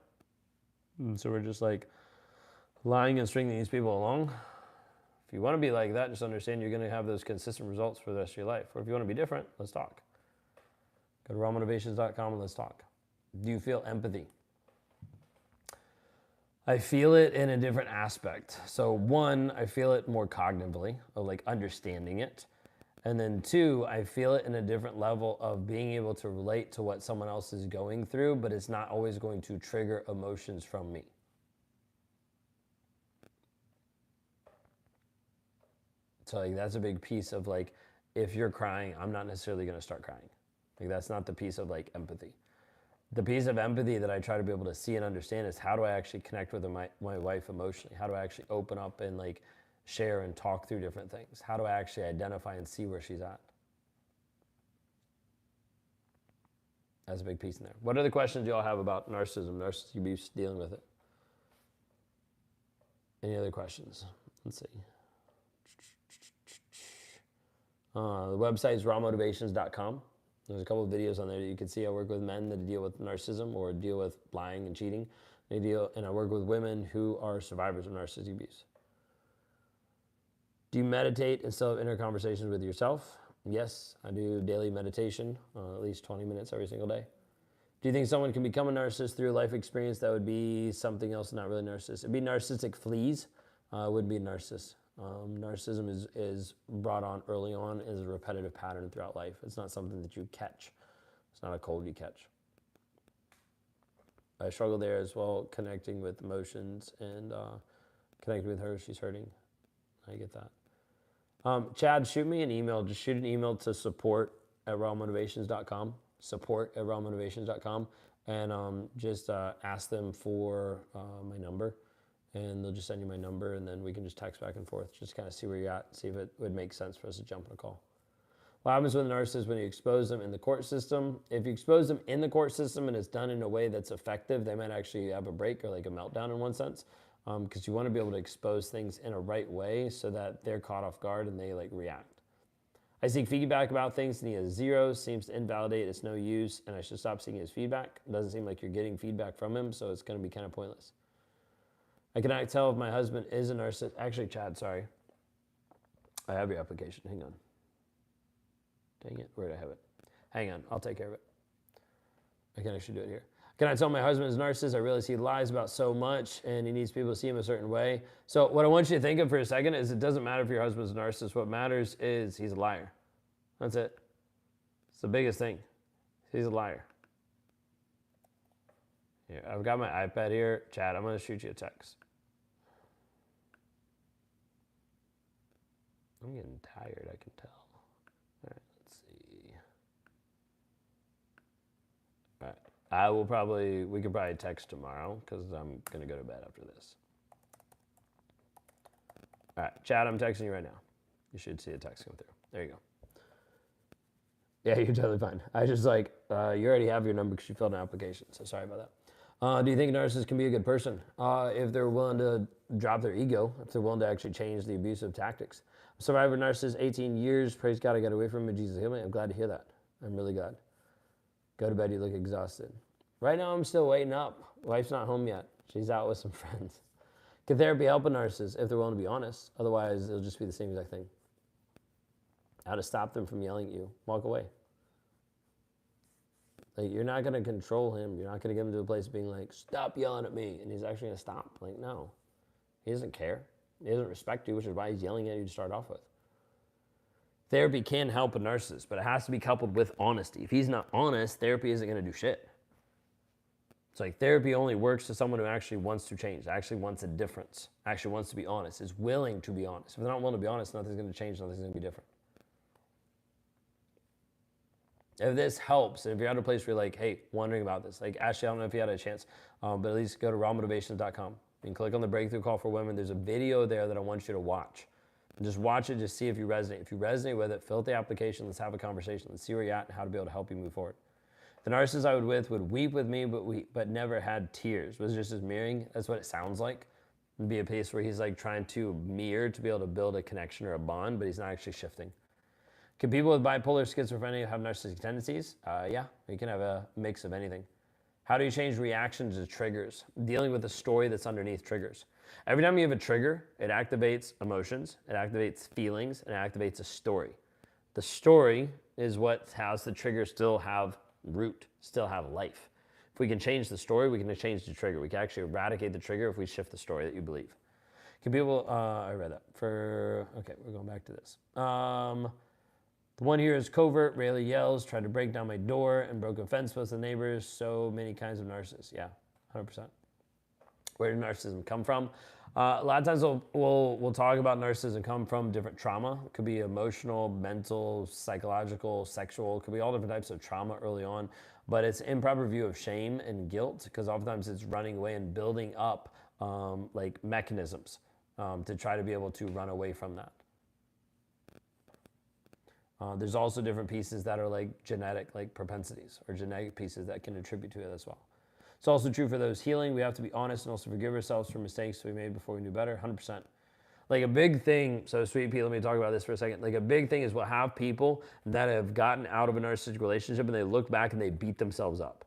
And so we're just like lying and stringing these people along. If you want to be like that, just understand you're going to have those consistent results for the rest of your life. Or if you want to be different, let's talk. Go to rawmotivations.com and let's talk. Do you feel empathy? I feel it in a different aspect. So 1, I feel it more cognitively, of like understanding it. And then 2, I feel it in a different level of being able to relate to what someone else is going through, but it's not always going to trigger emotions from me. So like that's a big piece of like, if you're crying, I'm not necessarily going to start crying. Like, that's not the piece of like empathy. The piece of empathy that I try to be able to see and understand is how do I actually connect with my wife emotionally? How do I actually open up and like share and talk through different things? How do I actually identify and see where she's at? That's a big piece in there. What other questions do y'all have about narcissism, narcissistic abuse, dealing with it? Any other questions? Let's see. The website is rawmotivations.com. There's a couple of videos on there that you can see. I work with men that deal with narcissism or deal with lying and cheating. And I work with women who are survivors of narcissistic abuse. Do you meditate and still have inner conversations with yourself? Yes, I do daily meditation, at least 20 minutes every single day. Do you think someone can become a narcissist through a life experience that would be something else, not really narcissist? It'd be narcissistic fleas, wouldn't be a narcissist. Narcissism is brought on early on as a repetitive pattern throughout life. It's not something that you catch. It's not a cold you catch. I struggle there as well, connecting with emotions and connecting with her. She's hurting. I get that. Chad, shoot me an email. Just shoot an email to support@rawmotivations.com. Support@rawmotivations.com. And just ask them for my number. And they'll just send you my number, and then we can just text back and forth. Just kind of see where you're at, see if it would make sense for us to jump on a call. What happens with a narcissist when you expose them in the court system? If you expose them in the court system and it's done in a way that's effective, they might actually have a break or like a meltdown in one sense. Because you want to be able to expose things in a right way so that they're caught off guard and they like react. I seek feedback about things and he has 0, seems to invalidate, it's no use, and I should stop seeking his feedback. It doesn't seem like you're getting feedback from him, so it's going to be kind of pointless. I cannot tell if my husband is a narcissist. Actually, Chad, sorry. I have your application. Hang on. Dang it. Where did I have it? Hang on. I'll take care of it. I can actually do it here. Can I tell my husband is a narcissist? I realize he lies about so much and he needs people to see him a certain way. So what I want you to think of for a second is it doesn't matter if your husband's a narcissist. What matters is he's a liar. That's it. It's the biggest thing. He's a liar. Here, I've got my iPad here. Chad, I'm going to shoot you a text. I'm getting tired, I can tell. All right, let's see. All right, we could probably text tomorrow because I'm going to go to bed after this. All right, Chad, I'm texting you right now. You should see a text come through. There you go. Yeah, you're totally fine. I just you already have your number because you filled an application, so sorry about that. Do you think narcissists can be a good person? If they're willing to drop their ego, if they're willing to actually change the abusive tactics. Survivor narcissist, 18 years. Praise God, I got away from him. Jesus healed me. I'm glad to hear that. I'm really glad. Go to bed, you look exhausted. Right now, I'm still waiting up. Wife's not home yet. She's out with some friends. Can therapy help a narcissist if they're willing to be honest? Otherwise, it'll just be the same exact thing. How to stop them from yelling at you. Walk away. Like, you're not going to control him. You're not going to get him to a place of being like, stop yelling at me. And he's actually going to stop. Like, no. He doesn't care. He doesn't respect you, which is why he's yelling at you to start off with. Therapy can help a narcissist, but it has to be coupled with honesty. If he's not honest, therapy isn't going to do shit. It's like therapy only works to someone who actually wants to change, actually wants a difference, actually wants to be honest, is willing to be honest. If they're not willing to be honest, nothing's going to change, nothing's going to be different. If this helps, and if you're at a place where you're like, hey, wondering about this, like Ashley, I don't know if you had a chance, but at least go to rawmotivations.com and click on the breakthrough call for women. There's a video there that I want you to watch. And just watch it, just see if you resonate. If you resonate with it, fill out the application, let's have a conversation. Let's see where you're at and how to be able to help you move forward. The narcissist I would weep with me, but never had tears. Was just his mirroring. That's what it sounds like. It'd be a place where he's like trying to mirror to be able to build a connection or a bond, but he's not actually shifting. Can people with bipolar schizophrenia have narcissistic tendencies? Yeah, you can have a mix of anything. How do you change reactions to triggers? Dealing with the story that's underneath triggers. Every time you have a trigger, it activates emotions, it activates feelings, and it activates a story. The story is what has the trigger still have root, still have life. If we can change the story, we can change the trigger. We can actually eradicate the trigger if we shift the story that you believe. Can people, I read that. Okay, we're going back to this. The one here is covert, rarely yells, tried to break down my door, and broke a fence with the neighbors. So many kinds of narcissists. Yeah, 100%. Where did narcissism come from? A lot of times we'll talk about narcissism come from different trauma. It could be emotional, mental, psychological, sexual. It could be all different types of trauma early on. But it's improper view of shame and guilt because oftentimes it's running away and building up like mechanisms to try to be able to run away from that. There's also different pieces that are like genetic, like propensities, or genetic pieces that can attribute to it as well. It's also true for those healing. We have to be honest and also forgive ourselves for mistakes we made before we knew better, 100%. Like a big thing, so Sweet Pea, let me talk about this for a second. Like a big thing is we'll have people that have gotten out of a narcissistic relationship and they look back and they beat themselves up.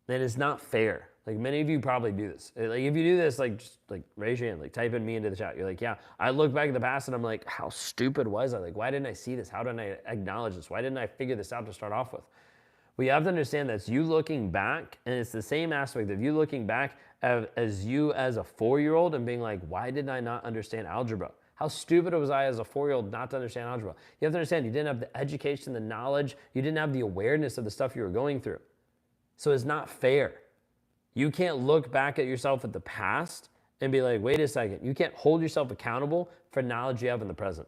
And it's not fair. Like many of you probably do this. Like if you do this, like just like raise your hand, like type in me into the chat. You're like, yeah, I look back at the past and I'm like, how stupid was I? Like, why didn't I see this? How didn't I acknowledge this? Why didn't I figure this out to start off with? Well, you have to understand that's you looking back, and it's the same aspect of you looking back as you as a 4-year-old and being like, why did I not understand algebra? How stupid was I as a 4-year-old not to understand algebra? You have to understand you didn't have the education, the knowledge, you didn't have the awareness of the stuff you were going through. So it's not fair. You can't look back at yourself at the past and be like, wait a second. You can't hold yourself accountable for knowledge you have in the present.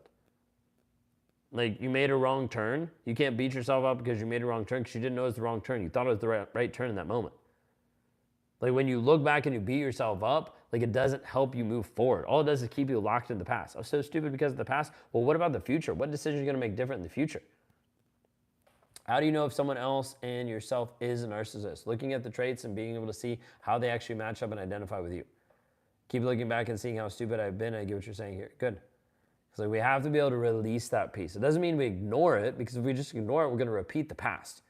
Like you made a wrong turn. You can't beat yourself up because you made a wrong turn because you didn't know it was the wrong turn. You thought it was the right turn in that moment. Like when you look back and you beat yourself up, like it doesn't help you move forward. All it does is keep you locked in the past. I was so stupid because of the past. Well, what about the future? What decision are you going to make different in the future? How do you know if someone else and yourself is a narcissist? Looking at the traits and being able to see how they actually match up and identify with you. Keep looking back and seeing how stupid I've been. I get what you're saying here. Good. So we have to be able to release that piece. It doesn't mean we ignore it, because if we just ignore it, we're going to repeat the past.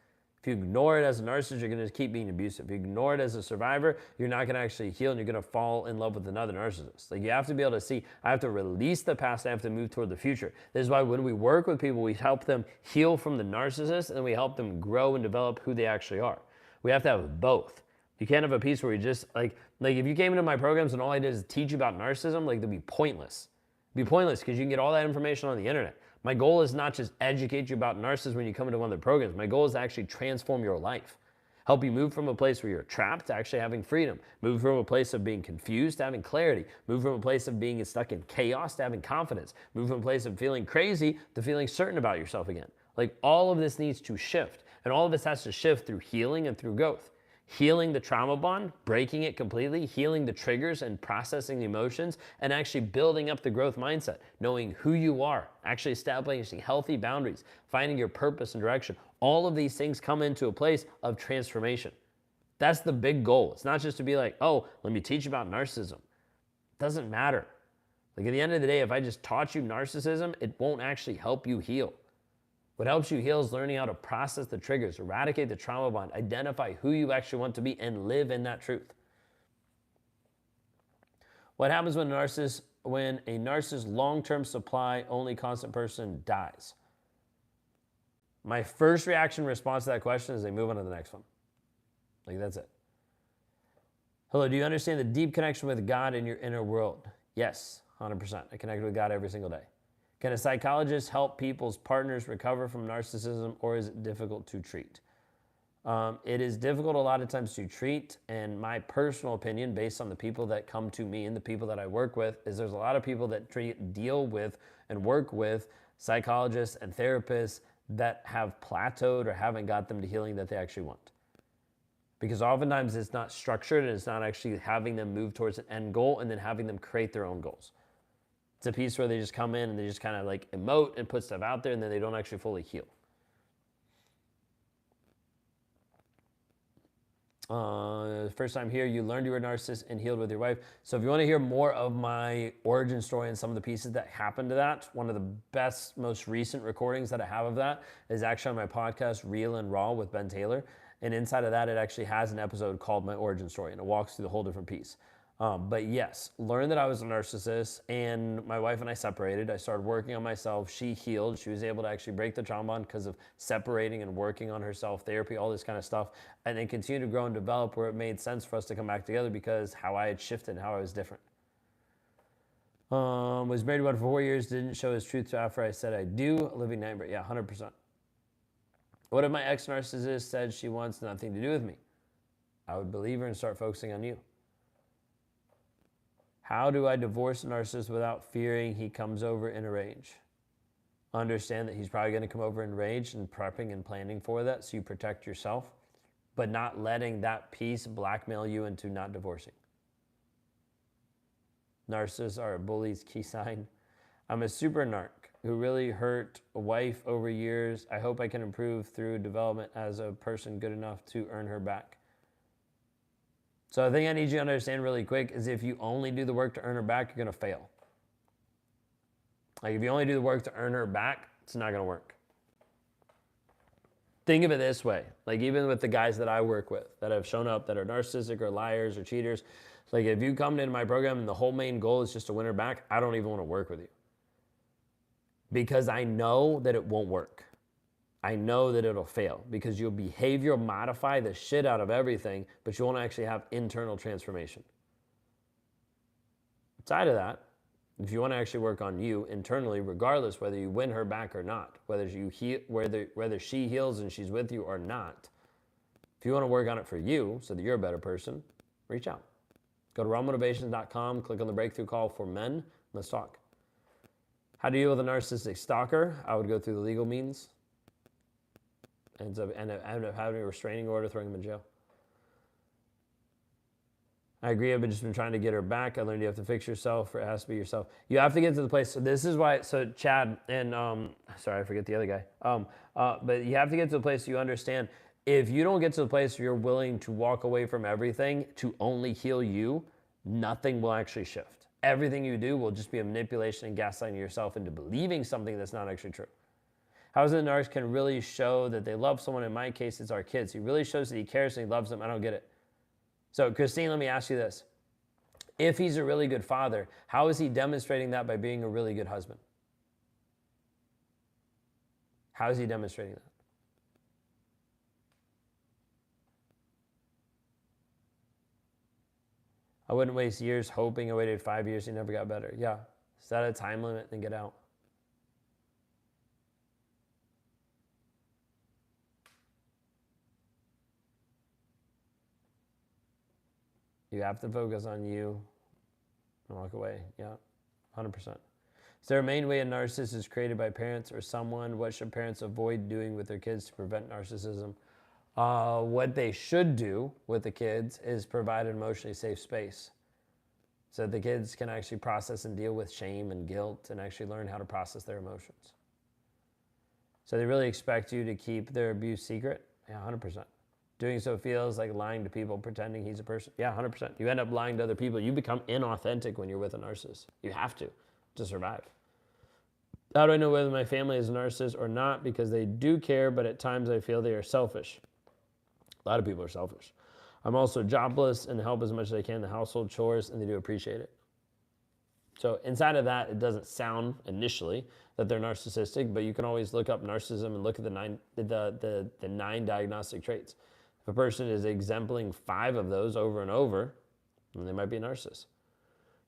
If you ignore it as a narcissist, you're going to keep being abusive. If you ignore it as a survivor, you're not going to actually heal and you're going to fall in love with another narcissist. Like you have to be able to see, I have to release the past, I have to move toward the future. This is why when we work with people, we help them heal from the narcissist and we help them grow and develop who they actually are. We have to have both. You can't have a piece where you just like if you came into my programs and all I did is teach you about narcissism, like it'd be pointless. It'd be pointless because you can get all that information on the internet. My goal is not just educate you about narcissists when you come into one of the programs. My goal is to actually transform your life. Help you move from a place where you're trapped to actually having freedom. Move from a place of being confused to having clarity. Move from a place of being stuck in chaos to having confidence. Move from a place of feeling crazy to feeling certain about yourself again. Like all of this needs to shift. And all of this has to shift through healing and through growth. Healing the trauma bond, breaking it completely, healing the triggers and processing the emotions, and actually building up the growth mindset, knowing who you are, actually establishing healthy boundaries, finding your purpose and direction. All of these things come into a place of transformation. That's the big goal. It's not just to be like, oh, let me teach you about narcissism. It doesn't matter. Like at the end of the day, if I just taught you narcissism, it won't actually help you heal. What helps you heal is learning how to process the triggers, eradicate the trauma bond, identify who you actually want to be, and live in that truth. What happens when a narcissist long-term supply only constant person dies? My first reaction response to that question is they move on to the next one. Like that's it. Hello, do you understand the deep connection with God in your inner world? Yes, 100%. I connect with God every single day. Can a psychologist help people's partners recover from narcissism, or is it difficult to treat? It is difficult a lot of times to treat, and my personal opinion, based on the people that come to me and the people that I work with, is there's a lot of people that deal with and work with psychologists and therapists that have plateaued or haven't got them to healing that they actually want. Because oftentimes it's not structured and it's not actually having them move towards an end goal and then having them create their own goals. It's a piece where they just come in and they just kind of like emote and put stuff out there and then they don't actually fully heal. First time here, you learned you were a narcissist and healed with your wife. So if you want to hear more of my origin story and some of the pieces that happened to that, one of the best, most recent recordings that I have of that is actually on my podcast, Real and Raw with Ben Taylor. And inside of that, it actually has an episode called My Origin Story, and it walks through the whole different piece. But yes, learned that I was a narcissist, and my wife and I separated. I started working on myself. She healed. She was able to actually break the trauma bond because of separating and working on herself, therapy, all this kind of stuff, and then continue to grow and develop where it made sense for us to come back together because how I had shifted and how I was different. Was married about 4 years, didn't show his truth after I said I do. Living nightmare, yeah, 100%. What if my ex-narcissist said she wants nothing to do with me? I would believe her and start focusing on you. How do I divorce a narcissist without fearing he comes over in a rage? Understand that he's probably going to come over in rage and prepping and planning for that, so you protect yourself, but not letting that piece blackmail you into not divorcing. Narcissists are a bully's key sign. I'm a super narc who really hurt a wife over years. I hope I can improve through development as a person good enough to earn her back. So the thing I need you to understand really quick is if you only do the work to earn her back, you're going to fail. Like if you only do the work to earn her back, it's not going to work. Think of it this way. Like even with the guys that I work with that have shown up that are narcissistic or liars or cheaters, like if you come into my program and the whole main goal is just to win her back, I don't even want to work with you. Because I know that it won't work. I know that it'll fail because you'll behavioral modify the shit out of everything, but you won't actually have internal transformation. Outside of that, if you want to actually work on you internally, regardless whether you win her back or not, whether she heals and she's with you or not, if you want to work on it for you so that you're a better person, reach out. Go to rawmotivations.com, click on the breakthrough call for men. Let's talk. How to deal with a narcissistic stalker? I would go through the legal means. End up having a restraining order, throwing him in jail. I agree. I've just been trying to get her back. I learned you have to fix yourself, or it has to be yourself. You have to get to the place. So this is why. So Chad and sorry, I forget the other guy. But you have to get to the place you understand. If you don't get to the place where you're willing to walk away from everything to only heal you, nothing will actually shift. Everything you do will just be a manipulation and gaslighting yourself into believing something that's not actually true. How is it a narc can really show that they love someone? In my case, it's our kids. He really shows that he cares and he loves them. I don't get it. So, Christine, let me ask you this. If he's a really good father, how is he demonstrating that by being a really good husband? How is he demonstrating that? I wouldn't waste years hoping. I waited 5 years. He never got better. Yeah. Set a time limit and get out. You have to focus on you and walk away. Yeah, 100%. Is there a main way a narcissist is created by parents or someone? What should parents avoid doing with their kids to prevent narcissism? What they should do with the kids is provide an emotionally safe space so that the kids can actually process and deal with shame and guilt and actually learn how to process their emotions. So they really expect you to keep their abuse secret? Yeah, 100%. Doing so feels like lying to people, pretending he's a person. Yeah, 100%. You end up lying to other people. You become inauthentic when you're with a narcissist. You have to survive. How do I know whether my family is a narcissist or not? Because they do care, but at times I feel they are selfish. A lot of people are selfish. I'm also jobless and help as much as I can in the household chores, and they do appreciate it. So inside of that, it doesn't sound initially that they're narcissistic, but you can always look up narcissism and look at the nine diagnostic traits. If a person is exempling 5 of those over and over, then they might be a narcissist.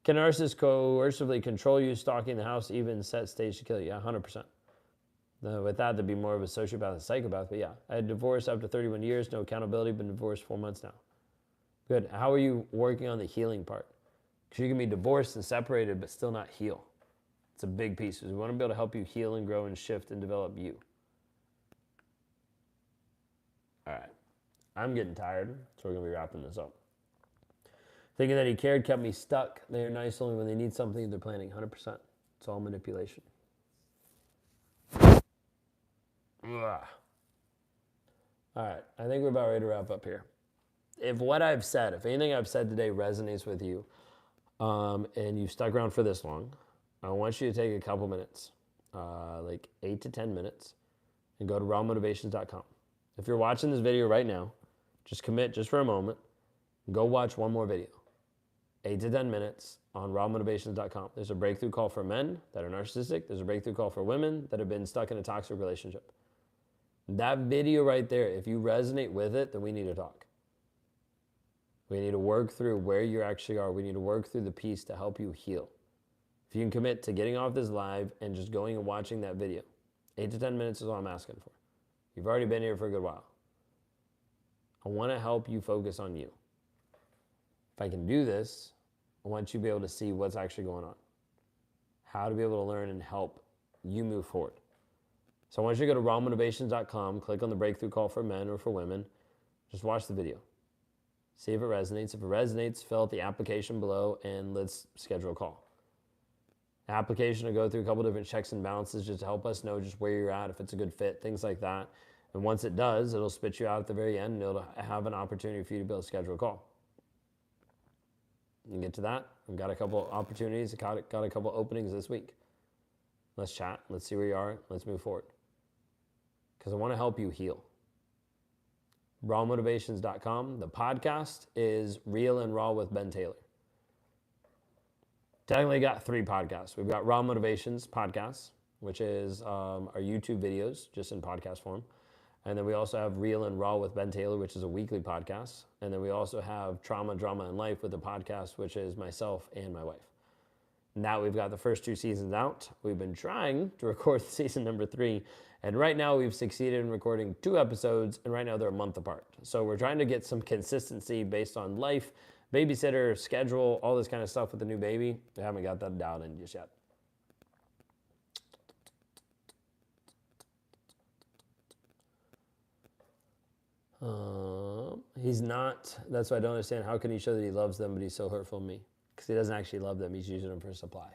Can a narcissist coercively control you, stalking the house, even set stage to kill you? Yeah, 100%. With that, they'd be more of a sociopath and psychopath, but yeah. I had divorced after 31 years, no accountability, been divorced 4 months now. Good. How are you working on the healing part? Because you can be divorced and separated, but still not heal. It's a big piece. We want to be able to help you heal and grow and shift and develop you. All right. I'm getting tired, so we're going to be wrapping this up. Thinking that he cared kept me stuck. They are nice only when they need something they're planning. 100%. It's all manipulation. Ugh. All right. I think we're about ready to wrap up here. If what I've said, if anything I've said today resonates with you, and you've stuck around for this long, I want you to take a couple minutes, like 8 to 10 minutes, and go to rawmotivations.com. If you're watching this video right now, just commit just for a moment. Go watch one more video. 8 to 10 minutes on rawmotivations.com. There's a breakthrough call for men that are narcissistic. There's a breakthrough call for women that have been stuck in a toxic relationship. That video right there, if you resonate with it, then we need to talk. We need to work through where you actually are. We need to work through the piece to help you heal. If you can commit to getting off this live and just going and watching that video, 8 to 10 minutes is all I'm asking for. You've already been here for a good while. I want to help you focus on you. If I can do this, I want you to be able to see what's actually going on. How to be able to learn and help you move forward. So I want you to go to rawmotivations.com, click on the breakthrough call for men or for women. Just watch the video. See if it resonates. If it resonates, fill out the application below and let's schedule a call. The application will go through a couple different checks and balances just to help us know just where you're at, if it's a good fit, things like that. And once it does, it'll spit you out at the very end and it'll have an opportunity for you to be able to schedule a call. You can get to that. I've got a couple opportunities, got a couple openings this week. Let's chat. Let's see where you are. Let's move forward. Because I want to help you heal. Rawmotivations.com. The podcast is Real and Raw with Ben Taylor. Technically got 3 podcasts. We've got Raw Motivations podcast, which is our YouTube videos, just in podcast form. And then we also have Real and Raw with Ben Taylor, which is a weekly podcast. And then we also have Trauma, Drama, and Life with a podcast, which is myself and my wife. Now we've got the first 2 seasons out. We've been trying to record season number 3. And right now we've succeeded in recording 2 episodes. And right now they're a month apart. So we're trying to get some consistency based on life, babysitter, schedule, all this kind of stuff with the new baby. We haven't got that dialed in just yet. He's not, that's why I don't understand. How can he show that he loves them, but he's so hurtful to me? Because he doesn't actually love them. He's using them for supply.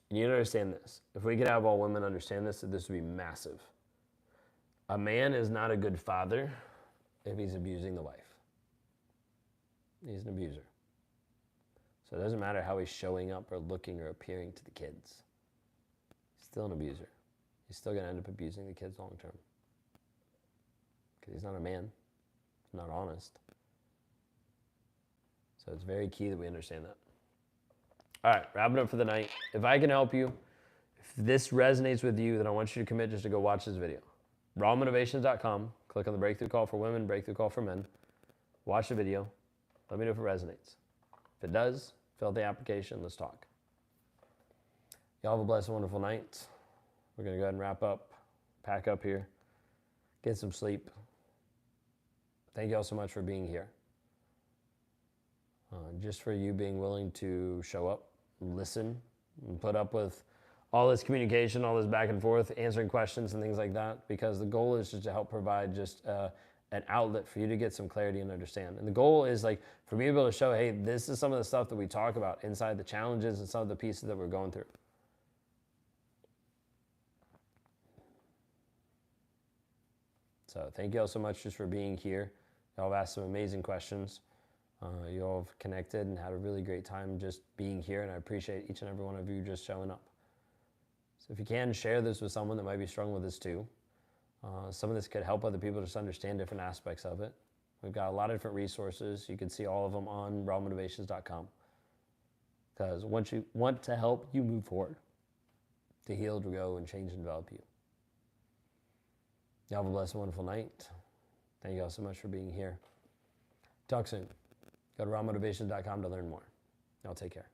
And you need to understand this. If we could have all women understand this, this would be massive. A man is not a good father if he's abusing the wife. He's an abuser. So it doesn't matter how he's showing up or looking or appearing to the kids. He's still an abuser. He's still going to end up abusing the kids long term. Because he's not a man. He's not honest. So it's very key that we understand that. All right, wrapping up for the night. If I can help you, if this resonates with you, then I want you to commit just to go watch this video. Rawmotivations.com. Click on the breakthrough call for women, breakthrough call for men. Watch the video. Let me know if it resonates. If it does, fill out the application. Let's talk. Y'all have a blessed, wonderful night. We're going to go ahead and wrap up, pack up here, get some sleep. Thank you all so much for being here. Just for you being willing to show up, listen, and put up with all this communication, all this back and forth, answering questions and things like that, because the goal is just to help provide just an outlet for you to get some clarity and understand. And the goal is like for me to be able to show, hey, this is some of the stuff that we talk about inside the challenges and some of the pieces that we're going through. So thank you all so much just for being here. Y'all have asked some amazing questions. You all have connected and had a really great time just being here, and I appreciate each and every one of you just showing up. So if you can, share this with someone that might be struggling with this too. Some of this could help other people just understand different aspects of it. We've got a lot of different resources. You can see all of them on rawmotivations.com. Because once you want to help you move forward, to heal, to grow, and change and develop you. Y'all have a blessed, wonderful night. Thank you all so much for being here. Talk soon. Go to rawmotivations.com to learn more. Y'all take care.